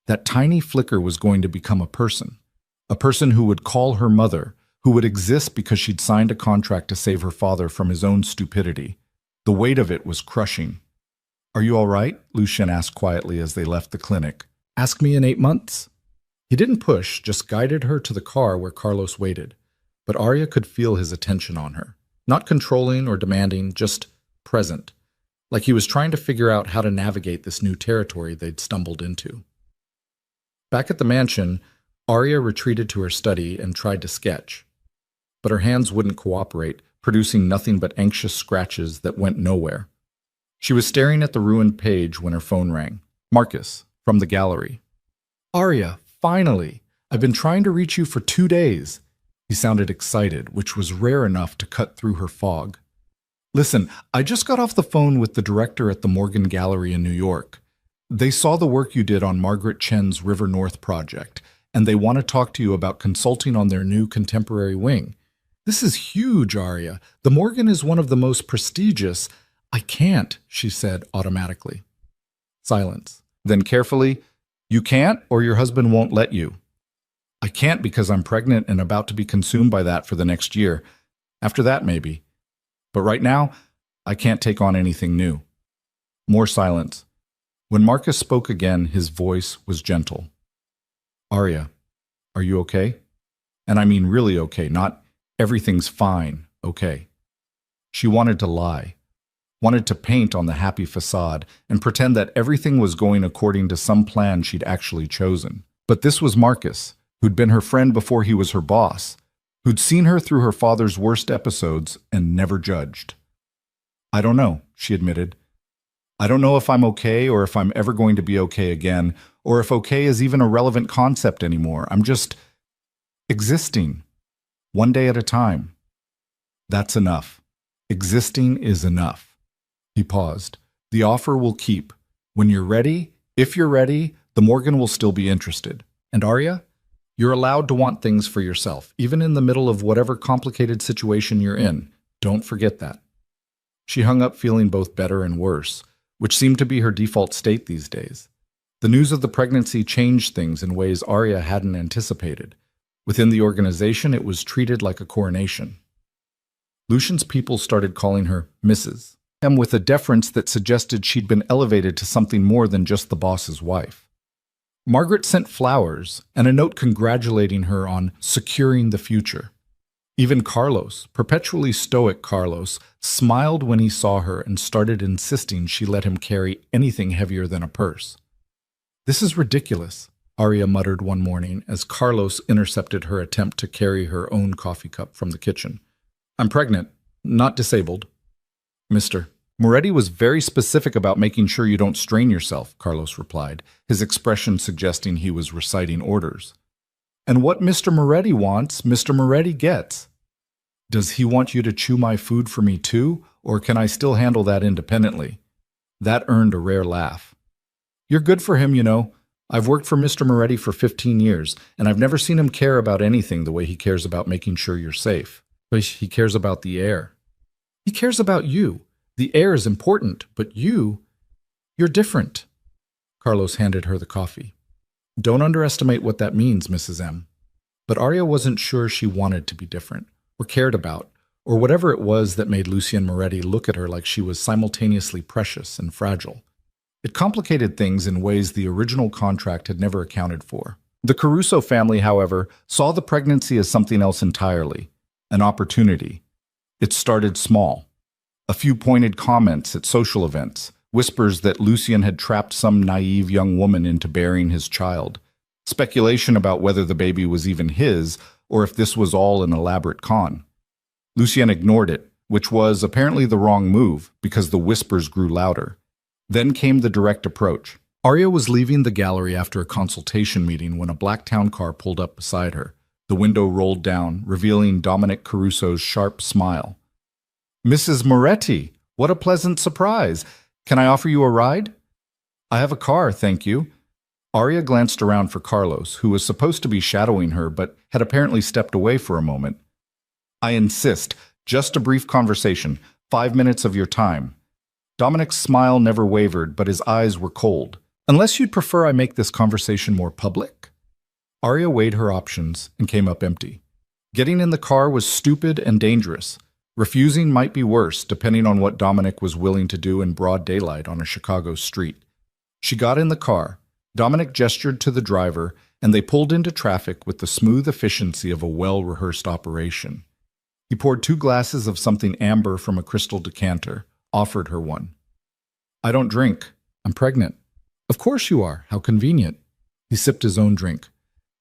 That tiny flicker was going to become a person who would call her mother, who would exist because she'd signed a contract to save her father from his own stupidity. The weight of it was crushing. Are you all right? Lucien asked quietly as they left the clinic. Ask me in 8 months. He didn't push, just guided her to the car where Carlos waited. But Arya could feel his attention on her. Not controlling or demanding, just present. Like he was trying to figure out how to navigate this new territory they'd stumbled into. Back at the mansion, Arya retreated to her study and tried to sketch. But her hands wouldn't cooperate, producing nothing but anxious scratches that went nowhere. She was staring at the ruined page when her phone rang. Marcus, from the gallery. Arya, finally! I've been trying to reach you for 2 days. He sounded excited, which was rare enough to cut through her fog. Listen, I just got off the phone with the director at the Morgan Gallery in New York. They saw the work you did on Margaret Chen's River North project, and they want to talk to you about consulting on their new contemporary wing. This is huge, Arya. The Morgan is one of the most prestigious. I can't, she said automatically. Silence. Then carefully, you can't or your husband won't let you. I can't because I'm pregnant and about to be consumed by that for the next year. After that, maybe. But right now, I can't take on anything new. More silence. When Marcus spoke again, his voice was gentle. Arya, are you okay? And I mean really okay, not everything's fine, okay. She wanted to lie, wanted to paint on the happy facade and pretend that everything was going according to some plan she'd actually chosen. But this was Marcus, who'd been her friend before he was her boss, who'd seen her through her father's worst episodes and never judged. "I don't know," she admitted. "I don't know if I'm okay or if I'm ever going to be okay again, or if okay is even a relevant concept anymore. I'm just existing, one day at a time. That's enough. Existing is enough." He paused. "The offer will keep. When you're ready, if you're ready, the Morgan will still be interested. And Arya, you're allowed to want things for yourself, even in the middle of whatever complicated situation you're in. Don't forget that." She hung up feeling both better and worse, which seemed to be her default state these days. The news of the pregnancy changed things in ways Arya hadn't anticipated. Within the organization, it was treated like a coronation. Lucian's people started calling her Mrs. M with a deference that suggested she'd been elevated to something more than just the boss's wife. Margaret sent flowers and a note congratulating her on securing the future. Even Carlos, perpetually stoic Carlos, smiled when he saw her and started insisting she let him carry anything heavier than a purse. "This is ridiculous," Arya muttered one morning as Carlos intercepted her attempt to carry her own coffee cup from the kitchen. "I'm pregnant, not disabled." "Mr. Moretti was very specific about making sure you don't strain yourself," Carlos replied, his expression suggesting he was reciting orders. "And what Mr. Moretti wants, Mr. Moretti gets. Does he want you to chew my food for me too, or can I still handle that independently?" That earned a rare laugh. "You're good for him, you know. I've worked for Mr. Moretti for 15 years, and I've never seen him care about anything the way he cares about making sure you're safe. But he cares about the heir. He cares about you. The heir is important, but you're different." Carlos handed her the coffee. "Don't underestimate what that means, Mrs. M." But Arya wasn't sure she wanted to be different, or cared about, or whatever it was that made Lucien Moretti look at her like she was simultaneously precious and fragile. It complicated things in ways the original contract had never accounted for. The Caruso family, however, saw the pregnancy as something else entirely, an opportunity. It started small. A few pointed comments at social events, whispers that Lucien had trapped some naive young woman into bearing his child, speculation about whether the baby was even his or if this was all an elaborate con. Lucien ignored it, which was apparently the wrong move because the whispers grew louder. Then came the direct approach. Arya was leaving the gallery after a consultation meeting when a black town car pulled up beside her. The window rolled down, revealing Dominic Caruso's sharp smile. "Mrs. Moretti, what a pleasant surprise. Can I offer you a ride?" "I have a car, thank you." Arya glanced around for Carlos, who was supposed to be shadowing her but had apparently stepped away for a moment. "I insist. Just a brief conversation. 5 minutes of your time." Dominic's smile never wavered, but his eyes were cold. "Unless you'd prefer I make this conversation more public?" Arya weighed her options and came up empty. Getting in the car was stupid and dangerous. Refusing might be worse, depending on what Dominic was willing to do in broad daylight on a Chicago street. She got in the car. Dominic gestured to the driver, and they pulled into traffic with the smooth efficiency of a well-rehearsed operation. He poured 2 glasses of something amber from a crystal decanter, offered her one. "I don't drink. I'm pregnant." "Of course you are. How convenient." He sipped his own drink.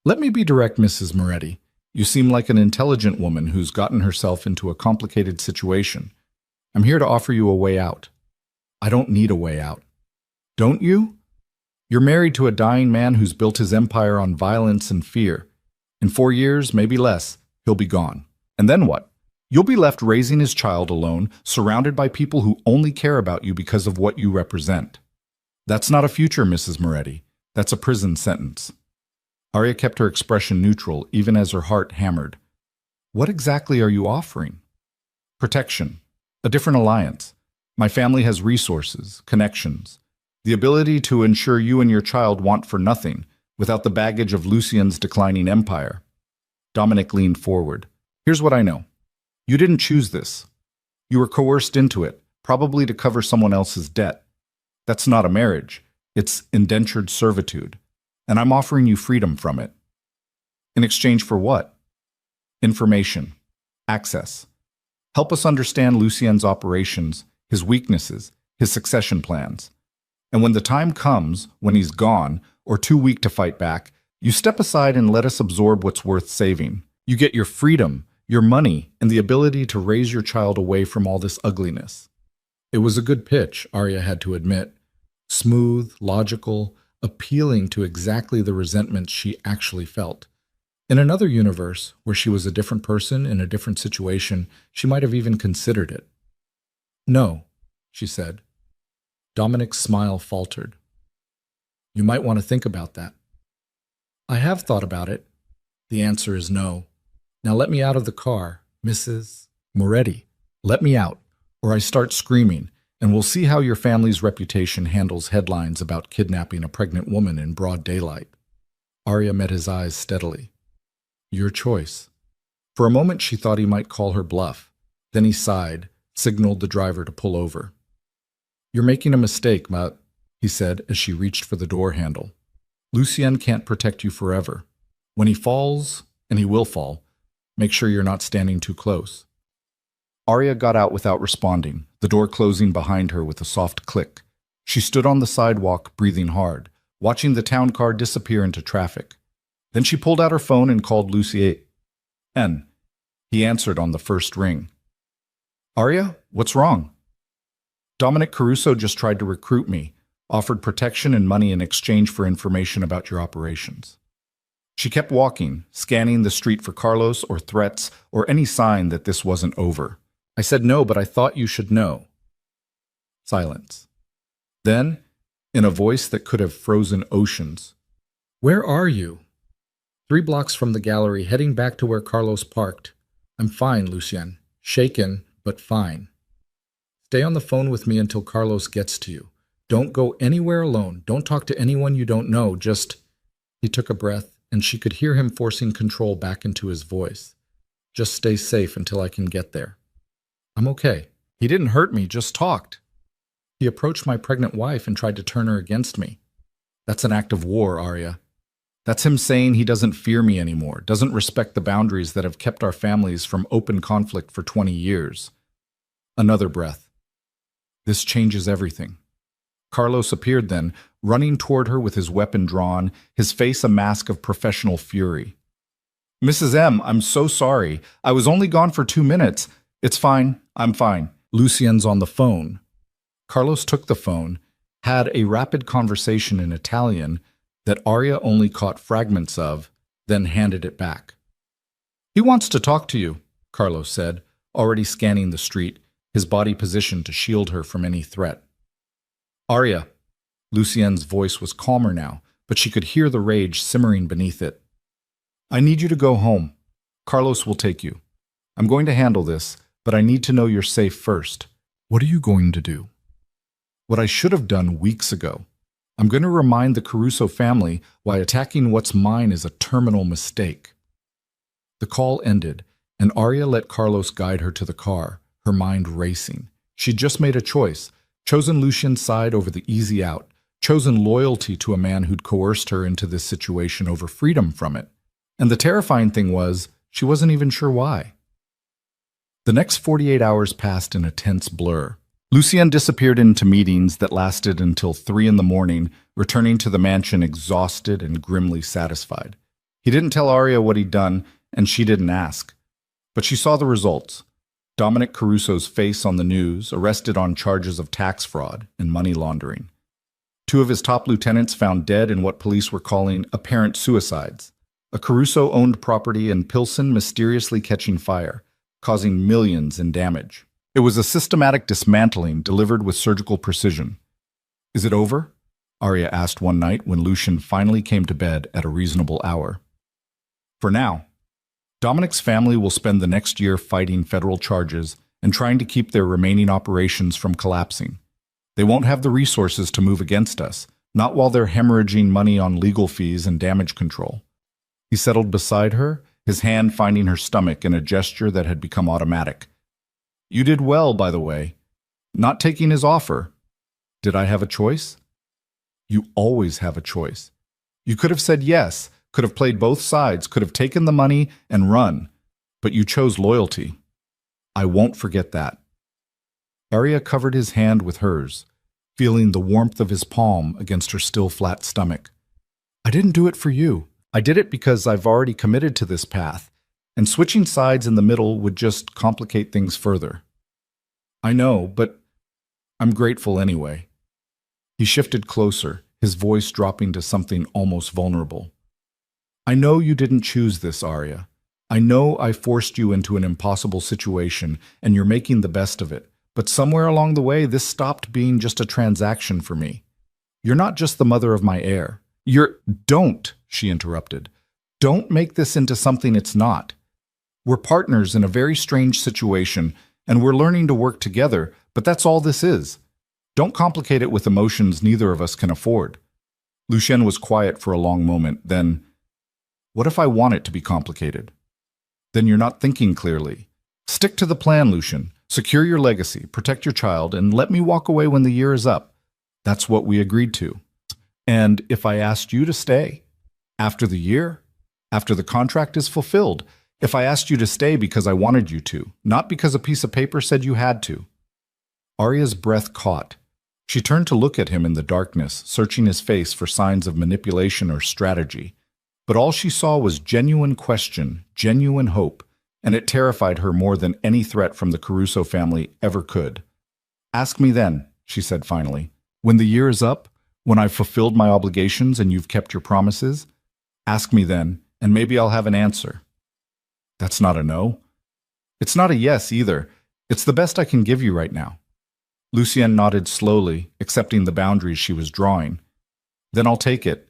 "Let me be direct, Mrs. Moretti. You seem like an intelligent woman who's gotten herself into a complicated situation. I'm here to offer you a way out." "I don't need a way out." "Don't you? You're married to a dying man who's built his empire on violence and fear. In 4 years, maybe less, he'll be gone. And then what? You'll be left raising his child alone, surrounded by people who only care about you because of what you represent. That's not a future, Mrs. Moretti. That's a prison sentence." Arya kept her expression neutral, even as her heart hammered. "What exactly are you offering?" "Protection. A different alliance. My family has resources, connections. The ability to ensure you and your child want for nothing, without the baggage of Lucien's declining empire." Dominic leaned forward. "Here's what I know. You didn't choose this. You were coerced into it, probably to cover someone else's debt. That's not a marriage. It's indentured servitude. And I'm offering you freedom from it." "In exchange for what?" "Information. Access. Help us understand Lucien's operations, his weaknesses, his succession plans. And when the time comes, when he's gone, or too weak to fight back, you step aside and let us absorb what's worth saving. You get your freedom, your money, and the ability to raise your child away from all this ugliness. It was a good pitch, Arya had to admit. Smooth, logical, appealing to exactly the resentment she actually felt. In another universe, where she was a different person in a different situation, she might have even considered it. No, she said. Dominic's smile faltered. You might want to think about that. I have thought about it. The answer is no. Now let me out of the car, Mrs. Moretti. Let me out, or I start screaming, and we'll see how your family's reputation handles headlines about kidnapping a pregnant woman in broad daylight. Arya met his eyes steadily. Your choice. For a moment she thought he might call her bluff. Then he sighed, signaled the driver to pull over. You're making a mistake, Matt, he said as she reached for the door handle. Lucien can't protect you forever. When he falls, and he will fall, make sure you're not standing too close. Arya got out without responding, the door closing behind her with a soft click. She stood on the sidewalk, breathing hard, watching the town car disappear into traffic. Then she pulled out her phone and called Lucien. He answered on the first ring. Arya, what's wrong? Dominic Caruso just tried to recruit me, offered protection and money in exchange for information about your operations. She kept walking, scanning the street for Carlos or threats or any sign that this wasn't over. I said no, but I thought you should know. Silence. Then, in a voice that could have frozen oceans, Where are you? 3 blocks from the gallery, heading back to where Carlos parked. I'm fine, Lucien. Shaken, but fine. Stay on the phone with me until Carlos gets to you. Don't go anywhere alone. Don't talk to anyone you don't know. Just... He took a breath, and she could hear him forcing control back into his voice. Just stay safe until I can get there. I'm okay. He didn't hurt me, just talked. He approached my pregnant wife and tried to turn her against me. That's an act of war, Arya. That's him saying he doesn't fear me anymore, doesn't respect the boundaries that have kept our families from open conflict for 20 years. Another breath. This changes everything. Carlos appeared then, running toward her with his weapon drawn, his face a mask of professional fury. Mrs. M, I'm so sorry. I was only gone for 2 minutes. It's fine. I'm fine. Lucien's on the phone. Carlos took the phone, had a rapid conversation in Italian that Arya only caught fragments of, then handed it back. He wants to talk to you, Carlos said, already scanning the street, his body positioned to shield her from any threat. Arya. Lucien's voice was calmer now, but she could hear the rage simmering beneath it. I need you to go home. Carlos will take you. I'm going to handle this, but I need to know you're safe first. What are you going to do? What I should have done weeks ago. I'm going to remind the Caruso family why attacking what's mine is a terminal mistake. The call ended, and Arya let Carlos guide her to the car, her mind racing. She'd just made a choice, chosen Lucien's side over the easy out, chosen loyalty to a man who'd coerced her into this situation over freedom from it. And the terrifying thing was, she wasn't even sure why. The next 48 hours passed in a tense blur. Lucien disappeared into meetings that lasted until 3 a.m, returning to the mansion exhausted and grimly satisfied. He didn't tell Arya what he'd done, and she didn't ask. But she saw the results. Dominic Caruso's face on the news, arrested on charges of tax fraud and money laundering. 2 of his top lieutenants found dead in what police were calling apparent suicides. A Caruso-owned property in Pilsen mysteriously catching fire, causing millions in damage. It was a systematic dismantling delivered with surgical precision. Is it over? Arya asked one night when Lucien finally came to bed at a reasonable hour. For now. Dominic's family will spend the next year fighting federal charges and trying to keep their remaining operations from collapsing. They won't have the resources to move against us, not while they're hemorrhaging money on legal fees and damage control. He settled beside her, his hand finding her stomach in a gesture that had become automatic. You did well, by the way. Not taking his offer. Did I have a choice? You always have a choice. You could have said yes, could have played both sides, could have taken the money and run, but you chose loyalty. I won't forget that. Arya covered his hand with hers, feeling the warmth of his palm against her still flat stomach. I didn't do it for you. I did it because I've already committed to this path, and switching sides in the middle would just complicate things further. I know, but I'm grateful anyway. He shifted closer, his voice dropping to something almost vulnerable. I know you didn't choose this, Arya. I know I forced you into an impossible situation, and you're making the best of it. But somewhere along the way, this stopped being just a transaction for me. You're not just the mother of my heir. Don't, she interrupted. Don't make this into something it's not. We're partners in a very strange situation, and we're learning to work together, but that's all this is. Don't complicate it with emotions neither of us can afford. Lucien was quiet for a long moment, then, what if I want it to be complicated? Then you're not thinking clearly. Stick to the plan, Lucien. Secure your legacy, protect your child, and let me walk away when the year is up. That's what we agreed to. And if I asked you to stay? After the year? After the contract is fulfilled? If I asked you to stay because I wanted you to, not because a piece of paper said you had to? Arya's breath caught. She turned to look at him in the darkness, searching his face for signs of manipulation or strategy. But all she saw was genuine question, genuine hope, and it terrified her more than any threat from the Caruso family ever could. Ask me then, she said finally. When the year is up, when I've fulfilled my obligations and you've kept your promises, ask me then, and maybe I'll have an answer. That's not a no. It's not a yes either. It's the best I can give you right now. Lucien nodded slowly, accepting the boundaries she was drawing. Then I'll take it,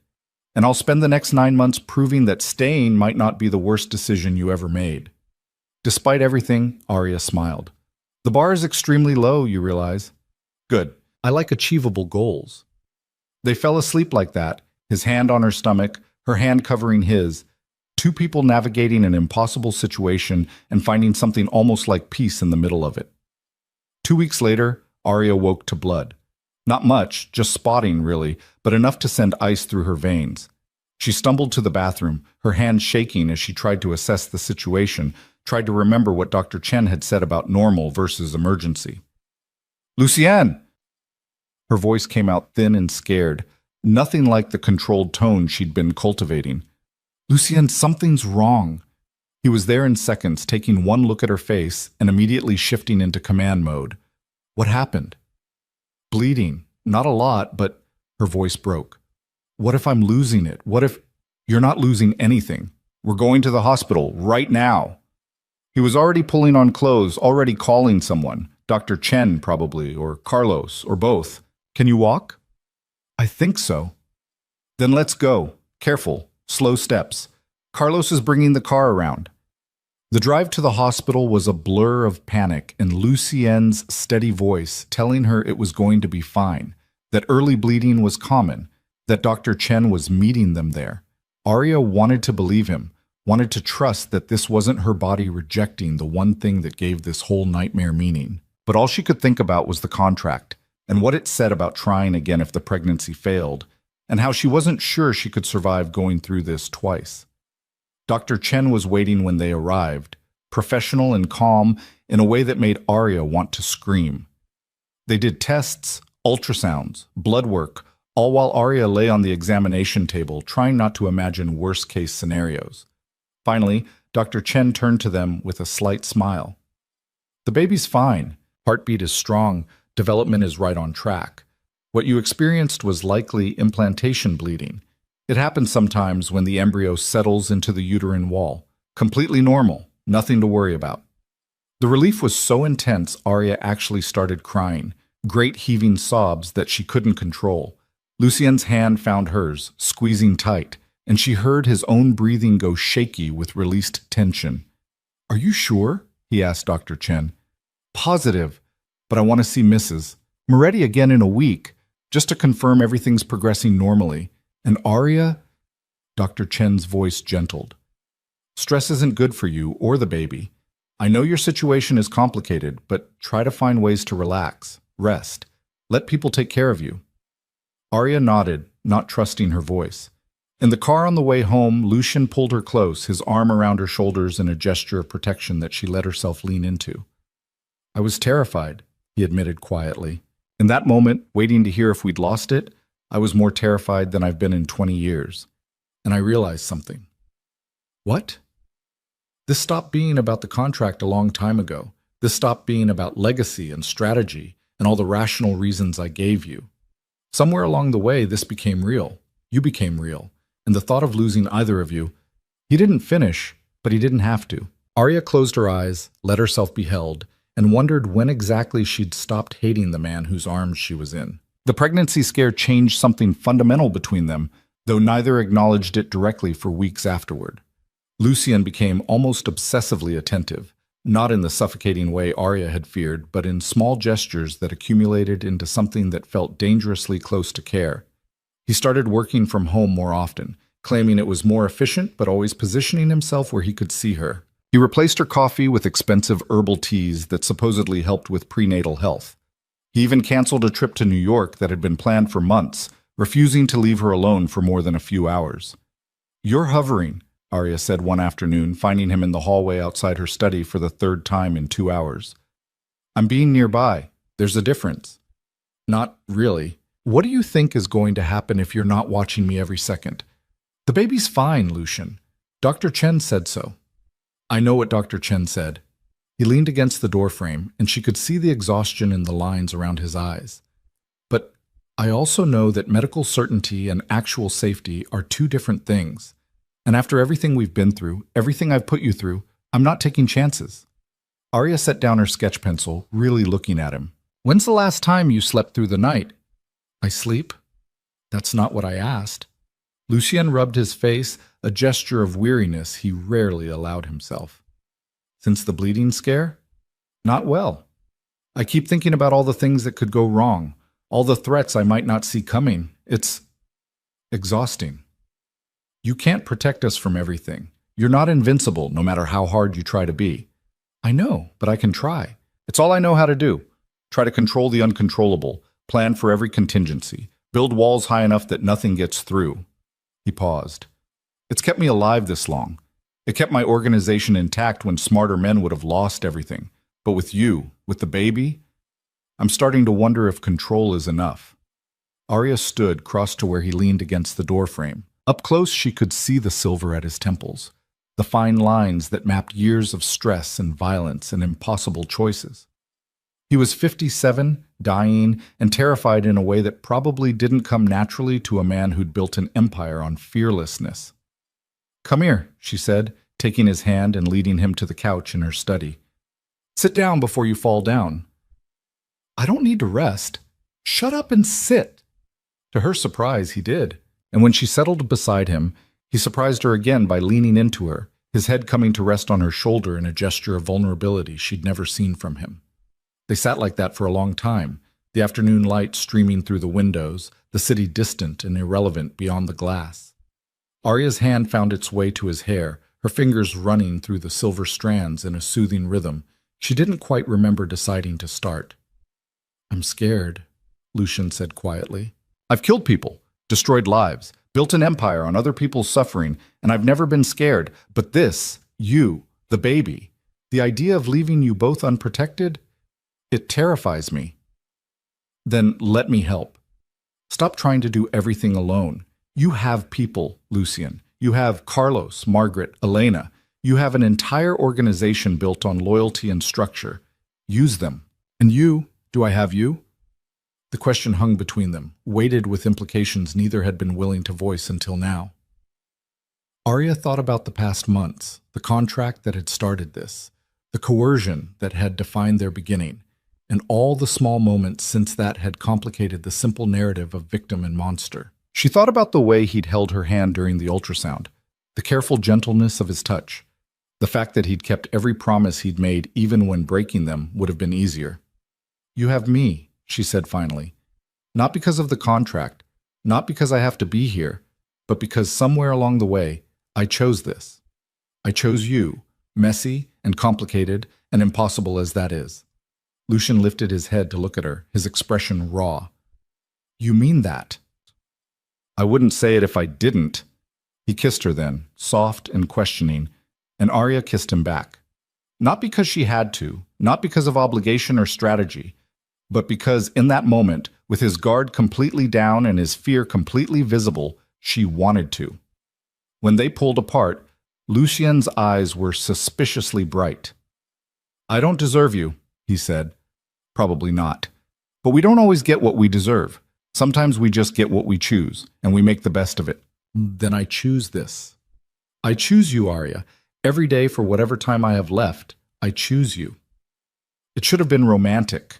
and I'll spend the next 9 months proving that staying might not be the worst decision you ever made. Despite everything, Arya smiled. The bar is extremely low, you realize. Good. I like achievable goals. They fell asleep like that, his hand on her stomach, her hand covering his, two people navigating an impossible situation and finding something almost like peace in the middle of it. 2 weeks later, Arya woke to blood. Not much, just spotting really, but enough to send ice through her veins. She stumbled to the bathroom, her hand shaking as she tried to assess the situation, tried to remember what Dr. Chen had said about normal versus emergency. Lucien! Her voice came out thin and scared, nothing like the controlled tone she'd been cultivating. Lucien, something's wrong. He was there in seconds, taking one look at her face and immediately shifting into command mode. What happened? Bleeding. Not a lot, but her voice broke. What if I'm losing it? What if... You're not losing anything. We're going to the hospital right now. He was already pulling on clothes, already calling someone. Dr. Chen, probably, or Carlos, or both. Can you walk? I think so. Then let's go. Careful. Slow steps. Carlos is bringing the car around. The drive to the hospital was a blur of panic and Lucien's steady voice telling her it was going to be fine, that early bleeding was common, that Dr. Chen was meeting them there. Arya wanted to believe him, wanted to trust that this wasn't her body rejecting the one thing that gave this whole nightmare meaning. But all she could think about was the contract, and what it said about trying again if the pregnancy failed, and how she wasn't sure she could survive going through this twice. Dr. Chen was waiting when they arrived, professional and calm in a way that made Arya want to scream. They did tests, ultrasounds, blood work, all while Arya lay on the examination table, trying not to imagine worst-case scenarios. Finally, Dr. Chen turned to them with a slight smile. The baby's fine. Heartbeat is strong. Development is right on track. What you experienced was likely implantation bleeding. It happens sometimes when the embryo settles into the uterine wall. Completely normal. Nothing to worry about. The relief was so intense, Arya actually started crying, great heaving sobs that she couldn't control. Lucien's hand found hers, squeezing tight, and she heard his own breathing go shaky with released tension. Are you sure? He asked Dr. Chen. Positive, but I want to see Mrs. Moretti again in a week, just to confirm everything's progressing normally. And Arya? Dr. Chen's voice gentled. Stress isn't good for you or the baby. I know your situation is complicated, but try to find ways to relax, rest. Let people take care of you. Arya nodded, not trusting her voice. In the car on the way home, Lucien pulled her close, his arm around her shoulders in a gesture of protection that she let herself lean into. I was terrified, he admitted quietly. In that moment, waiting to hear if we'd lost it, I was more terrified than I've been in 20 years. And I realized something. What? This stopped being about the contract a long time ago. This stopped being about legacy and strategy and all the rational reasons I gave you. Somewhere along the way, this became real. You became real. And the thought of losing either of you, he didn't finish, but he didn't have to. Arya closed her eyes, let herself be held, and wondered when exactly she'd stopped hating the man whose arms she was in. The pregnancy scare changed something fundamental between them, though neither acknowledged it directly for weeks afterward. Lucian became almost obsessively attentive, not in the suffocating way Arya had feared, but in small gestures that accumulated into something that felt dangerously close to care. He started working from home more often, claiming it was more efficient, but always positioning himself where he could see her. He replaced her coffee with expensive herbal teas that supposedly helped with prenatal health. He even canceled a trip to New York that had been planned for months, refusing to leave her alone for more than a few hours. "You're hovering," Arya said one afternoon, finding him in the hallway outside her study for the third time in 2 hours. "I'm being nearby. There's a difference." "Not really. What do you think is going to happen if you're not watching me every second?" "The baby's fine, Lucian. Dr. Chen said so." "I know what Dr. Chen said." He leaned against the doorframe, and she could see the exhaustion in the lines around his eyes. "But I also know that medical certainty and actual safety are two different things. And after everything we've been through, everything I've put you through, I'm not taking chances." Arya set down her sketch pencil, really looking at him. "When's the last time you slept through the night?" "I sleep?" "That's not what I asked." Lucian rubbed his face, a gesture of weariness he rarely allowed himself. "Since the bleeding scare?" "Not well. I keep thinking about all the things that could go wrong, all the threats I might not see coming. It's exhausting." "You can't protect us from everything. You're not invincible, no matter how hard you try to be." "I know, but I can try. It's all I know how to do. Try to control the uncontrollable, plan for every contingency, build walls high enough that nothing gets through." He paused. "It's kept me alive this long. It kept my organization intact when smarter men would have lost everything. But with you, with the baby, I'm starting to wonder if control is enough." Arya stood, crossed to where he leaned against the doorframe. Up close, she could see the silver at his temples, the fine lines that mapped years of stress and violence and impossible choices. He was 57, dying, and terrified in a way that probably didn't come naturally to a man who'd built an empire on fearlessness. "Come here," she said, taking his hand and leading him to the couch in her study. "Sit down before you fall down." "I don't need to rest." "Shut up and sit." To her surprise, he did. And when she settled beside him, he surprised her again by leaning into her, his head coming to rest on her shoulder in a gesture of vulnerability she'd never seen from him. They sat like that for a long time, the afternoon light streaming through the windows, the city distant and irrelevant beyond the glass. Arya's hand found its way to his hair, her fingers running through the silver strands in a soothing rhythm. She didn't quite remember deciding to start. "I'm scared," Lucian said quietly. "I've killed people, destroyed lives, built an empire on other people's suffering, and I've never been scared. But this, you, the baby, the idea of leaving you both unprotected, it terrifies me." "Then let me help. Stop trying to do everything alone. You have people, Lucian. You have Carlos, Margaret, Elena. You have an entire organization built on loyalty and structure. Use them. And you, do I have you?" The question hung between them, weighted with implications neither had been willing to voice until now. Arya thought about the past months, the contract that had started this, the coercion that had defined their beginning, and all the small moments since that had complicated the simple narrative of victim and monster. She thought about the way he'd held her hand during the ultrasound, the careful gentleness of his touch, the fact that he'd kept every promise he'd made even when breaking them would have been easier. "You have me," she said finally. "Not because of the contract, not because I have to be here, but because somewhere along the way, I chose this. I chose you, messy and complicated and impossible as that is." Lucian lifted his head to look at her, his expression raw. "You mean that?" "I wouldn't say it if I didn't." He kissed her then, soft and questioning, and Arya kissed him back. Not because she had to, not because of obligation or strategy, but because in that moment, with his guard completely down and his fear completely visible, she wanted to. When they pulled apart, Lucien's eyes were suspiciously bright. "I don't deserve you," he said. "Probably not. But we don't always get what we deserve. Sometimes we just get what we choose, and we make the best of it." "Then I choose this. I choose you, Arya. Every day for whatever time I have left, I choose you." It should have been romantic.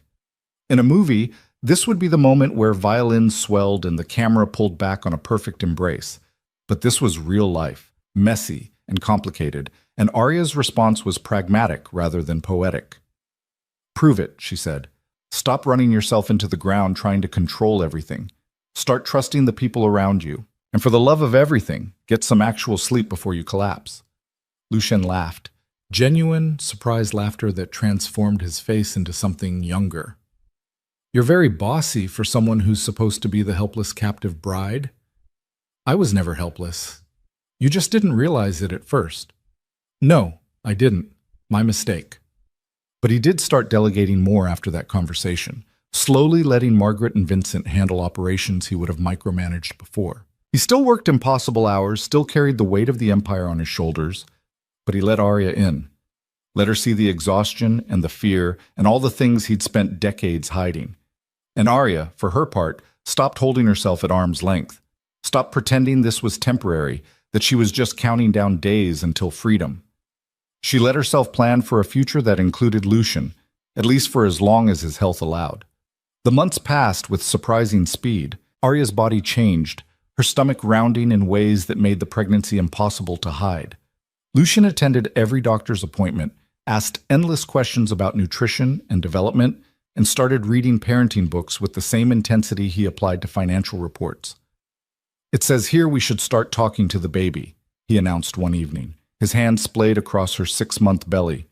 In a movie, this would be the moment where violins swelled and the camera pulled back on a perfect embrace. But this was real life, messy and complicated, and Arya's response was pragmatic rather than poetic. "Prove it," she said. "Stop running yourself into the ground trying to control everything. Start trusting the people around you. And for the love of everything, get some actual sleep before you collapse." Lucien laughed, genuine, surprised laughter that transformed his face into something younger. "You're very bossy for someone who's supposed to be the helpless captive bride. I was never helpless. You just didn't realize it at first." "No, I didn't. My mistake." But he did start delegating more after that conversation, slowly letting Margaret and Vincent handle operations he would have micromanaged before. He still worked impossible hours, still carried the weight of the empire on his shoulders, but he let Arya in. Let her see the exhaustion and the fear and all the things he'd spent decades hiding. And Arya, for her part, stopped holding herself at arm's length, stopped pretending this was temporary, that she was just counting down days until freedom. She let herself plan for a future that included Lucien, at least for as long as his health allowed. The months passed with surprising speed. Arya's body changed, her stomach rounding in ways that made the pregnancy impossible to hide. Lucien attended every doctor's appointment, asked endless questions about nutrition and development, and started reading parenting books with the same intensity he applied to financial reports. "It says here we should start talking to the baby," he announced one evening, his hand splayed across her 6-month belly.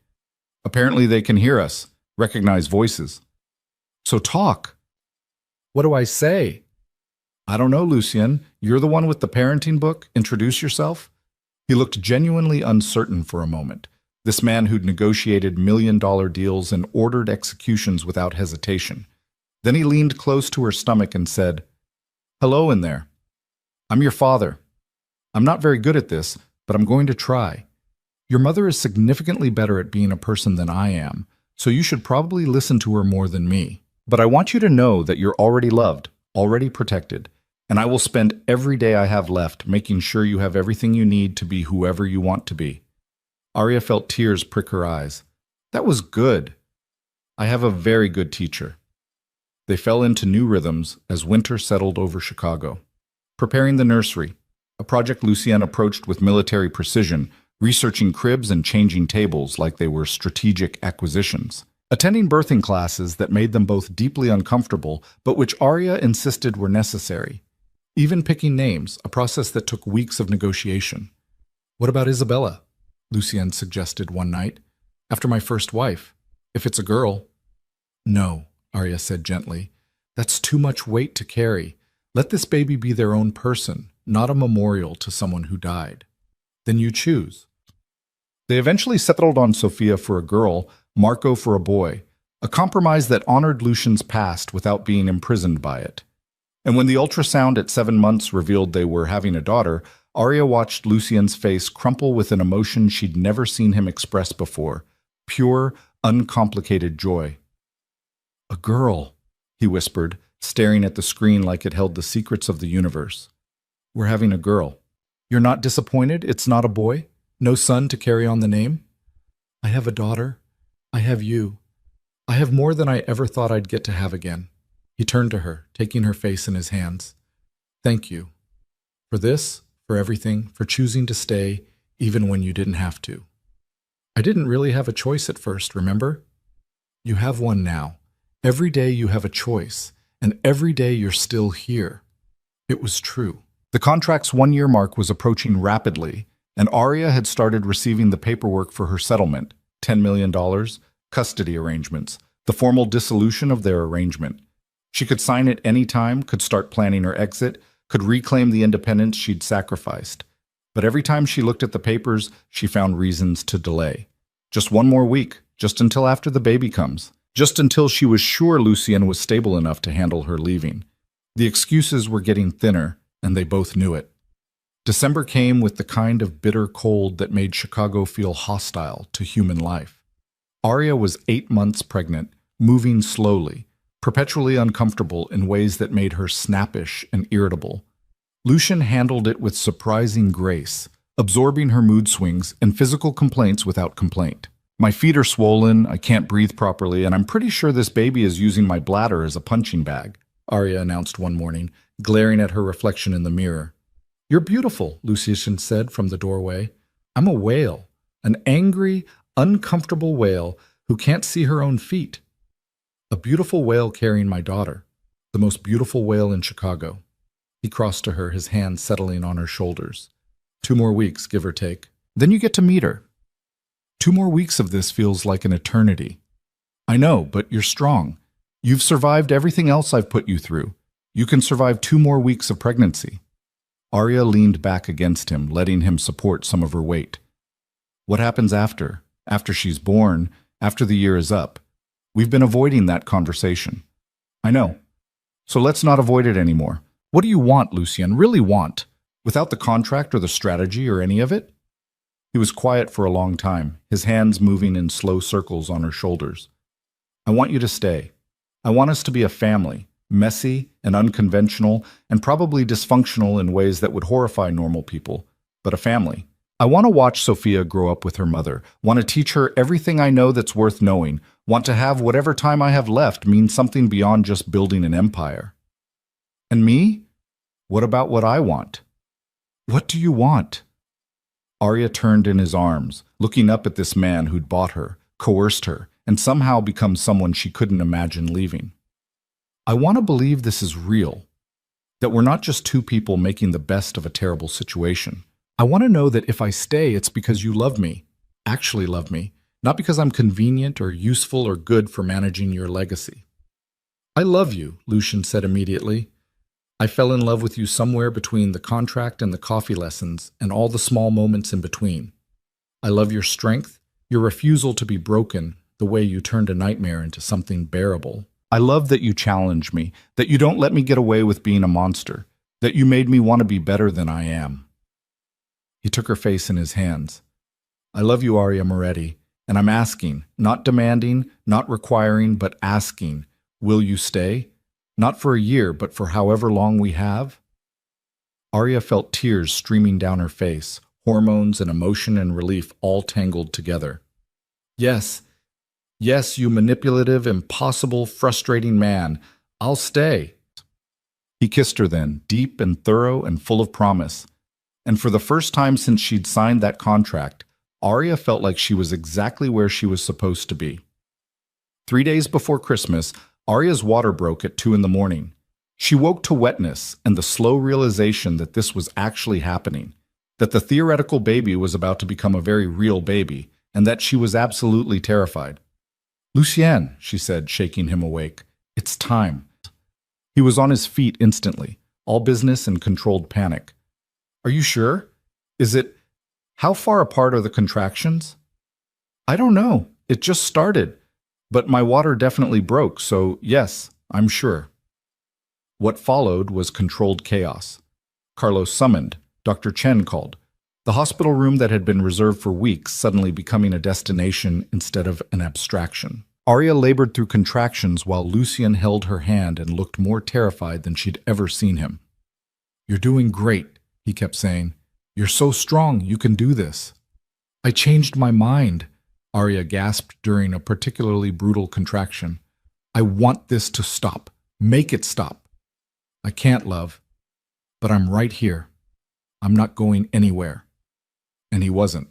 "Apparently they can hear us, recognize voices. So talk." "What do I say?" "I don't know, Lucien. You're the one with the parenting book. Introduce yourself." He looked genuinely uncertain for a moment, this man who'd negotiated million-dollar deals and ordered executions without hesitation. Then he leaned close to her stomach and said, "Hello in there. I'm your father. I'm not very good at this, but I'm going to try. Your mother is significantly better at being a person than I am, so you should probably listen to her more than me. But I want you to know that you're already loved, already protected, and I will spend every day I have left making sure you have everything you need to be whoever you want to be." Arya felt tears prick her eyes. That was good. "I have a very good teacher." They fell into new rhythms as winter settled over Chicago. Preparing the nursery, a project Lucien approached with military precision, researching cribs and changing tables like they were strategic acquisitions. Attending birthing classes that made them both deeply uncomfortable, but which Arya insisted were necessary. Even picking names, a process that took weeks of negotiation. "What about Isabella?" Lucien suggested one night. "After my first wife. If it's a girl." "No," Arya said gently. "That's too much weight to carry. Let this baby be their own person, not a memorial to someone who died. Then you choose." They eventually settled on Sophia for a girl, Marco for a boy, a compromise that honored Lucien's past without being imprisoned by it. And when the ultrasound at 7 months revealed they were having a daughter, Arya watched Lucien's face crumple with an emotion she'd never seen him express before, pure, uncomplicated joy. "A girl," he whispered, staring at the screen like it held the secrets of the universe. "We're having a girl. You're not disappointed it's not a boy? No son to carry on the name?" "I have a daughter. I have you. I have more than I ever thought I'd get to have again." He turned to her, taking her face in his hands. "Thank you. For this, for everything, for choosing to stay, even when you didn't have to. I didn't really have a choice at first, remember? You have one now. Every day you have a choice, and every day you're still here." It was true. The contract's 1-year mark was approaching rapidly, and Arya had started receiving the paperwork for her settlement, $10 million, custody arrangements, the formal dissolution of their arrangement. She could sign it any time, could start planning her exit, could reclaim the independence she'd sacrificed. But every time she looked at the papers, she found reasons to delay. Just one more week, just until after the baby comes, just until she was sure Lucien was stable enough to handle her leaving. The excuses were getting thinner, and they both knew it. December came with the kind of bitter cold that made Chicago feel hostile to human life. Aria was 8 months pregnant, moving slowly, perpetually uncomfortable in ways that made her snappish and irritable. Lucien handled it with surprising grace, absorbing her mood swings and physical complaints without complaint. My feet are swollen, I can't breathe properly, and I'm pretty sure this baby is using my bladder as a punching bag, Aria announced one morning, glaring at her reflection in the mirror. You're beautiful, Lucien said from the doorway. I'm a whale, an angry, uncomfortable whale who can't see her own feet. A beautiful whale carrying my daughter, the most beautiful whale in Chicago. He crossed to her, his hand settling on her shoulders. 2 more weeks, give or take. Then you get to meet her. 2 more weeks of this feels like an eternity. I know, but you're strong. You've survived everything else I've put you through. You can survive 2 more weeks of pregnancy. Aria leaned back against him, letting him support some of her weight. What happens after? After she's born? After the year is up? We've been avoiding that conversation. I know. So let's not avoid it anymore. What do you want, Lucien? Really want? Without the contract or the strategy or any of it? He was quiet for a long time, his hands moving in slow circles on her shoulders. I want you to stay. I want us to be a family, messy and unconventional and probably dysfunctional in ways that would horrify normal people, but a family. I want to watch Sophia grow up with her mother, want to teach her everything I know that's worth knowing, want to have whatever time I have left mean something beyond just building an empire. And me? What about what I want? What do you want? Aria turned in his arms, looking up at this man who'd bought her, coerced her, and somehow become someone she couldn't imagine leaving. I want to believe this is real, that we're not just 2 people making the best of a terrible situation. I want to know that if I stay, it's because you love me, actually love me, not because I'm convenient or useful or good for managing your legacy. I love you, Lucien said immediately. I fell in love with you somewhere between the contract and the coffee lessons and all the small moments in between. I love your strength, your refusal to be broken, the way you turned a nightmare into something bearable. I love that you challenge me, that you don't let me get away with being a monster, that you made me want to be better than I am. He took her face in his hands. I love you, Aria Moretti, and I'm asking, not demanding, not requiring, but asking, will you stay? Not for a year, but for however long we have? Aria felt tears streaming down her face, hormones and emotion and relief all tangled together. Yes, yes, you manipulative, impossible, frustrating man. I'll stay. He kissed her then, deep and thorough and full of promise. And for the first time since she'd signed that contract, Aria felt like she was exactly where she was supposed to be. 3 days before Christmas, Aria's water broke at 2 a.m. She woke to wetness and the slow realization that this was actually happening, that the theoretical baby was about to become a very real baby, and that she was absolutely terrified. Lucien, she said, shaking him awake, it's time. He was on his feet instantly, all business and controlled panic. Are you sure? Is it... How far apart are the contractions? I don't know. It just started. But my water definitely broke, so yes, I'm sure. What followed was controlled chaos. Carlos summoned. Dr. Chen called. The hospital room that had been reserved for weeks suddenly becoming a destination instead of an abstraction. Aria labored through contractions while Lucien held her hand and looked more terrified than she'd ever seen him. You're doing great, he kept saying. You're so strong, you can do this. I changed my mind, Aria gasped during a particularly brutal contraction. I want this to stop. Make it stop. I can't, love. But I'm right here. I'm not going anywhere. And he wasn't.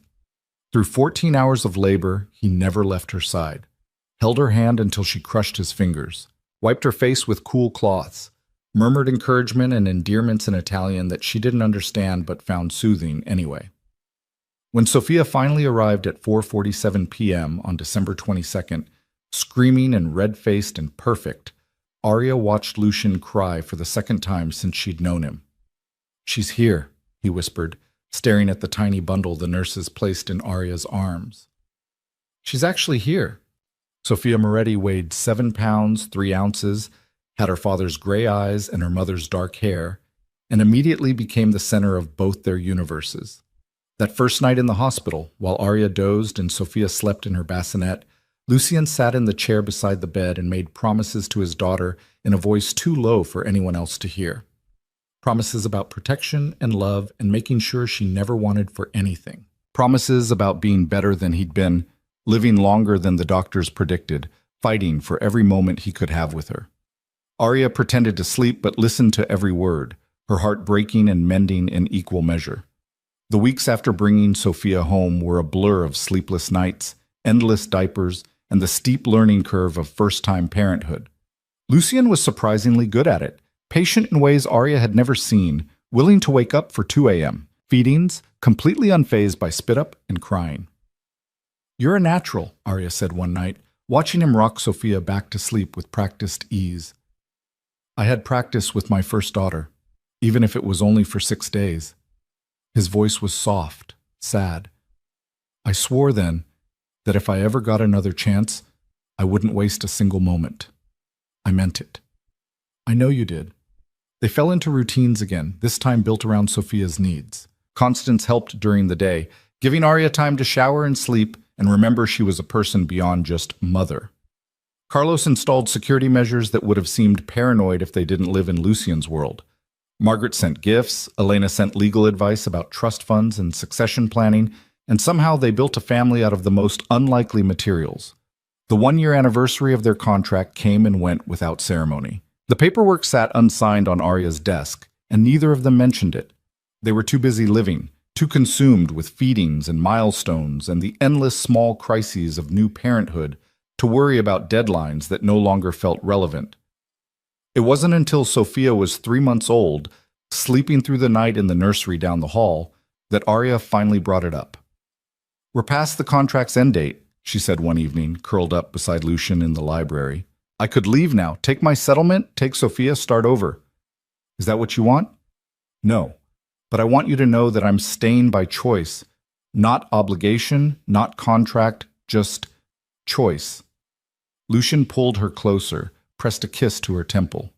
Through 14 hours of labor, he never left her side. Held her hand until she crushed his fingers. Wiped her face with cool cloths. Murmured encouragement and endearments in Italian that she didn't understand but found soothing anyway. When Sophia finally arrived at 4:47 p.m. on December 22nd, screaming and red-faced and perfect, Aria watched Lucien cry for the second time since she'd known him. She's here, he whispered, staring at the tiny bundle the nurses placed in Aria's arms. She's actually here. Sophia Moretti weighed 7 pounds, 3 ounces, had her father's gray eyes and her mother's dark hair, and immediately became the center of both their universes. That first night in the hospital, while Arya dozed and Sophia slept in her bassinet, Lucien sat in the chair beside the bed and made promises to his daughter in a voice too low for anyone else to hear. Promises about protection and love and making sure she never wanted for anything. Promises about being better than he'd been, living longer than the doctors predicted, fighting for every moment he could have with her. Arya pretended to sleep but listened to every word, her heart breaking and mending in equal measure. The weeks after bringing Sophia home were a blur of sleepless nights, endless diapers, and the steep learning curve of first-time parenthood. Lucien was surprisingly good at it, patient in ways Arya had never seen, willing to wake up for 2 a.m., feedings, completely unfazed by spit-up and crying. "You're a natural," Arya said one night, watching him rock Sophia back to sleep with practiced ease. "I had practice with my first daughter, even if it was only for 6 days. His voice was soft, sad. "I swore then that if I ever got another chance, I wouldn't waste a single moment. I meant it." "I know you did." They fell into routines again, this time built around Sophia's needs. Constance helped during the day, giving Arya time to shower and sleep and remember she was a person beyond just mother. Carlos installed security measures that would have seemed paranoid if they didn't live in Lucien's world. Margaret sent gifts, Elena sent legal advice about trust funds and succession planning, and somehow they built a family out of the most unlikely materials. The 1-year anniversary of their contract came and went without ceremony. The paperwork sat unsigned on Arya's desk, and neither of them mentioned it. They were too busy living, too consumed with feedings and milestones and the endless small crises of new parenthood to worry about deadlines that no longer felt relevant. It wasn't until Sophia was 3 months old, sleeping through the night in the nursery down the hall, that Arya finally brought it up. "We're past the contract's end date," she said one evening, curled up beside Lucien in the library. "I could leave now, take my settlement, take Sophia, start over. Is that what you want?" "No, but I want you to know that I'm staying by choice. Not obligation, not contract, just choice." Lucien pulled her closer, pressed a kiss to her temple.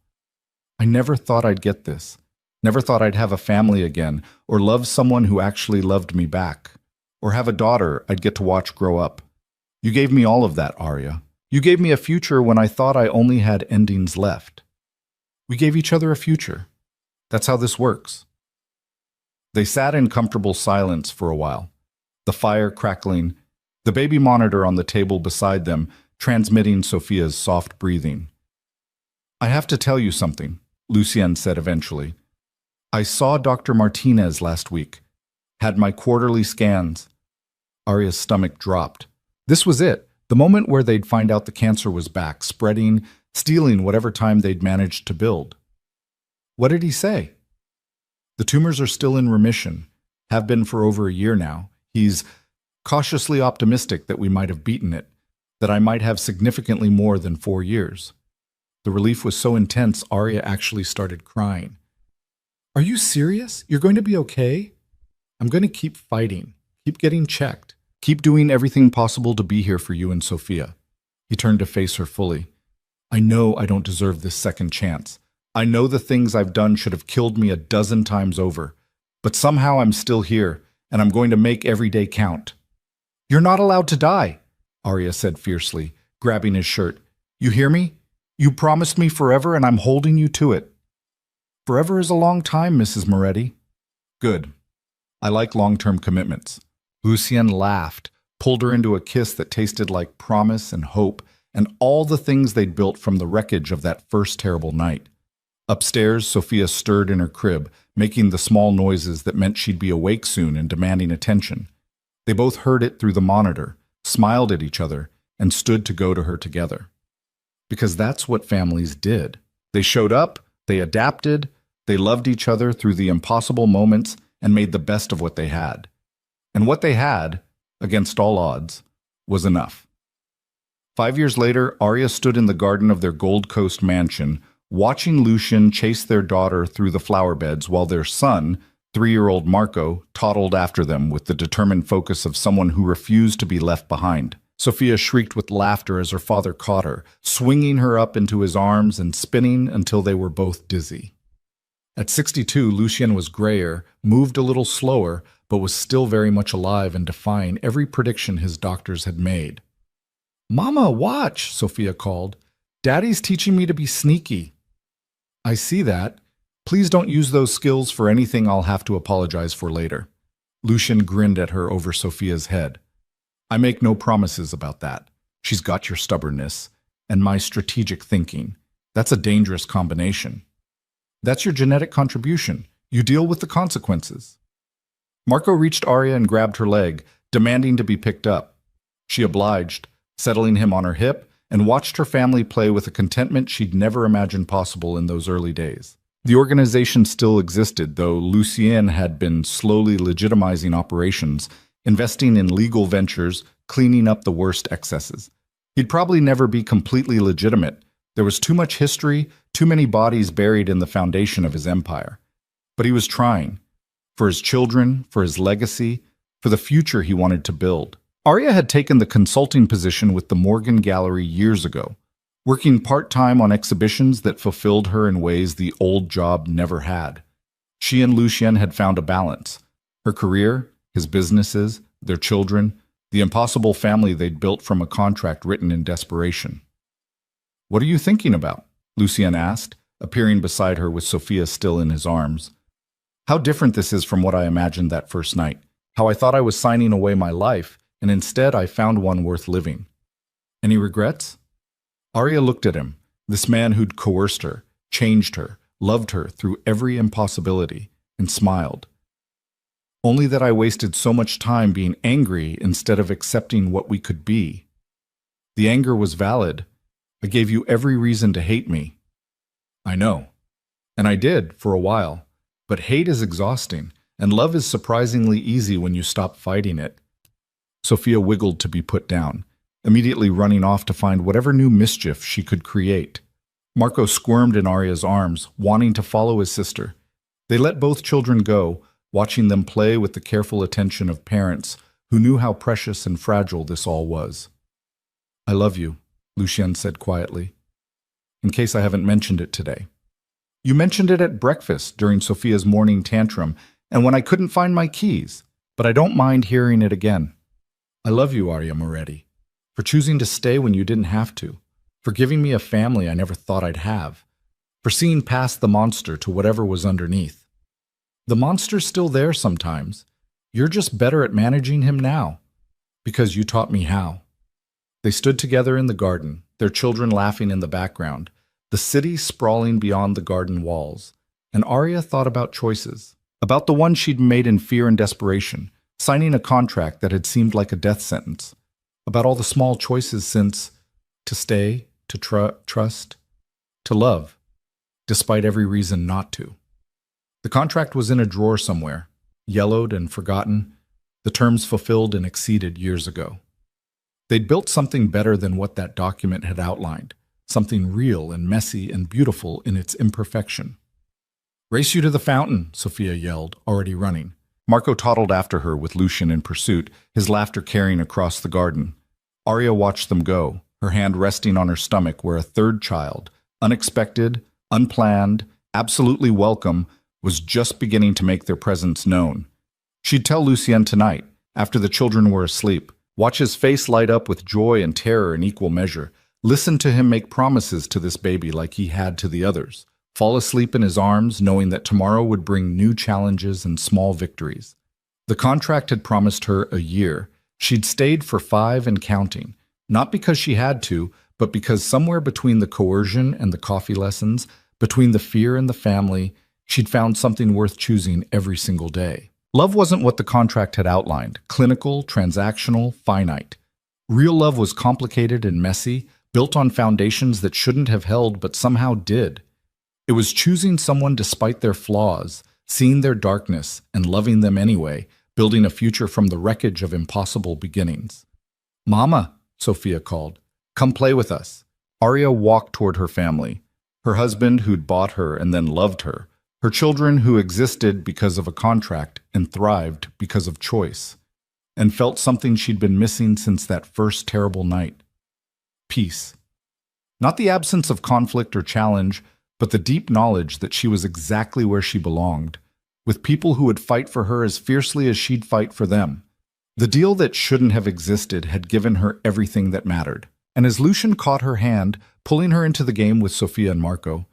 "I never thought I'd get this. Never thought I'd have a family again, or love someone who actually loved me back, or have a daughter I'd get to watch grow up. You gave me all of that, Arya. You gave me a future when I thought I only had endings left. We gave each other a future. That's how this works." They sat in comfortable silence for a while, the fire crackling, the baby monitor on the table beside them transmitting Sophia's soft breathing. "I have to tell you something," Lucien said eventually. "I saw Dr. Martinez last week. Had my quarterly scans." Arya's stomach dropped. This was it, the moment where they'd find out the cancer was back, spreading, stealing whatever time they'd managed to build. "What did he say?" "The tumors are still in remission, have been for over a year now. He's cautiously optimistic that we might have beaten it, that I might have significantly more than 4 years." The relief was so intense, Arya actually started crying. "Are you serious? You're going to be okay?" "I'm going to keep fighting, keep getting checked, keep doing everything possible to be here for you and Sophia." He turned to face her fully. "I know I don't deserve this second chance. I know the things I've done should have killed me a dozen times over. But somehow I'm still here, and I'm going to make every day count." "You're not allowed to die," Arya said fiercely, grabbing his shirt. "You hear me? You promised me forever, and I'm holding you to it." "Forever is a long time, Mrs. Moretti." "Good. I like long-term commitments." Lucien laughed, pulled her into a kiss that tasted like promise and hope, and all the things they'd built from the wreckage of that first terrible night. Upstairs, Sophia stirred in her crib, making the small noises that meant she'd be awake soon and demanding attention. They both heard it through the monitor, smiled at each other, and stood to go to her together. Because that's what families did. They showed up, they adapted, they loved each other through the impossible moments and made the best of what they had. And what they had, against all odds, was enough. 5 years later, Arya stood in the garden of their Gold Coast mansion, watching Lucien chase their daughter through the flower beds while their son, 3-year-old Marco, toddled after them with the determined focus of someone who refused to be left behind. Sophia shrieked with laughter as her father caught her, swinging her up into his arms and spinning until they were both dizzy. At 62, Lucien was grayer, moved a little slower, but was still very much alive and defying every prediction his doctors had made. "Mama, watch," Sophia called. "Daddy's teaching me to be sneaky." "I see that. Please don't use those skills for anything I'll have to apologize for later." Lucien grinned at her over Sophia's head. "I make no promises about that. She's got your stubbornness and my strategic thinking. That's a dangerous combination. That's your genetic contribution. You deal with the consequences." Marco reached Arya and grabbed her leg, demanding to be picked up. She obliged, settling him on her hip, and watched her family play with a contentment she'd never imagined possible in those early days. The organization still existed, though Lucien had been slowly legitimizing operations, investing in legal ventures, cleaning up the worst excesses. He'd probably never be completely legitimate. There was too much history, too many bodies buried in the foundation of his empire. But he was trying. For his children, for his legacy, for the future he wanted to build. Arya had taken the consulting position with the Morgan Gallery years ago, working part-time on exhibitions that fulfilled her in ways the old job never had. She and Lucien had found a balance. Her career, his businesses, their children, the impossible family they'd built from a contract written in desperation. "What are you thinking about?" Lucien asked, appearing beside her with Sophia still in his arms. "How different this is from what I imagined that first night. How I thought I was signing away my life, and instead I found one worth living. Any regrets?" Arya looked at him, this man who'd coerced her, changed her, loved her through every impossibility, and smiled. "Only that I wasted so much time being angry instead of accepting what we could be. The anger was valid. I gave you every reason to hate me." "I know. And I did, for a while. But hate is exhausting, and love is surprisingly easy when you stop fighting it." Sophia wiggled to be put down, immediately running off to find whatever new mischief she could create. Marco squirmed in Arya's arms, wanting to follow his sister. They let both children go, watching them play with the careful attention of parents who knew how precious and fragile this all was. "I love you," Lucien said quietly. "In case I haven't mentioned it today. You mentioned it at breakfast during Sophia's morning tantrum and when I couldn't find my keys, but I don't mind hearing it again. I love you, Arya Moretti, for choosing to stay when you didn't have to, for giving me a family I never thought I'd have, for seeing past the monster to whatever was underneath. The monster's still there sometimes. You're just better at managing him now, because you taught me how." They stood together in the garden, their children laughing in the background, the city sprawling beyond the garden walls, and Arya thought about choices, about the one she'd made in fear and desperation, signing a contract that had seemed like a death sentence, about all the small choices since, to stay, to trust, to love, despite every reason not to. The contract was in a drawer somewhere, yellowed and forgotten, the terms fulfilled and exceeded years ago. They'd built something better than what that document had outlined, something real and messy and beautiful in its imperfection. "Race you to the fountain," Sophia yelled, already running. Marco toddled after her with Lucien in pursuit, his laughter carrying across the garden. Arya watched them go, her hand resting on her stomach where a third child, unexpected, unplanned, absolutely welcome, was just beginning to make their presence known. She'd tell Lucien tonight, after the children were asleep, watch his face light up with joy and terror in equal measure, listen to him make promises to this baby like he had to the others, fall asleep in his arms knowing that tomorrow would bring new challenges and small victories. The contract had promised her a year. She'd stayed for 5 and counting, not because she had to, but because somewhere between the coercion and the coffee lessons, between the fear and the family, she'd found something worth choosing every single day. Love wasn't what the contract had outlined, clinical, transactional, finite. Real love was complicated and messy, built on foundations that shouldn't have held but somehow did. It was choosing someone despite their flaws, seeing their darkness, and loving them anyway, building a future from the wreckage of impossible beginnings. "Mama," Sophia called, "come play with us." Arya walked toward her family, her husband who'd bought her and then loved her, her children who existed because of a contract and thrived because of choice. and felt something she'd been missing since that first terrible night. Peace. Not the absence of conflict or challenge, but the deep knowledge that she was exactly where she belonged, with people who would fight for her as fiercely as she'd fight for them. The deal that shouldn't have existed had given her everything that mattered. And as Lucian caught her hand, pulling her into the game with Sophia and Marco,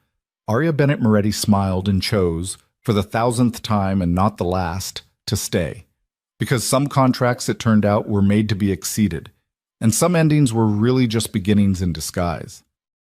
Aria Bennett Moretti smiled and chose, for the 1000th time and not the last, to stay. Because some contracts, it turned out, were made to be exceeded, and some endings were really just beginnings in disguise.